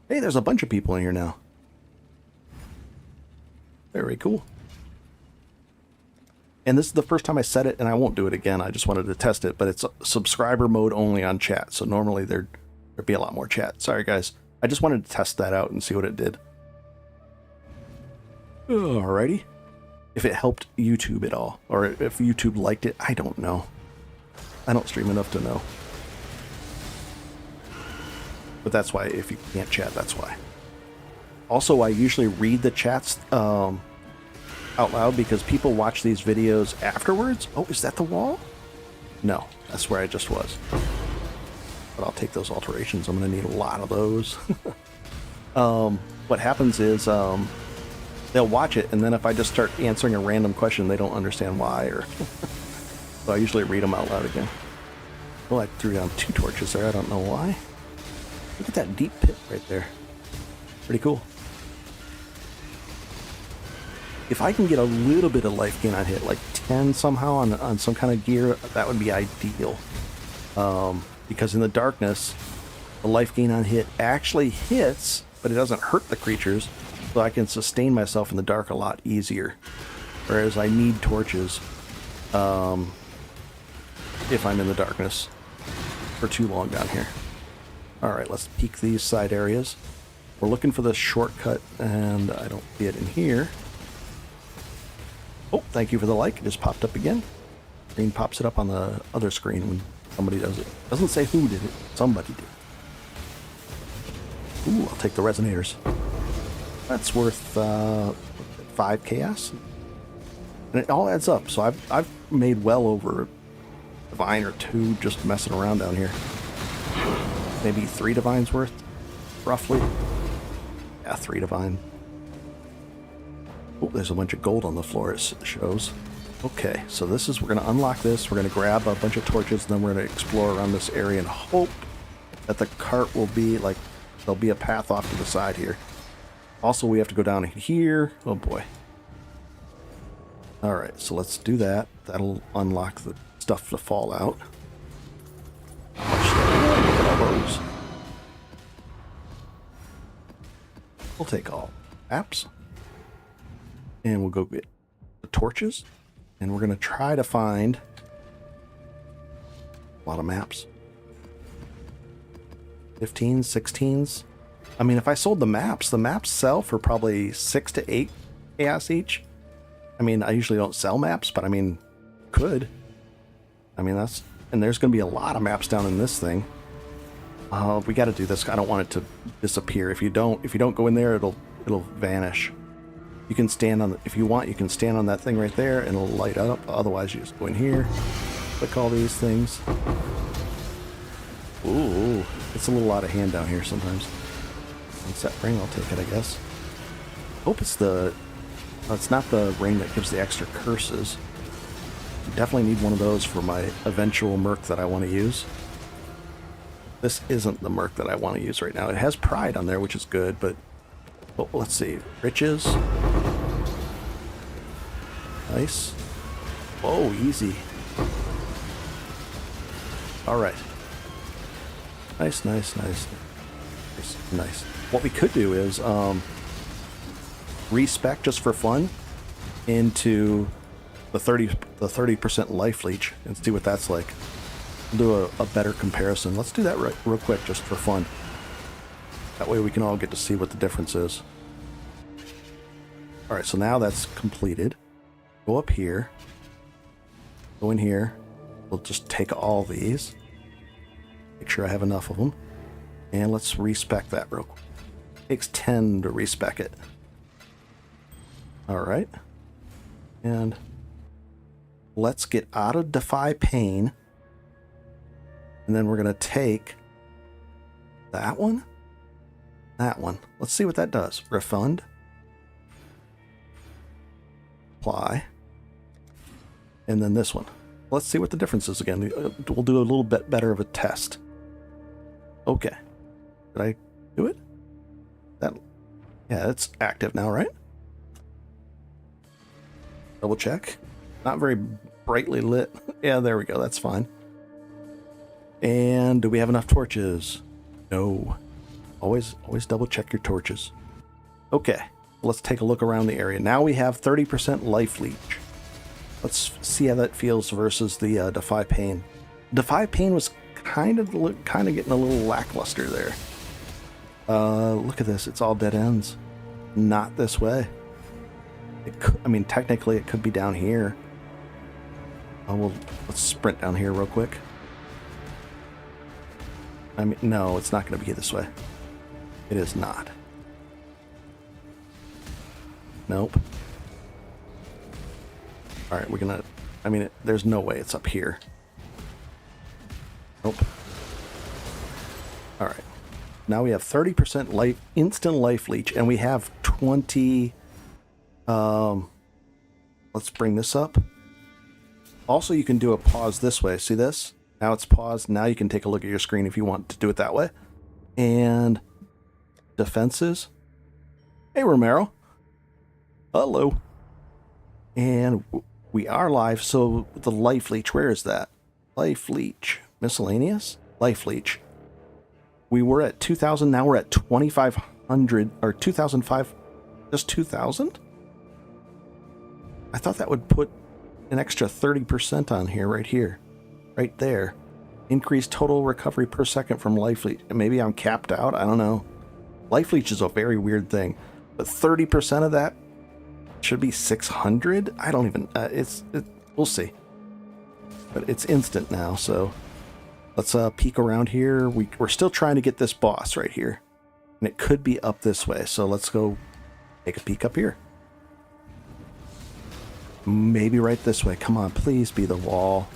Hey, there's a bunch of people in here now. Very cool. And this is the first time I said it, and I won't do it again. I just wanted to test it, but it's subscriber mode only on chat, so normally there'd be a lot more chat. Sorry, guys. I just wanted to test that out and see what it did. Alrighty. If it helped YouTube at all, or if YouTube liked it, I don't know. I don't stream enough to know. But that's why, if you can't chat, that's why. Also, I usually read the chats out loud because people watch these videos afterwards. Oh, is that the wall? No, that's where I just was. But I'll take those alterations. I'm going to need a lot of those. What happens is they'll watch it, and then if I just start answering a random question, they don't understand why. Or so I usually read them out loud again. Oh, I threw down 2 torches there. I don't know why. Look at that deep pit right there. Pretty cool. If I can get a little bit of life gain on hit, like 10 somehow on some kind of gear, that would be ideal. Because in the darkness, the life gain on hit actually hits, but it doesn't hurt the creatures, so I can sustain myself in the dark a lot easier. Whereas I need torches if I'm in the darkness for too long down here. Alright, let's peek these side areas. We're looking for the shortcut, and I don't see it in here. Oh, thank you for the like. It just popped up again. Screen pops it up on the other screen when somebody does it. Doesn't say who did it. Somebody did. Ooh, I'll take the resonators. That's worth 5 chaos. And it all adds up. So I've made well over a divine or 2 just messing around down here. Maybe 3 divines worth, roughly. Yeah, 3 divine. Oh, there's a bunch of gold on the floor, it shows. Okay, so this is, we're going to unlock this. We're going to grab a bunch of torches, and then we're going to explore around this area and hope that the cart will be, like, there'll be a path off to the side here. Also, we have to go down here. Oh, boy. Alright, so let's do that. That'll unlock the stuff to fall out. Look at all those. We'll take all apps. And we'll go get the torches. And we're going to try to find a lot of maps. 15s, 16s. I mean, if I sold the maps sell for probably 6 to 8 chaos each. I mean, I usually don't sell maps, but I mean, could. I mean, that's... And there's going to be a lot of maps down in this thing. We got to do this. I don't want it to disappear. If you don't go in there, it'll vanish. You can stand on, if you want, you can stand on that thing right there and it'll light up. Otherwise, you just go in here, click all these things. Ooh, it's a little out of hand down here sometimes. What's that ring? I'll take it, I guess. Hope it's the... it's not the ring that gives the extra curses. Definitely need one of those for my eventual merc that I want to use. This isn't the merc that I want to use right now. It has pride on there, which is good, but... well, let's see. Riches. Nice. Whoa, easy. Alright. Nice, nice, nice. Nice, nice. What we could do is respec just for fun into the 30% life leech and see what that's like. We'll do a better comparison. Let's do that real quick just for fun. That way we can all get to see what the difference is. Alright, so now that's completed. Go up here. Go in here. We'll just take all these. Make sure I have enough of them. And let's respec that real quick. Takes 10 to respec it. Alright. And let's get out of Defy Pain. And then we're going to take that one. That one. Let's see what that does. Refund. Apply. And then this one. Let's see what the difference is again. We'll do a little bit better of a test. Okay. Did I do it? That, yeah, it's active now, right? Double check. Not very brightly lit. Yeah, there we go. That's fine. And do we have enough torches? No. Always double check your torches. Okay, let's take a look around the area. Now we have 30% life leech. Let's see how that feels versus the Defy Pain. Defy Pain was kind of getting a little lackluster there. Look at this. It's all dead ends. Not this way. It could, I mean, technically it could be down here. Oh, let's sprint down here real quick. I mean, no, it's not going to be this way. It is not. Nope. All right, we're gonna. I mean, there's no way it's up here. Nope. All right. Now we have 30% life, instant life leech, and we have 20. Let's bring this up. Also, you can do a pause this way. See this? Now it's paused. Now you can take a look at your screen if you want to do it that way. And defenses. Hey, Romero. Hello. And we are live. So the life leech, where is that? Life leech. Miscellaneous? Life leech. We were at 2,000. Now we're at 2,500 or 2,005. Just 2,000? I thought that would put an extra 30% on here, right here. Right there. Increased total recovery per second from life leech. Maybe I'm capped out. I don't know. Life leech is a very weird thing. But 30% of that should be 600? I don't even... we'll see. But it's instant now, so... Let's peek around here. We're still trying to get this boss right here. And it could be up this way. So let's go take a peek up here. Maybe right this way. Come on, please be the wall.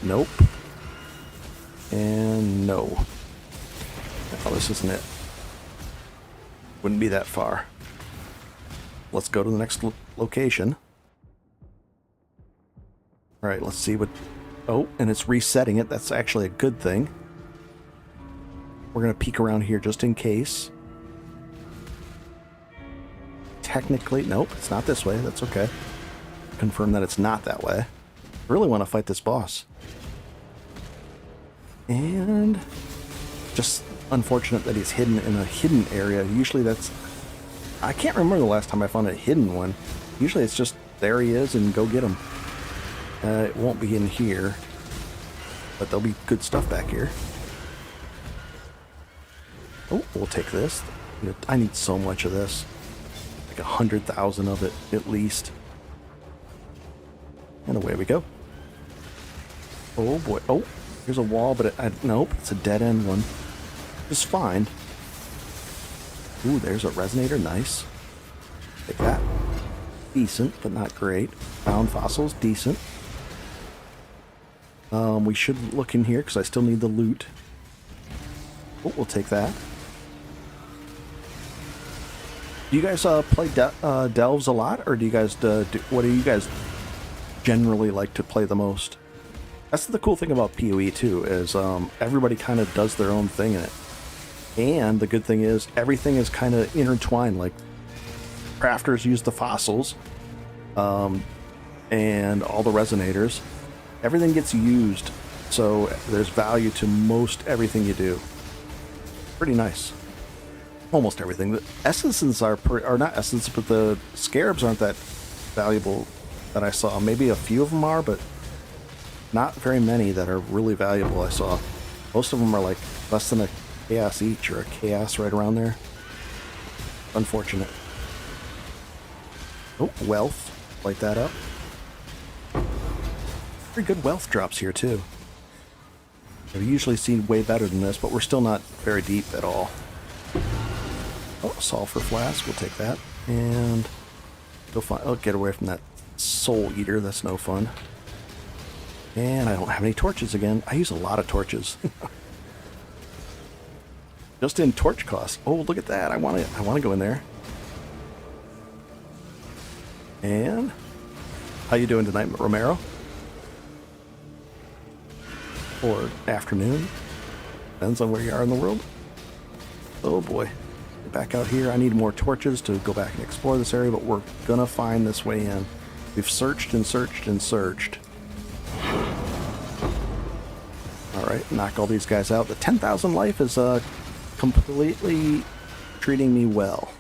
Nope. And no. Oh, this isn't it. Wouldn't be that far. Let's go to the next location. All right, let's see what... Oh, and it's resetting it. That's actually a good thing. We're going to peek around here just in case. Technically, nope, it's not this way. That's okay. Confirm that it's not that way. I really want to fight this boss. And just unfortunate that he's hidden in a hidden area. Usually that's... I can't remember the last time I found a hidden one. Usually it's just there he is and go get him. It won't be in here, but there'll be good stuff back here. Oh, we'll take this. I need so much of this. Like 100,000 of it, at least. And away we go. Oh boy. Oh, here's a wall, but nope, it's a dead end one. It's fine. Ooh, there's a resonator. Nice. Take that. Decent, but not great. Found fossils. Decent. We should look in here because I still need the loot. Oh, we'll take that. Do you guys play delves a lot, or do you guys what do you guys generally like to play the most? That's the cool thing about PoE too, is everybody kind of does their own thing in it. And the good thing is everything is kind of intertwined. Like crafters use the fossils, and all the resonators. Everything gets used, so there's value to most everything you do. Pretty nice. Almost everything. The essences are not essences, but the scarabs aren't that valuable that I saw. Maybe a few of them are, but not very many that are really valuable I saw. Most of them are like less than a chaos each, or a chaos right around there. Unfortunate. Oh, wealth. Light that up. Pretty good wealth drops here too. I've usually seen way better than this, but we're still not very deep at all. Oh, sulfur flask, we'll take that. And go find, oh, get away from that soul eater, that's no fun. And I don't have any torches again. I use a lot of torches. Just in torch costs. Oh, look at that. I want to go in there. And how you doing tonight, Romero? Or afternoon? Depends on where you are in the world. Oh boy. Back out here. I need more torches to go back and explore this area, but we're gonna find this way in. We've searched and searched and searched. Alright, knock all these guys out. The 10,000 life is completely treating me well.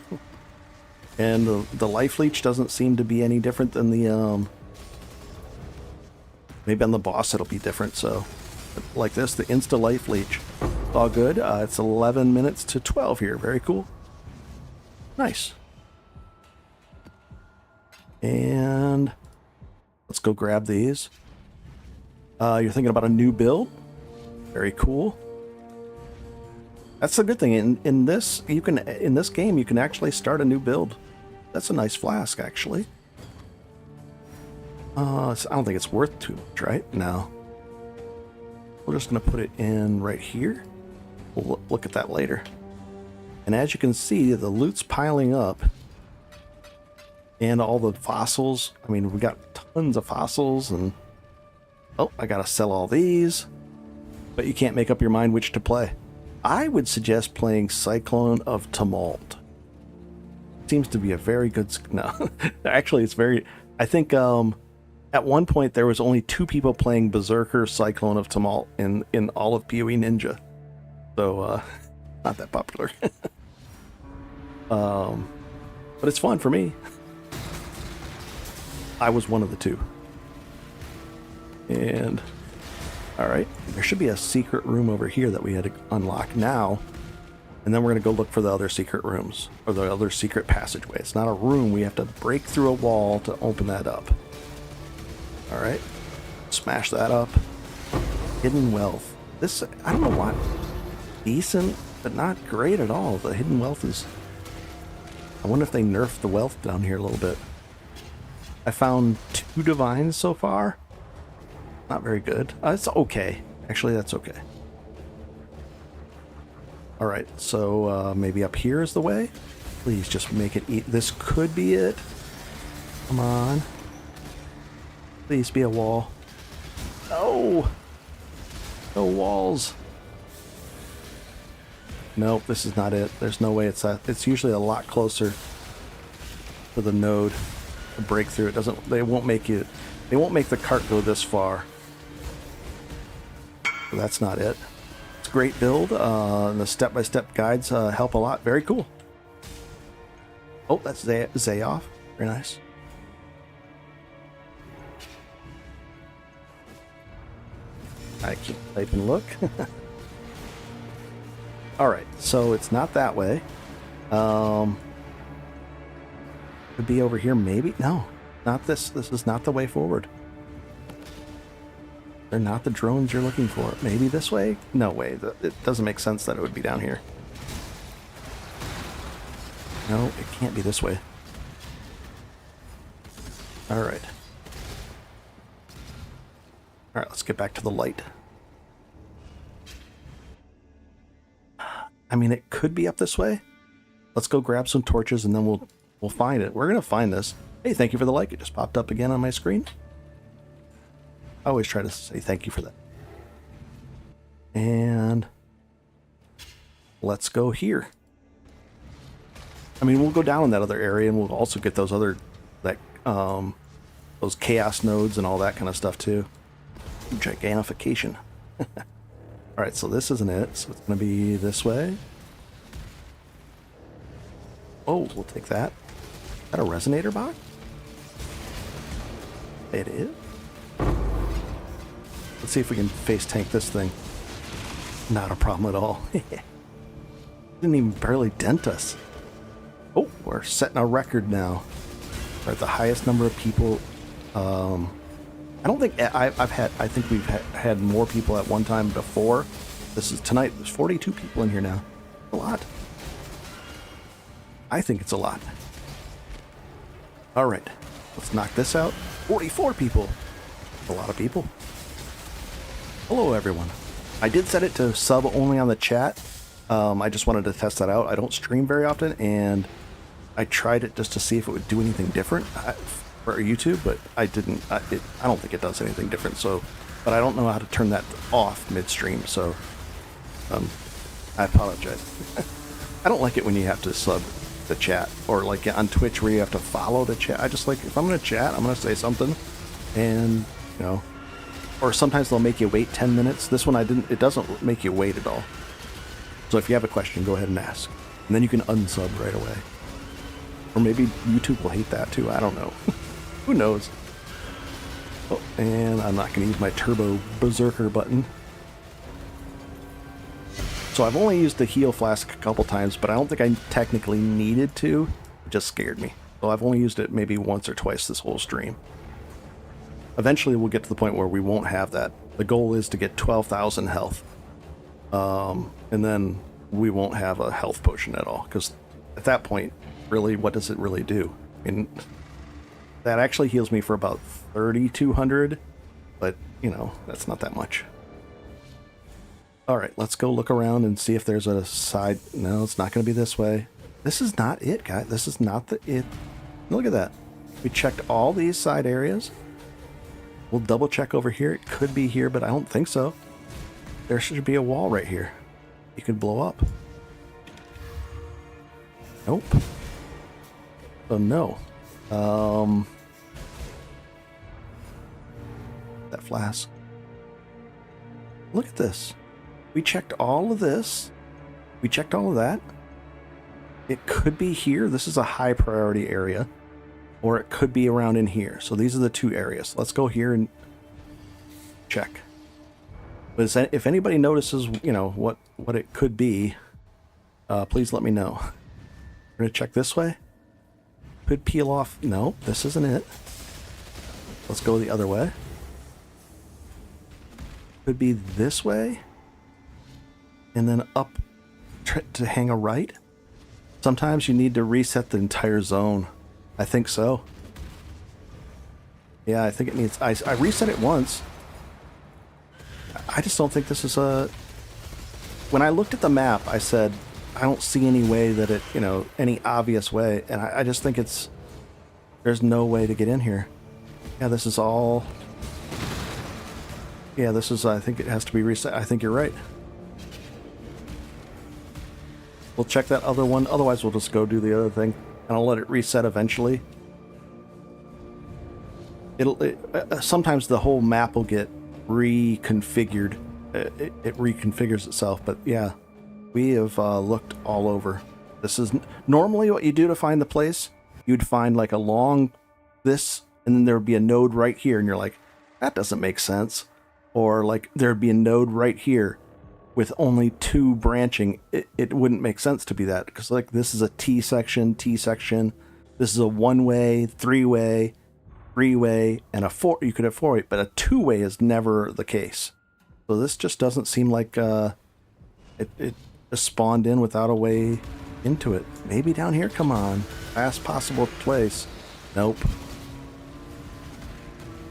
And the life leech doesn't seem to be any different than the... maybe on the boss it'll be different, so... Like this, the insta life leech. It's all good. It's 11 minutes to 12 here. Very cool. Nice. And... let's go grab these. You're thinking about a new build? Very cool. That's the good thing. In this game you can actually start a new build. That's a nice flask, actually. I don't think it's worth too much, right? No. We're just gonna put it in right here. We'll look at that later. And as you can see, the loot's piling up. And all the fossils. I mean, we got tons of fossils and... oh, I gotta sell all these. But you can't make up your mind which to play. I would suggest playing Cyclone of Tumult. Seems to be a very good... no, actually it's very... I think at one point there was only 2 people playing Berserker Cyclone of Tumult in all of PoE Ninja. So, not that popular. But it's fun for me. I was one of the 2. And... alright, there should be a secret room over here that we had to unlock now. And then we're going to go look for the other secret rooms. Or the other secret passageway. It's not a room, we have to break through a wall to open that up. Alright, smash that up. Hidden wealth. This, I don't know why. Decent, but not great at all. The hidden wealth is... I wonder if they nerfed the wealth down here a little bit. I found 2 divines so far. Not very good. It's okay. Actually, that's okay. Alright, so maybe up here is the way? Please just make it eat. This could be it. Come on. Please be a wall. No! No walls. Nope, this is not it. There's no way it's that. It's usually a lot closer to the node to break through. It doesn't... they won't make you... they won't make the cart go this far. So that's not it. It's a great build. And the step-by-step guides help a lot. Very cool. Oh, that's Zayoff. Very nice. I keep type and look. Alright, so it's not that way. Could be over here, maybe? No, not this. This is not the way forward. They're not the drones you're looking for. Maybe this way? No way. It doesn't make sense that it would be down here. No, it can't be this way. Alright. Alright, let's get back to the light. I mean, it could be up this way. Let's go grab some torches and then we'll find it. We're gonna find this. Hey, thank you for the like. It just popped up again on my screen. I always try to say thank you for that. And let's go here. I mean, we'll go down in that other area and we'll also get those other, that, those chaos nodes and all that kind of stuff too. Gigantification. Alright, so this isn't it, so it's going to be this way. Oh, we'll take that. Is that a resonator box? It is. Let's see if we can face tank this thing. Not a problem at all. Didn't even barely dent us. Oh, we're setting a record now. We're at the highest number of people. I don't think I think we've had more people at one time before. This is tonight. There's 42 people in here now. A lot. I think it's a lot. All right, let's knock this out. 44 people. A lot of people. Hello, everyone. I did set it to sub only on the chat. I just wanted to test that out. I don't stream very often, and I tried it just to see if it would do anything different for YouTube, but I didn't. I don't think it does anything different. So, but I don't know how to turn that off midstream. So, I apologize. I don't like it when you have to sub the chat, or like on Twitch where you have to follow the chat. I just like, if I'm going to chat, I'm going to say something, and, you know, or sometimes they'll make you wait 10 minutes. This one it doesn't make you wait at all. So if you have a question, go ahead and ask. And then you can unsub right away. Or maybe YouTube will hate that too, I don't know. Who knows? Oh, and I'm not going to use my Turbo Berserker button. So I've only used the heal flask a couple times, but I don't think I technically needed to. It just scared me. So I've only used it maybe once or twice this whole stream. Eventually we'll get to the point where we won't have that. The goal is to get 12,000 health. And then we won't have a health potion at all. Because at that point, really, what does it really do? I mean, that actually heals me for about 3,200. But, you know, that's not that much. Alright, let's go look around and see if there's a side... No, it's not going to be this way. This is not it, guys. This is not it. Look at that. We checked all these side areas. We'll double check over here. It could be here, but I don't think so. There should be a wall right here. You could blow up. Nope. So no. That flask. Look at this. We checked all of this. We checked all of that. It could be here. This is a high priority area. Or it could be around in here. So these are the two areas. Let's go here and check. But if anybody notices, you know, what it could be, please let me know. We're going to check this way. Could peel off. No, this isn't it. Let's go the other way. Could be this way. And then up to hang a right. Sometimes you need to reset the entire zone. I think so. Yeah, I think it needs... I reset it once. I just don't think this is a... When I looked at the map, I said, I don't see any way that it, you know, any obvious way. And I just think it's... There's no way to get in here. Yeah, this is all... Yeah, this is... I think it has to be reset. I think you're right. We'll check that other one. Otherwise, we'll just go do the other thing. And I'll let it reset eventually. Sometimes the whole map will get reconfigured. It reconfigures itself. But yeah, we have looked all over. This is normally what you do to find the place. You'd find like a long this, and then there would be a node right here. And you're like, that doesn't make sense. Or like there'd be a node right here with only two branching. It wouldn't make sense to be that, because like this is a T section, this is a one-way, three-way, and a four. You could have four-way, but a two-way is never the case. So this just doesn't seem like it just spawned in without a way into it. Maybe down here. Come on, last possible place. Nope.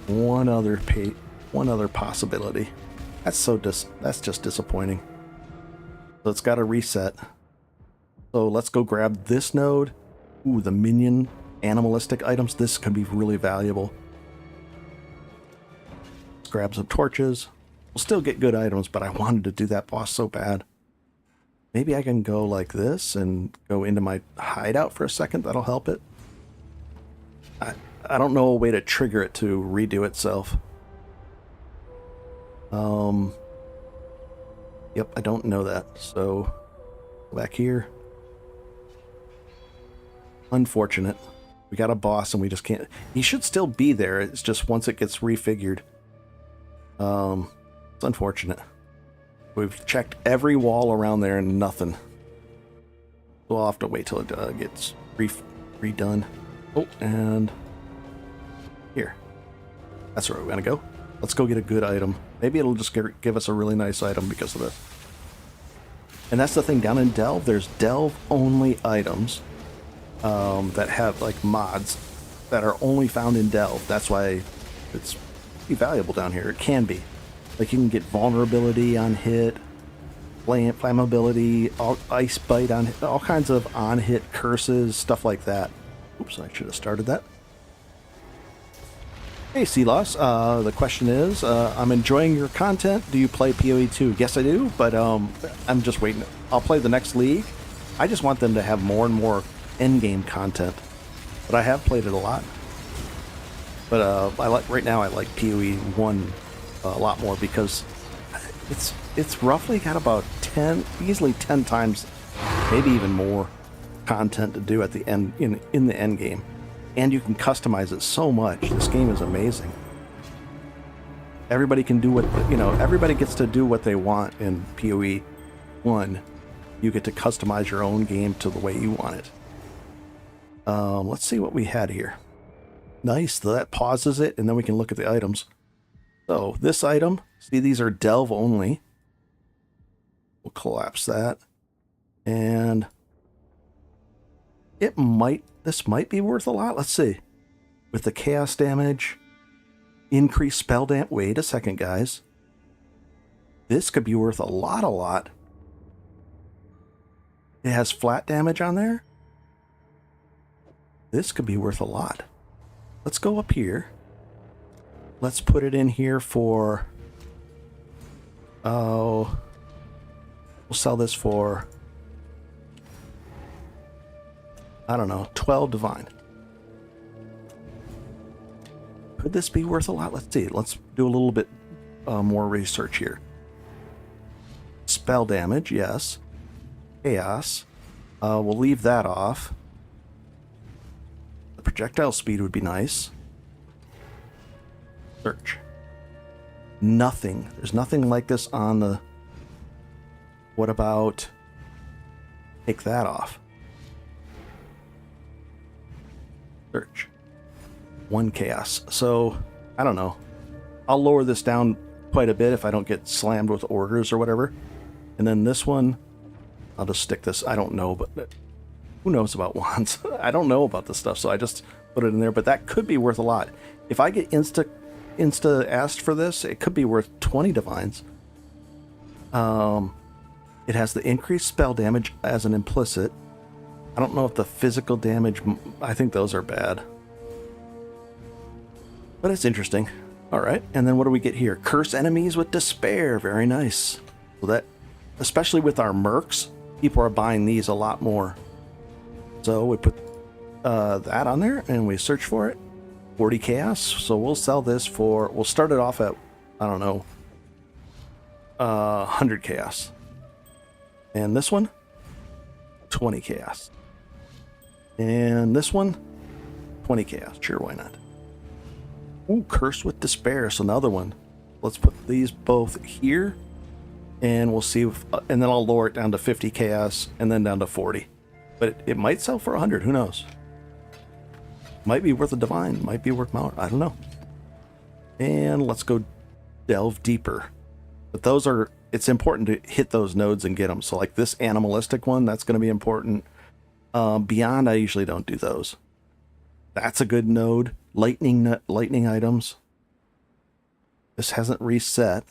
One other possibility. That's just disappointing. So it's got to reset. So let's go grab this node. Ooh, the minion animalistic items. This could be really valuable. Let's grab some torches. We'll still get good items, but I wanted to do that boss so bad. Maybe I can go like this and go into my hideout for a second. That'll help it. I don't know a way to trigger it to redo itself. Yep, I don't know that. So, go back here. Unfortunate. We got a boss and we just can't... He should still be there. It's just once it gets refigured. It's unfortunate. We've checked every wall around there and nothing. So I'll have to wait till it gets redone. Oh, and... Here. That's where we're gonna go. Let's go get a good item. Maybe it'll just give us a really nice item because of this. And that's the thing, down in Delve, there's Delve-only items that have, like, mods that are only found in Delve. That's why it's pretty valuable down here. It can be. Like, you can get vulnerability on hit, flammability, ice bite on hit, all kinds of on-hit curses, stuff like that. Oops, I should have started that. Hey, Sealos, the question is, I'm enjoying your content. Do you play PoE 2? Yes, I do, but I'm just waiting. I'll play the next league, I just want them to have more and more endgame content. But I have played it a lot. But I like right now. I like PoE 1 a lot more because it's roughly got about 10, easily 10 times, maybe even more content to do at the end in the end game, and you can customize it so much. This game is amazing. Everybody can do what everybody gets to do what they want in PoE 1. You get to customize your own game to the way you want it. Let's see what we had here. Nice. That pauses it, and then we can look at the items. So this item, see, these are delve only. We'll collapse that, and this might be worth a lot. Let's see. With the chaos damage, increased spell damage. Wait a second, guys. This could be worth a lot. It has flat damage on there. This could be worth a lot. Let's go up here. Let's put it in here for... Oh... We'll sell this for... I don't know, 12 divine. Could this be worth a lot? Let's see. Let's do a little bit more research here. Spell damage, yes. Chaos. We'll leave that off. The projectile speed would be nice. Search. Nothing. There's nothing like this on the... What about... Take that off. Search. 1 chaos. So, I don't know. I'll lower this down quite a bit if I don't get slammed with orders or whatever. And then this one, I'll just stick this. I don't know, but who knows about wands? I don't know about this stuff, so I just put it in there. But that could be worth a lot. If I get insta asked for this, it could be worth 20 divines. It has the increased spell damage as an implicit. I don't know if the physical damage... I think those are bad. But it's interesting. Alright, and then what do we get here? Curse enemies with despair. Very nice. So that, especially with our mercs, people are buying these a lot more. So we put that on there, and we search for it. 40 chaos. So we'll sell this for... We'll start it off at, I don't know, 100 chaos. And this one, 20 chaos. And this one, 20 chaos. Sure, why not? Ooh, Curse with Despair. So another one. Let's put these both here. And we'll see if... and then I'll lower it down to 50 chaos and then down to 40. But it might sell for 100. Who knows? Might be worth a divine. Might be worth mount. I don't know. And let's go delve deeper. But those are... It's important to hit those nodes and get them. So like this animalistic one, that's going to be important. Beyond, I usually don't do those. That's a good node. Lightning items. This hasn't reset.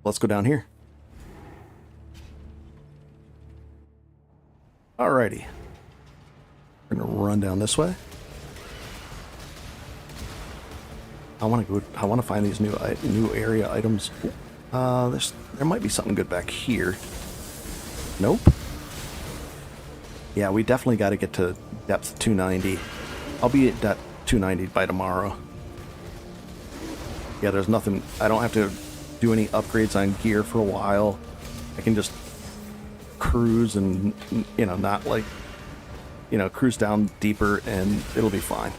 Let's go down here. Alrighty. We're going to run down this way. I want to find these new area items. There might be something good back here. Nope. Yeah, we definitely got to get to depth 290. I'll be at depth 290 by tomorrow. Yeah, there's nothing... I don't have to do any upgrades on gear for a while. I can just cruise and, not like... cruise down deeper and it'll be fine.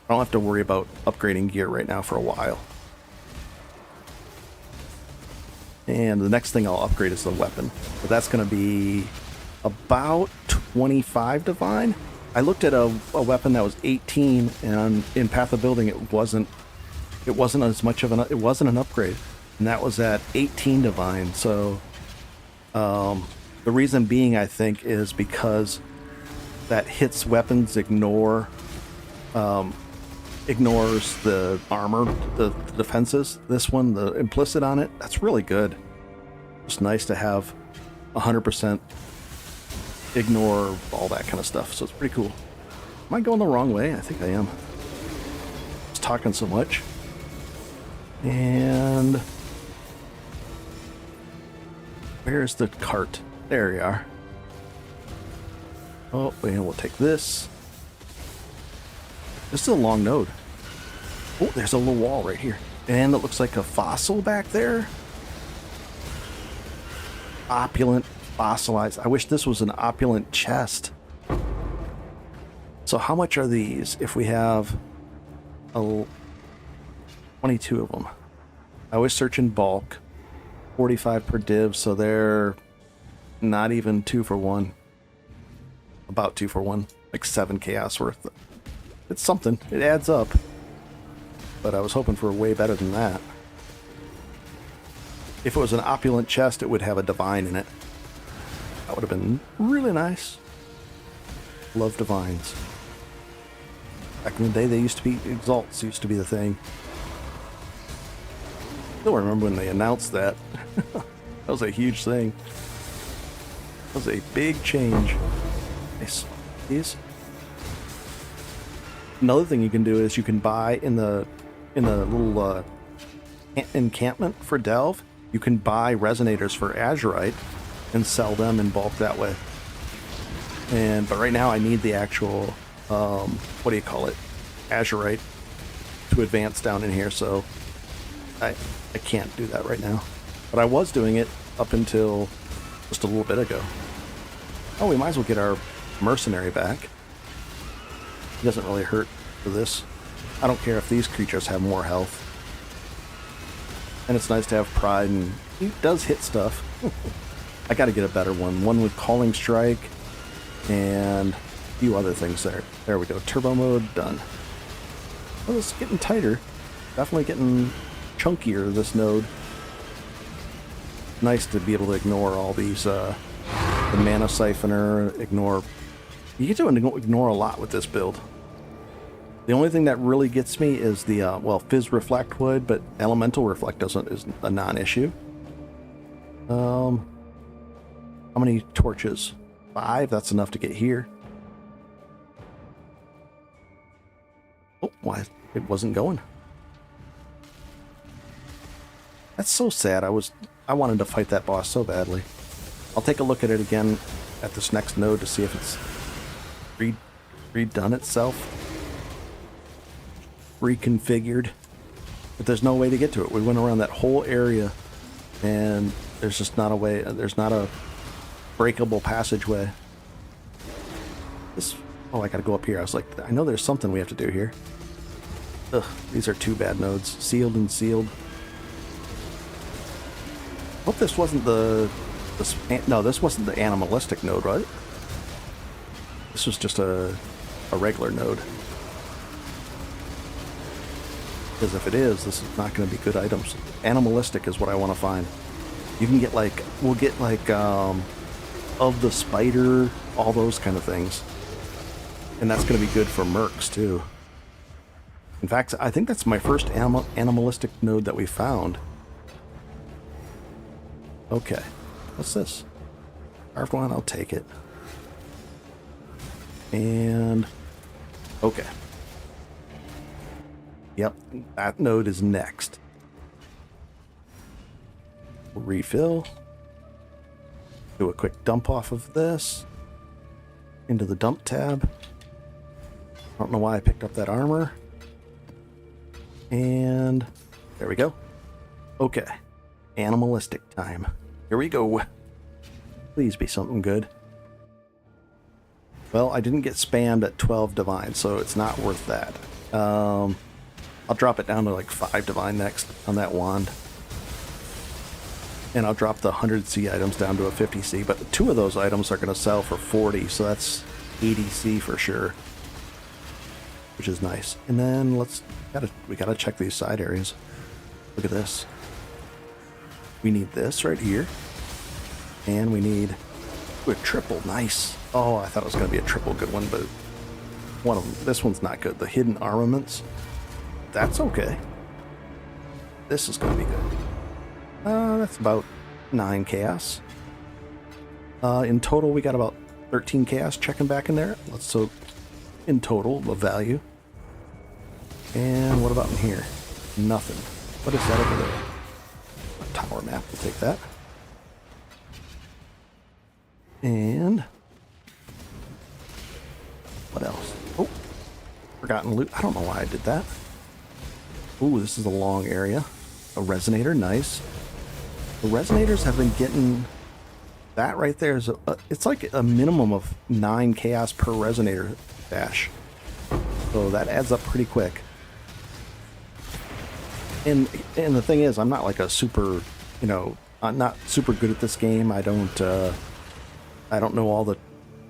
I don't have to worry about upgrading gear right now for a while. And the next thing I'll upgrade is the weapon. But that's going to be about 25 divine. I looked at a weapon that was 18, and in Path of Building it wasn't as much of it wasn't an upgrade, and that was at 18 divine. So the reason being, I think, is because that hits weapons ignores the armor, the defenses. This one, the implicit on it, that's really good. It's nice to have 100% ignore all that kind of stuff, so it's pretty cool. Am I going the wrong way? I think I am. Just talking so much. And where's the cart? There you are. Oh, and we'll take this. This is a long node. Oh, there's a little wall right here. And it looks like a fossil back there. Opulent, fossilized. I wish this was an opulent chest. So how much are these if we have 22 of them? I always search in bulk. 45 per div, so they're not even 2 for 1. About 2 for 1. Like 7 chaos worth. It's something. It adds up. But I was hoping for way better than that. If it was an opulent chest, it would have a divine in it. That would have been really nice. Love divines. Back in the day, they used to be exalts, used to be the thing. Still remember when they announced that. That was a huge thing. That was a big change. Nice. These. Another thing you can do is you can buy in the little encampment for Delve. You can buy resonators for Azurite and sell them in bulk that way. But right now I need the actual what do you call it? Azurite to advance down in here, so I can't do that right now. But I was doing it up until just a little bit ago. Oh, we might as well get our mercenary back. It doesn't really hurt for this. I don't care if these creatures have more health. And it's nice to have pride, and he does hit stuff. I gotta get a better one. One with Calling Strike and a few other things there. There we go. Turbo mode, done. Well, it's getting tighter. Definitely getting chunkier, this node. Nice to be able to ignore all these, the Mana Siphoner, ignore... You get to ignore a lot with this build. The only thing that really gets me is the, well, Fizz Reflect would, but Elemental Reflect is a non-issue. How many torches? 5, that's enough to get here. Oh, why? It wasn't going. That's so sad. I wanted to fight that boss so badly. I'll take a look at it again at this next node to see if it's redone itself. Reconfigured. But there's no way to get to it. We went around that whole area and there's just not a way. There's not a breakable passageway. Oh, I gotta go up here. I was like, I know there's something we have to do here. Ugh, these are 2 bad nodes. Sealed and sealed. Hope this wasn't no, this wasn't the animalistic node, right? This was just a regular node. Because if it is, this is not going to be good items. Animalistic is what I want to find. You can get like, we'll get like, of the spider, all those kind of things. And that's going to be good for mercs too. In fact, I think that's my first animalistic node that we found. Okay. What's this? Carved one, I'll take it. And... okay. Yep, that node is next. Refill. Do a quick dump off of this. Into the dump tab. I don't know why I picked up that armor. And there we go. Okay. Animalistic time. Here we go. Please be something good. Well, I didn't get spammed at 12 divine, so it's not worth that. I'll drop it down to like 5 divine next on that wand. And I'll drop the 100C items down to a 50C, but 2 of those items are going to sell for 40, so that's 80C for sure. Which is nice. And then we gotta check these side areas. Look at this. We need this right here. And we need a triple. Nice. Oh, I thought it was going to be a triple good one, but one of them. This one's not good. The hidden armaments. That's okay. This is going to be good. That's about 9 chaos. In total, we got about 13 chaos checking back in there. So in total, the value. And what about in here? Nothing. What is that over there? A tower map. We'll take that. forgotten loot. I don't know why I did that. Ooh, this is a long area. A resonator, nice. The resonators have been getting... That right there is... it's like a minimum of 9 chaos per resonator dash. So that adds up pretty quick. And the thing is, I'm not like a super... You know, I'm not super good at this game. I don't know all the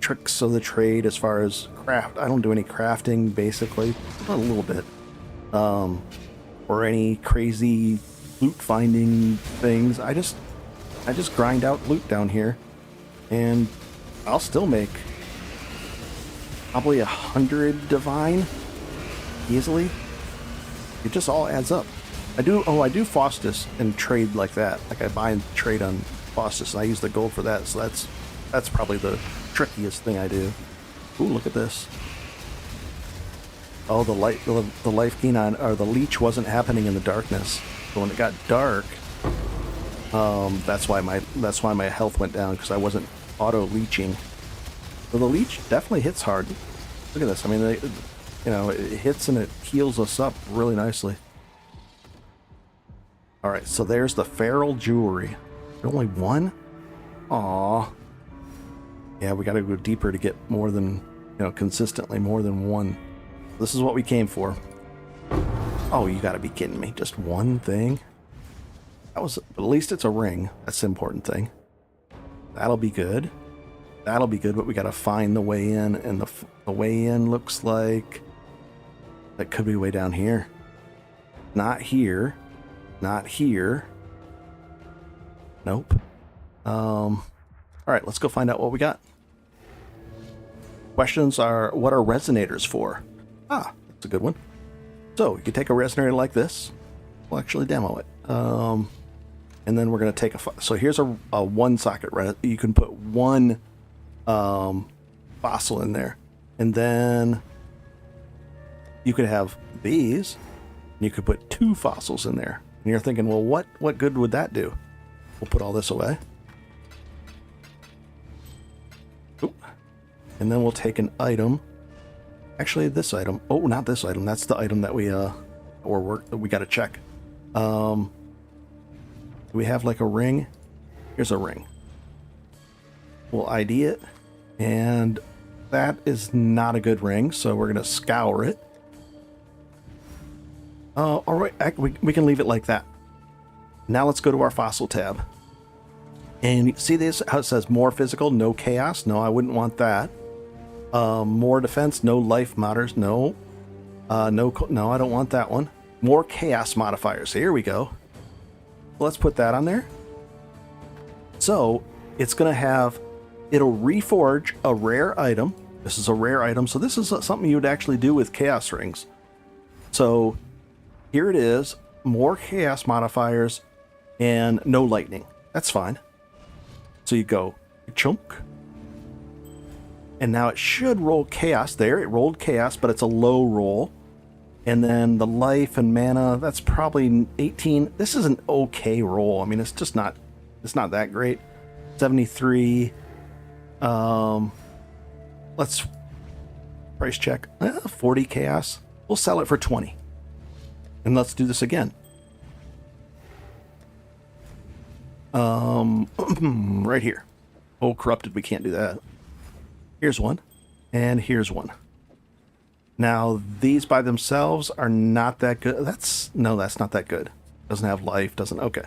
tricks of the trade as far as craft. I don't do any crafting, basically. A little bit. Or any crazy loot finding things. I just grind out loot down here, and I'll still make probably 100 divine easily. It just all adds up. I do Faustus and trade like that. Like I buy and trade on Faustus, and I use the gold for that. So that's probably the trickiest thing I do. Ooh, look at this. Oh, the life gain on, or the leech wasn't happening in the darkness. So when it got dark, that's why my health went down, because I wasn't auto leeching. So the leech definitely hits hard. Look at this. I mean, it hits and it heals us up really nicely. All right, so there's the feral jewelry. Only one? Aw. Yeah, we got to go deeper to get more than, consistently more than one. This is what we came for. Oh, you got to be kidding me. Just one thing? At least it's a ring. That's the important thing. That'll be good. That'll be good, but we got to find the way in, and the way in looks like that could be way down here. Not here. Not here. Nope. All right, let's go find out what we got. Questions are, what are resonators for? Ah, that's a good one. So you can take a resonator like this. We'll actually demo it. And then we're going to take so here's a one socket. You can put one fossil in there, and then you could have these, and you could put 2 fossils in there. And you're thinking, well, what good would that do? We'll put all this away. Oop. And then we'll take an item. Actually, this item. Oh, not this item. That's the item that we got to check. Do we have like a ring? Here's a ring. We'll ID it, and that is not a good ring, so we're gonna scour it. All right, we can leave it like that. Now let's go to our fossil tab. And you see this, how it says more physical, no chaos? No, I wouldn't want that. More defense, no life modders, no. No, I don't want that one. More chaos modifiers, here we go. Let's put that on there. So it's gonna it'll reforge a rare item. This is a rare item, so this is something you would actually do with chaos rings. So here it is, more chaos modifiers and no lightning. That's fine. So you go chunk, and now it should roll chaos. There, it rolled chaos, but it's a low roll. And then the life and mana, that's probably 18. This is an okay roll. I mean, it's just not, it's not that great. 73. Let's price check. 40 chaos. We'll sell it for 20. And let's do this again. Right here. Oh, corrupted. We can't do that. Here's one. And here's one. Now, these by themselves are not that good. That's not that good. Doesn't have life, okay.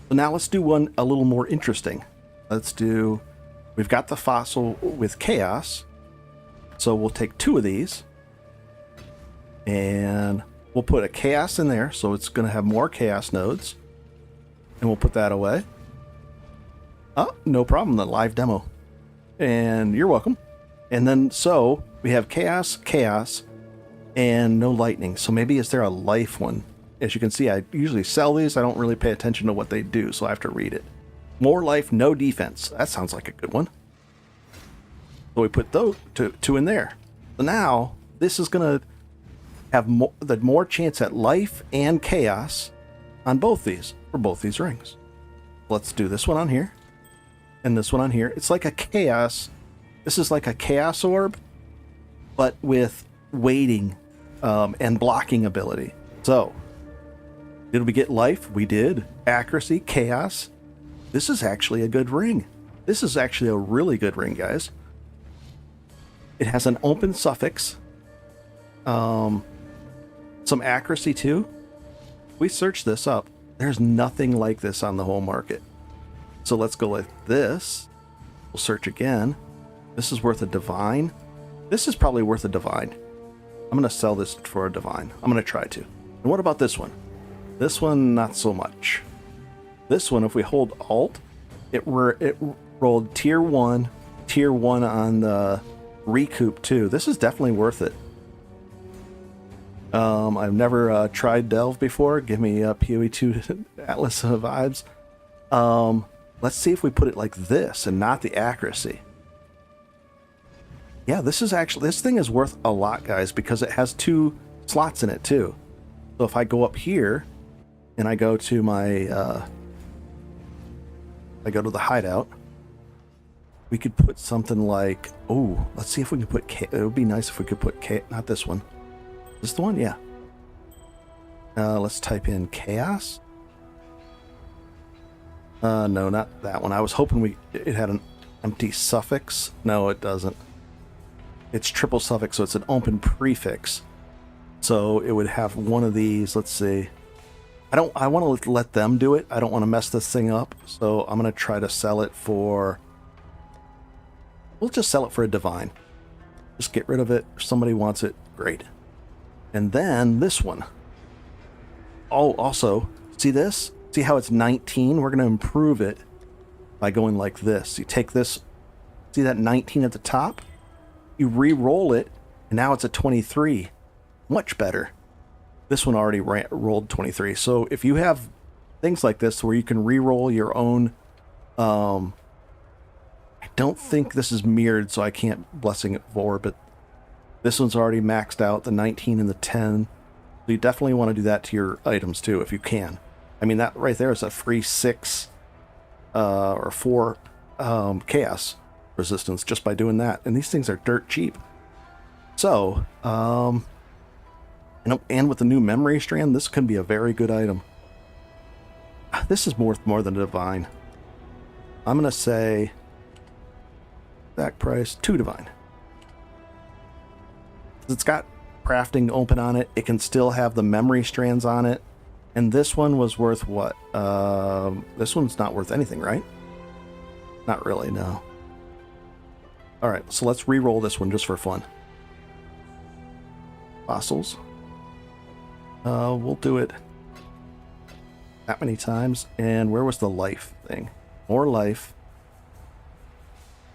So now let's do one a little more interesting. We've got the fossil with chaos. So we'll take 2 of these. And we'll put a chaos in there. So it's going to have more chaos nodes. And we'll put that away. Oh, no problem. The live demo. And you're welcome. And then, so we have chaos, and no lightning. So maybe is there a life one? As you can see, I usually sell these. I don't really pay attention to what they do, so I have to read it. More life, no defense. That sounds like a good one. So we put those 2 in there. So now this is going to have more chance at life and chaos on both these, for both these rings. Let's do this one on here and this one on here. It's like a chaos. This is like a chaos orb, but with waiting and blocking ability. So, did we get life? We did. Accuracy, chaos. This is actually a good ring. This is actually a really good ring, guys. It has an open suffix. Some accuracy too. We searched this up. There's nothing like this on the whole market. So let's go like this. We'll search again. This is worth a divine. This is probably worth a divine. I'm going to sell this for a divine. I'm going to try to. And what about this one? This one, not so much. This one, if we hold Alt, it rolled tier 1 on the recoup too. This is definitely worth it. I've never tried Delve before. Give me PoE 2 Atlas vibes. Let's see if we put it like this and not the accuracy. Yeah, this thing is worth a lot, guys, because it has 2 slots in it too. So if I go up here and I go to my I go to the hideout, we could put something like, oh, let's see if we can put K. It would be nice if we could put K, not this one. Is this the one? Yeah. Let's type in chaos. No, not that one. I was hoping it had an empty suffix. No, it doesn't. It's triple suffix, so it's an open prefix. So it would have one of these. Let's see. I want to let them do it. I don't want to mess this thing up. So I'm going to try to sell it for... We'll just sell it for a divine. Just get rid of it. If somebody wants it, great. And then this one. Oh, also, see this? See how it's 19? We're going to improve it by going like this. You take this, see that 19 at the top? You re-roll it, and now it's a 23. Much better. This one already rolled 23. So if you have things like this where you can re-roll your own... I don't think this is mirrored, so I can't Blessing it for, but this one's already maxed out, the 19 and the 10. So you definitely want to do that to your items too, if you can. I mean, that right there is a free 6 or 4 chaos resistance just by doing that. And these things are dirt cheap. So, and with the new memory strand, this can be a very good item. This is worth more than a divine. I'm going to say back price 2 divine. It's got crafting open on it. It can still have the memory strands on it. And this one was worth what? This one's not worth anything, right? Not really, no. Alright, so let's re-roll this one just for fun. Fossils. We'll do it that many times. And where was the life thing? More life.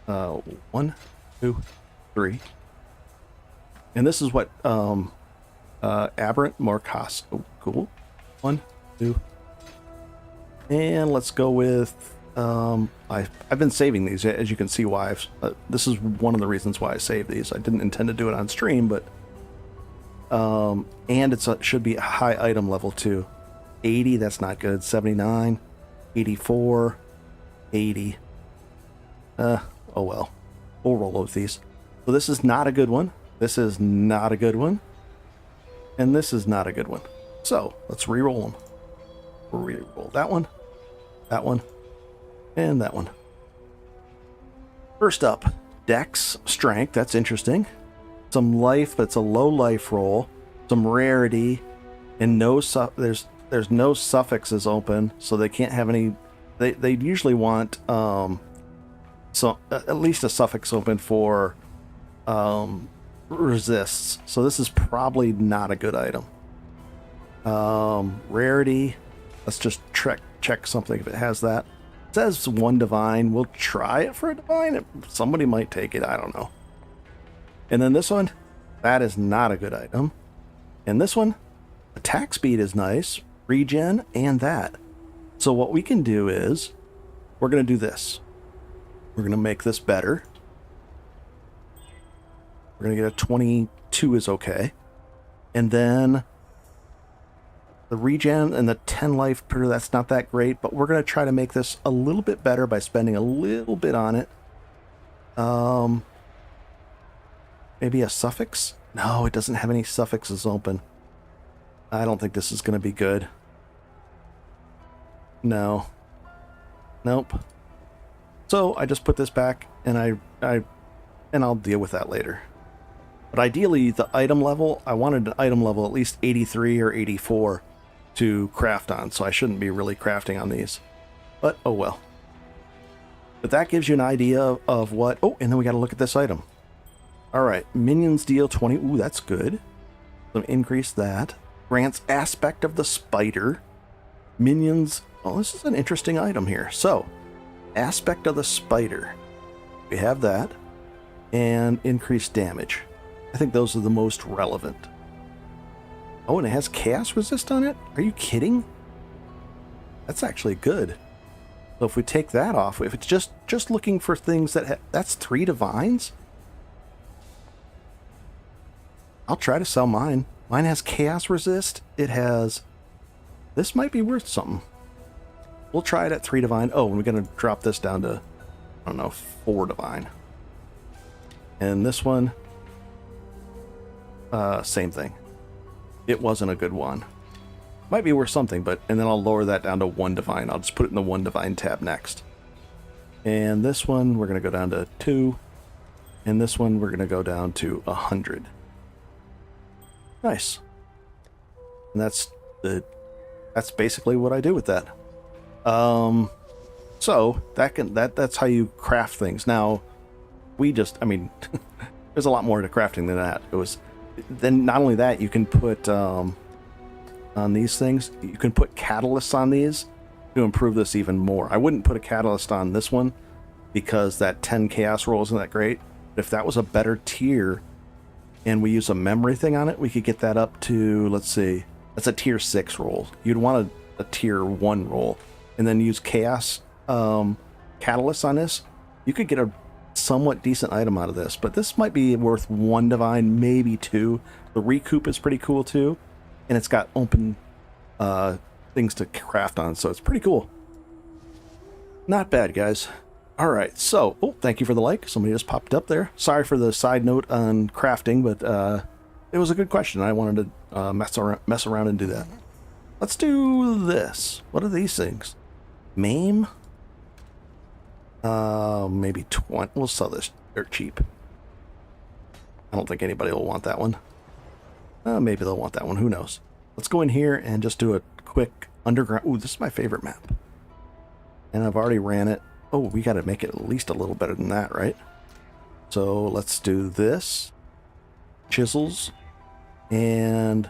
1, 2, 3. And this is what Aberrant Morcos. Oh, cool. 1, 2. And let's go with I've been saving these, as you can see why this is one of the reasons why I saved these. I didn't intend to do it on stream, but and it should be a high item level too. 80, that's not good. 79, 84, 80. Oh well. We'll roll with these. So this is not a good one. This is not a good one. And this is not a good one. So let's re-roll them. We'll re-roll that one, and that one. First up, Dex, Strength. That's interesting. Some life, but it's a low life roll. Some rarity, and there's no suffixes open, so they can't have any. They usually want so at least a suffix open for resists. So this is probably not a good item. Rarity. Let's just check something if it has that. It says 1 divine. We'll try it for a divine. Somebody might take it. I don't know. And then this one, that is not a good item. And this one, attack speed is nice, regen, and that. So what we can do is, we're going to do this. We're going to make this better. We're going to get a 22 is okay. And then the regen and the 10 life per, that's not that great, but we're going to try to make this a little bit better by spending a little bit on it. Maybe a suffix? No, it doesn't have any suffixes open. I don't think this is going to be good. No. Nope. So I just put this back, and I'll deal with that later. But ideally, the item level, I wanted an item level at least 83 or 84 to craft on, so I shouldn't be really crafting on these. But oh well. But that gives you an idea of what... Oh, and then we got to look at this item. Alright, minions deal 20... Ooh, that's good. So increase that. Grants aspect of the spider. Minions... Oh, this is an interesting item here. So, aspect of the spider. We have that. And increased damage. I think those are the most relevant. Oh, and it has chaos resist on it? Are you kidding? That's actually good. So if we take that off, if it's just looking for things that... That's 3 divines? I'll try to sell mine. Mine has chaos resist. It has... This might be worth something. We'll try it at 3 divine. Oh, and we're going to drop this down to, I don't know, 4 divine. And this one... same thing. It wasn't a good one. Might be worth something, but... And then I'll lower that down to 1 divine. I'll just put it in the 1 divine tab next. And this one, we're going to go down to 2. And this one, we're going to go down to 100. Nice. And that's basically what I do with that. So that's how you craft things. Now, I mean, there's a lot more to crafting than that. Then not only that, you can put on these things, you can put catalysts on these to improve this even more. I wouldn't put a catalyst on this one because that 10 chaos roll isn't that great. But if that was a better tier and we use a memory thing on it, we could get that up to, let's see, that's a tier 6 roll. You'd want a tier 1 roll and then use chaos catalysts on this. You could get a somewhat decent item out of this, but this might be worth 1 divine, maybe 2. The recoup is pretty cool too, and it's got open things to craft on, so it's pretty cool. Not bad, guys. All right, so thank you for the like. Somebody just popped up there. Sorry for the side note on crafting, but it was a good question. I wanted to mess around and do that. Let's do this. What are these things? Maim? Maybe 20. We'll sell this dirt cheap. I don't think anybody will want that one. Maybe they'll want that one. Who knows? Let's go in here and just do a quick underground. Ooh, this is my favorite map. And I've already ran it. Oh, we got to make it at least a little better than that, right? So let's do this. Chisels. And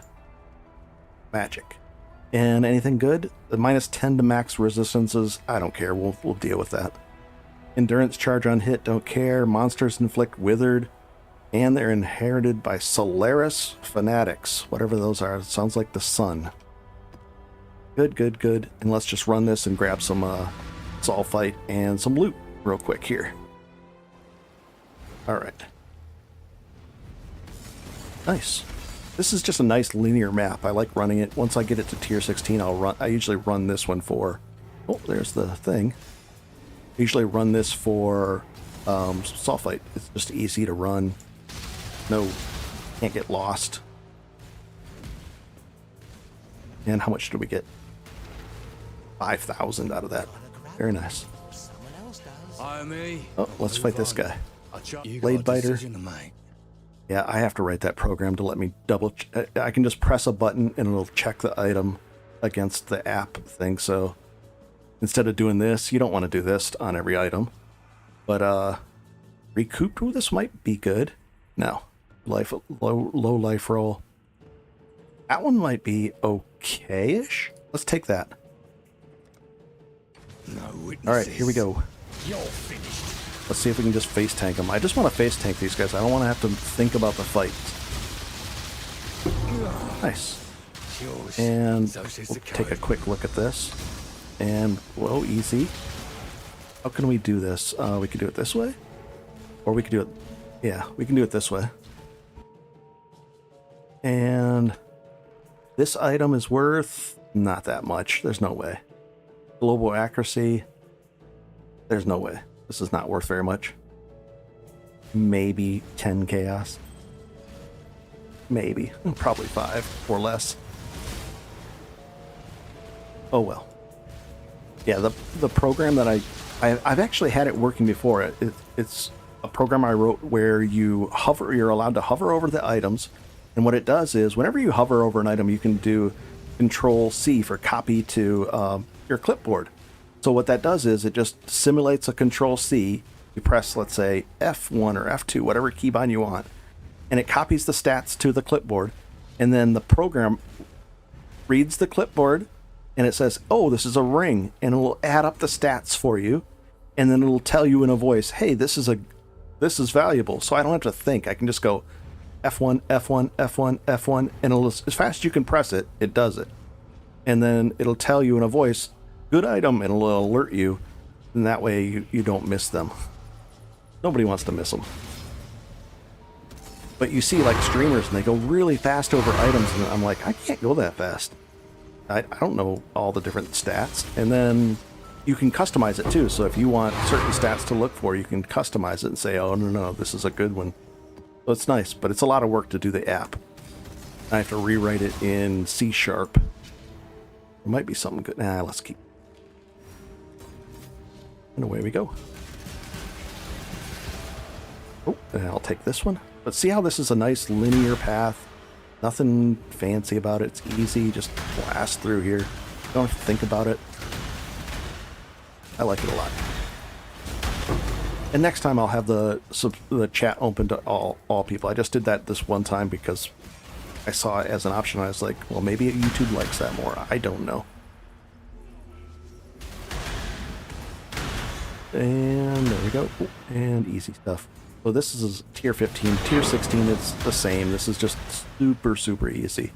magic. And anything good? The -10 to max resistances. I don't care. We'll deal with that. Endurance charge on hit, don't care. Monsters inflict withered. And they're inherited by Solaris fanatics. Whatever those are. It sounds like the sun. Good, good, good. And let's just run this and grab some sulfite and some loot real quick here. Alright. Nice. This is just a nice linear map. I like running it. Once I get it to tier 16, I usually run this one for... Oh, there's the thing. I usually run this for sulfite. It's just easy to run. No, can't get lost. And how much do we get? 5,000 out of that. Very nice. Oh, let's fight this guy. Blade Biter. Yeah, I have to write that program to let me double... I can just press a button and it'll check the item against the app thing, so... Instead of doing this, you don't want to do this on every item. But, recouped? Ooh, this might be good. No. Low life roll. That one might be okay-ish. Let's take that. Alright, here we go. Let's see if we can just face tank them. I just want to face tank these guys. I don't want to have to think about the fight. Nice. And we'll take a quick look at this. And, whoa, easy. How can we do this? We could do it this way? Or we could do it... Yeah, we can do it this way. And this item is worth not that much. There's no way. Global accuracy. There's no way. This is not worth very much. Maybe 10 chaos. maybe, probably 5 or less. Oh well. Yeah, the program that I've actually had it working before. It's a program I wrote where you're allowed to hover over the items, and what it does is whenever you hover over an item, you can do Control C for copy to your clipboard. So what that does is it just simulates a Control C. You press, let's say, F1 or F2, whatever keybind you want, and it copies the stats to the clipboard, and then the program reads the clipboard, and it says, oh, this is a ring, and it will add up the stats for you, and then it'll tell you in a voice, hey, this is valuable. So I don't have to think. I can just go F1, F1, F1, F1, and as fast as you can press it, it does it. And then it'll tell you in a voice, good item, and it'll alert you, and that way you don't miss them. Nobody wants to miss them. But you see like streamers, and they go really fast over items, and I'm like, I can't go that fast. I don't know all the different stats. And then you can customize it too. So if you want certain stats to look for, you can customize it and say, oh, no, this is a good one. So it's nice, but it's a lot of work to do the app. I have to rewrite it in C#. There might be something good. Nah, let's keep. And away we go. Oh, and I'll take this one. But see how this is a nice linear path? Nothing fancy about it. It's easy. Just blast through here. Don't have to think about it. I like it a lot. And next time I'll have the chat open to all people. I just did that this one time because I saw it as an option. I was like, well, maybe YouTube likes that more. I don't know. And there we go. Ooh, and easy stuff. So this is tier 15. Tier 16, it's the same. This is just super, super easy.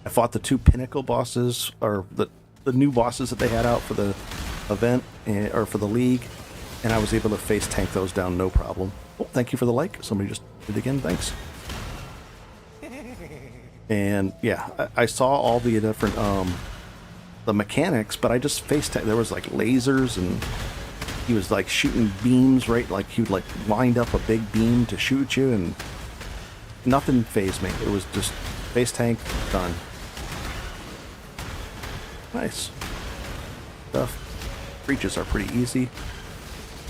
I fought the 2 pinnacle bosses, or the new bosses that they had out for the event, or for the league, and I was able to face tank those down no problem. Oh, thank you for the like. Somebody just did it again. Thanks. And yeah, I saw all the different the mechanics, but I just face tanked. There was like lasers, and he was like shooting beams, right? Like he would like wind up a big beam to shoot you, and nothing fazed me. It was just face tank, done. Nice stuff. Breaches are pretty easy.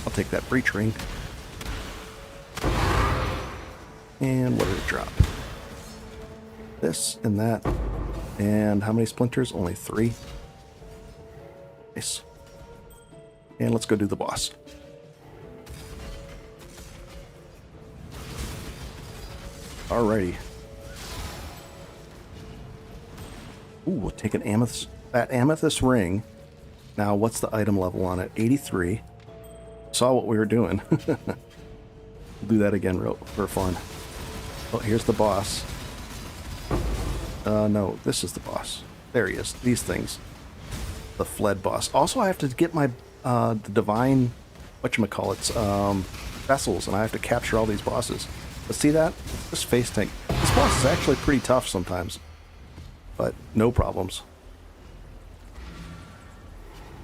I'll take that breach ring. And what did it drop? This and that. And how many splinters? Only 3. Nice. And let's go do the boss. Alrighty. Ooh, we'll take an amethyst. That amethyst ring. Now, what's the item level on it? 83. Saw what we were doing. We'll do that again for fun. Oh, here's the boss. No, this is the boss. There he is. These things. The fled boss. Also, I have to get my the divine, whatchamacallits, vessels, and I have to capture all these bosses. But see that? This face tank. This boss is actually pretty tough sometimes. But no problems.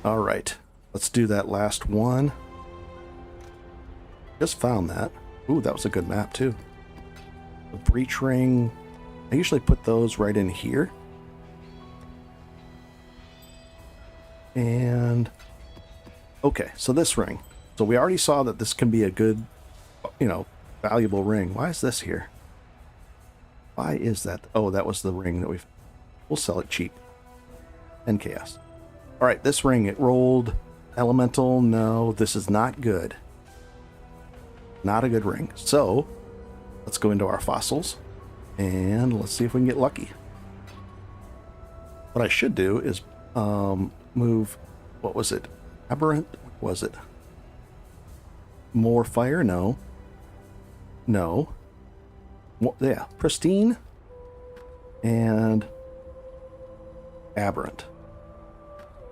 Alright. Let's do that last one. Just found that. Ooh, that was a good map too. The breach ring. I usually put those right in here. And okay, so this ring. So we already saw that this can be a good, valuable ring. Why is this here? Why is that? Oh, that was the ring that we'll sell it cheap. NKS. All right, this ring, it rolled elemental. No, this is not good. Not a good ring. So let's go into our fossils and let's see if we can get lucky. What I should do is move, what was it? Aberrant? What was it? More fire? No. No. Yeah, pristine and aberrant.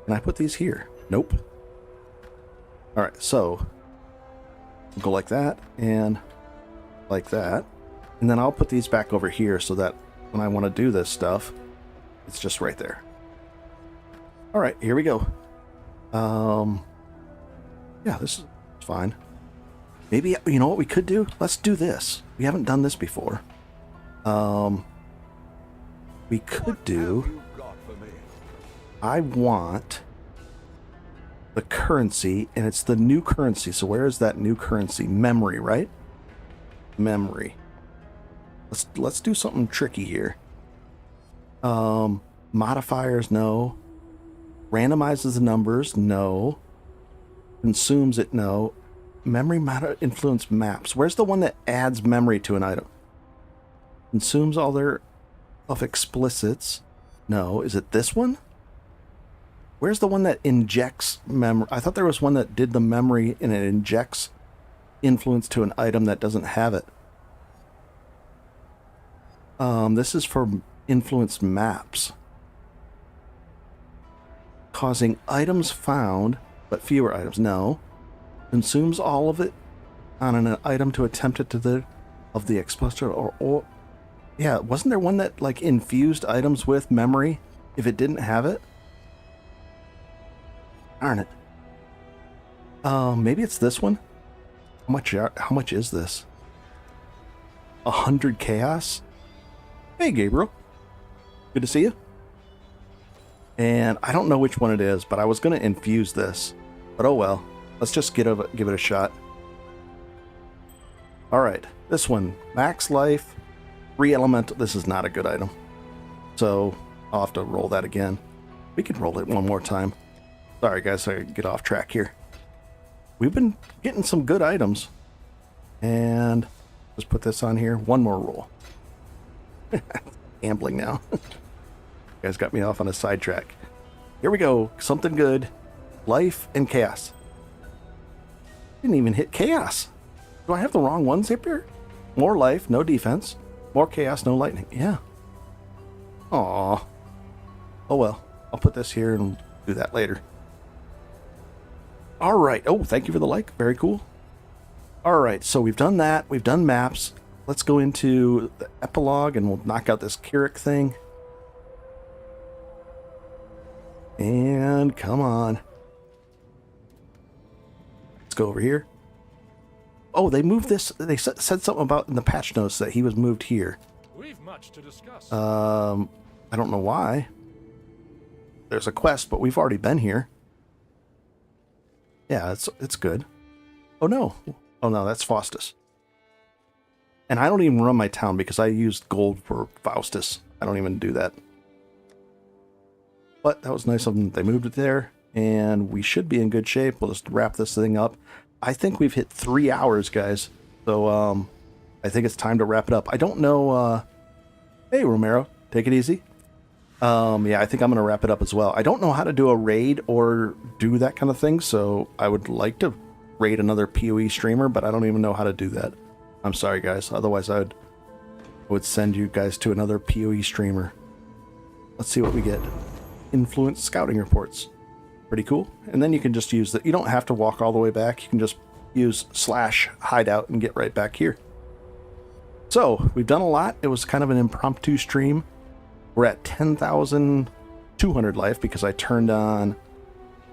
Can I put these here? Nope. All right, so we'll go like that and like that. And then I'll put these back over here so that when I want to do this stuff, it's just right there. All right, here we go. Yeah, this is fine. Maybe, you know what we could do? Let's do this. We haven't done this before. We could do... You got for me? I want the currency, and it's the new currency. So where is that new currency? Memory, right? Memory. Let's do something tricky here. Modifiers, no. Randomizes the numbers, no. Consumes it, no. Memory influence maps. Where's the one that adds memory to an item? Consumes all their of explicits. No. Is it this one? Where's the one that injects memory? I thought there was one that did the memory and it injects influence to an item that doesn't have it. This is for influence maps. Causing items found, but fewer items. No. Consumes all of it on an item to attempt it to the of the explicit or yeah, wasn't there one that like infused items with memory if it didn't have it? Darn it. Maybe it's this one. How much is this? 100 chaos? Hey, Gabriel. Good to see you. And I don't know which one it is, but I was going to infuse this. But oh well. Let's just give it a shot. Alright. This one. Max life. 3 elemental. This is not a good item. So I'll have to roll that again. We can roll it one more time. Sorry guys, I get off track here. We've been getting some good items. And let's put this on here. One more roll. Gambling now. You guys got me off on a sidetrack. Here we go. Something good. Life and chaos. Didn't even hit chaos. Do I have the wrong ones up here? More life, no defense. More chaos, no lightning. Yeah. Aw. Oh well. I'll put this here and do that later. Alright. Oh, thank you for the like. Very cool. Alright, so we've done that. We've done maps. Let's go into the epilogue and we'll knock out this Keurig thing. And come on. Let's go over here. Oh, they moved this. They said something about in the patch notes that he was moved here. We've much to discuss. I don't know why. There's a quest, but we've already been here. Yeah, it's good. Oh no. Oh no, that's Faustus. And I don't even run my town because I used gold for Faustus. I don't even do that. But that was nice of them. They moved it there, and we should be in good shape. We'll just wrap this thing up. I think we've hit 3 hours, guys. So, I think it's time to wrap it up. I don't know, hey, Romero, take it easy. Yeah, I think I'm going to wrap it up as well. I don't know how to do a raid or do that kind of thing, so I would like to raid another PoE streamer, but I don't even know how to do that. I'm sorry, guys. Otherwise, I would send you guys to another PoE streamer. Let's see what we get. Influence scouting reports. Pretty cool. And then you can just use that. You don't have to walk all the way back. You can just use /hideout and get right back here. So, we've done a lot. It was kind of an impromptu stream. We're at 10,200 life because I turned on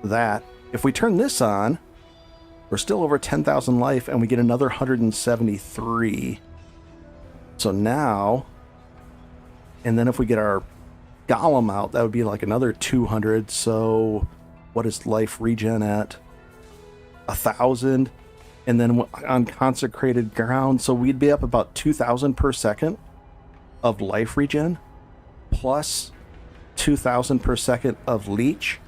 that. If we turn this on, we're still over 10,000 life and we get another 173. So now, and then if we get our golem out, that would be like another 200. So what is life regen at? 1,000. And then on consecrated ground, so we'd be up about 2,000 per second of life regen, plus 2,000 per second of leech.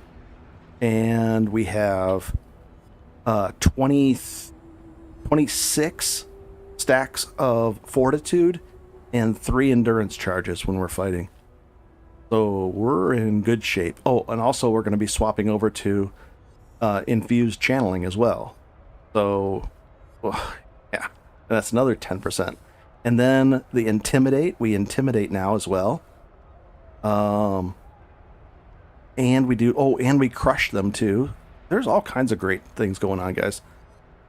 And we have 26 stacks of fortitude and 3 endurance charges when we're fighting. So we're in good shape. Oh, and also we're going to be swapping over to infused channeling as well. So, yeah, that's another 10%. And then the intimidate, we intimidate now as well. And we do, oh, and we crush them too. There's all kinds of great things going on, guys.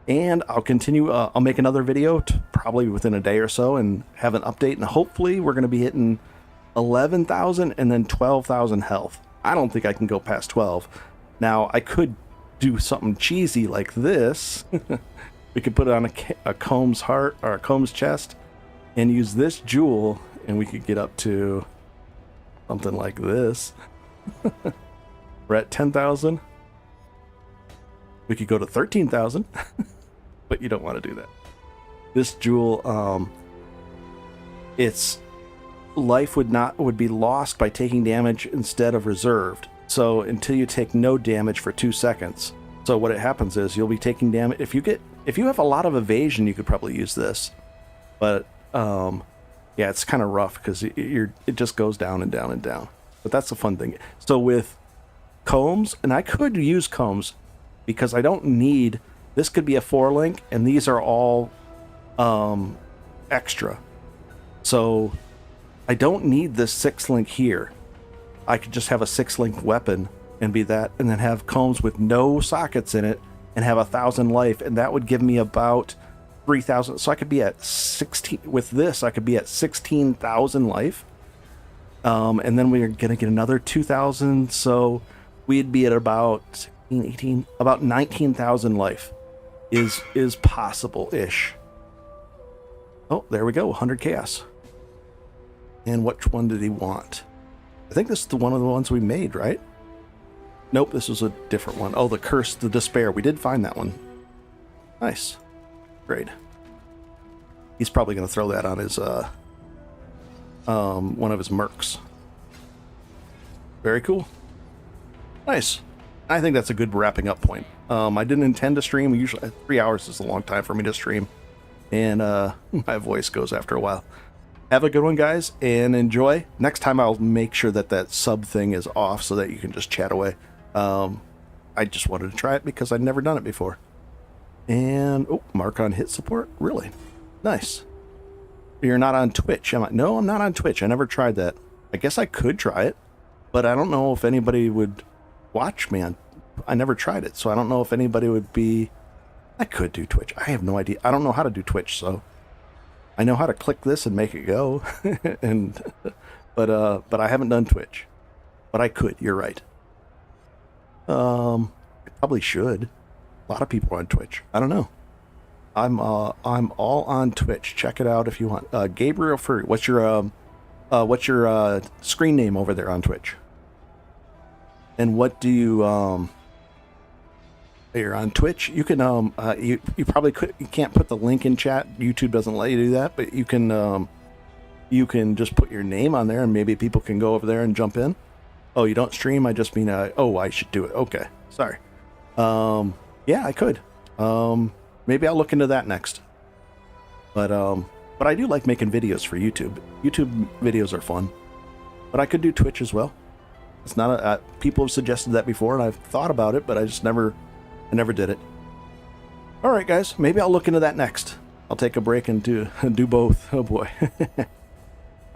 And I'll continue, I'll make another video probably within a day or so and have an update. And hopefully we're going to be hitting 11,000 and then 12,000 health. I don't think I can go past 12. Now, I could do something cheesy like this. We could put it on a Comb's heart or a Comb's chest and use this jewel and we could get up to something like this. We're at 10,000. We could go to 13,000, but you don't want to do that. This jewel, its life would be lost by taking damage instead of reserved. So until you take no damage for 2 seconds. So what it happens is you'll be taking damage. If you have a lot of evasion, you could probably use this. But yeah, it's kind of rough because it just goes down and down and down. But that's the fun thing. So with combs, and I could use combs because I don't need, this could be a 4-link, and these are all extra. So I don't need this 6-link here. I could just have a 6-link weapon and be that, and then have combs with no sockets in it and have 1,000 life, and that would give me about 3,000. So I could be at 16 with this. I could be at 16,000 life, and then we're gonna get another 2,000. So we'd be at about 16, 18, about 19,000 life is possible-ish. Oh, there we go, 100 chaos. And which one did he want? I think this is one of the ones we made, right? Nope, this was a different one. Oh, the curse, the despair. We did find that one. Nice. Great. He's probably going to throw that on his, one of his mercs. Very cool. Nice. I think that's a good wrapping up point. I didn't intend to stream. Usually 3 hours is a long time for me to stream. And my voice goes after a while. Have a good one, guys, and enjoy. Next time I'll make sure that sub thing is off so that you can just chat away. I just wanted to try it because I'd never done it before. And, oh, mark on hit support? Really? Nice. You're not on Twitch, am I? No, I'm not on Twitch. I never tried that. I guess I could try it, but I don't know if anybody would watch me on... I never tried it, so I don't know if anybody would be... I could do Twitch. I have no idea. I don't know how to do Twitch, so... I know how to click this and make it go, and but I haven't done Twitch. But I could. You're right. I probably should. A lot of people are on Twitch. I don't know. I'm all on Twitch. Check it out if you want. Gabriel Furry. What's your screen name over there on Twitch? And what do you You're on Twitch. You can you probably you can't put the link in chat. YouTube doesn't let you do that, but you can just put your name on there and maybe people can go over there and jump in. Oh, you don't stream? I just mean oh, I should do it. Okay. Sorry. Yeah, I could. Maybe I'll look into that next. But I do like making videos for YouTube. YouTube videos are fun. But I could do Twitch as well. It's not people have suggested that before and I've thought about it, but I just never did it. All right, guys. Maybe I'll look into that next. I'll take a break and do both. Oh, boy.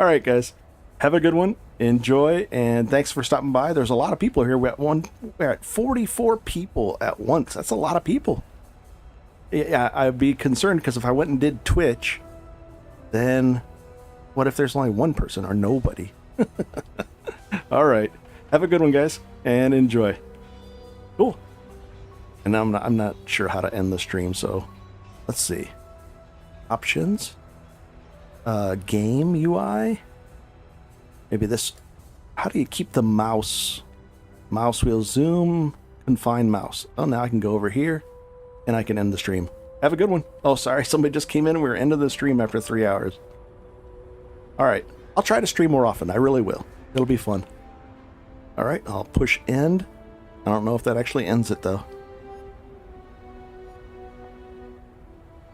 All right, guys. Have a good one. Enjoy, and thanks for stopping by. There's a lot of people here. We're at 44 people at once. That's a lot of people. Yeah, I'd be concerned because if I went and did Twitch, then what if there's only one person or nobody? All right. Have a good one, guys, and enjoy. Cool. And I'm not sure how to end the stream, so let's see. Options. Game UI. Maybe this. How do you keep the mouse wheel? Zoom, confine mouse. Oh, now I can go over here and I can end the stream. Have a good one. Oh, sorry. Somebody just came in and we were ending the stream after 3 hours. All right. I'll try to stream more often. I really will. It'll be fun. All right. I'll push end. I don't know if that actually ends it though.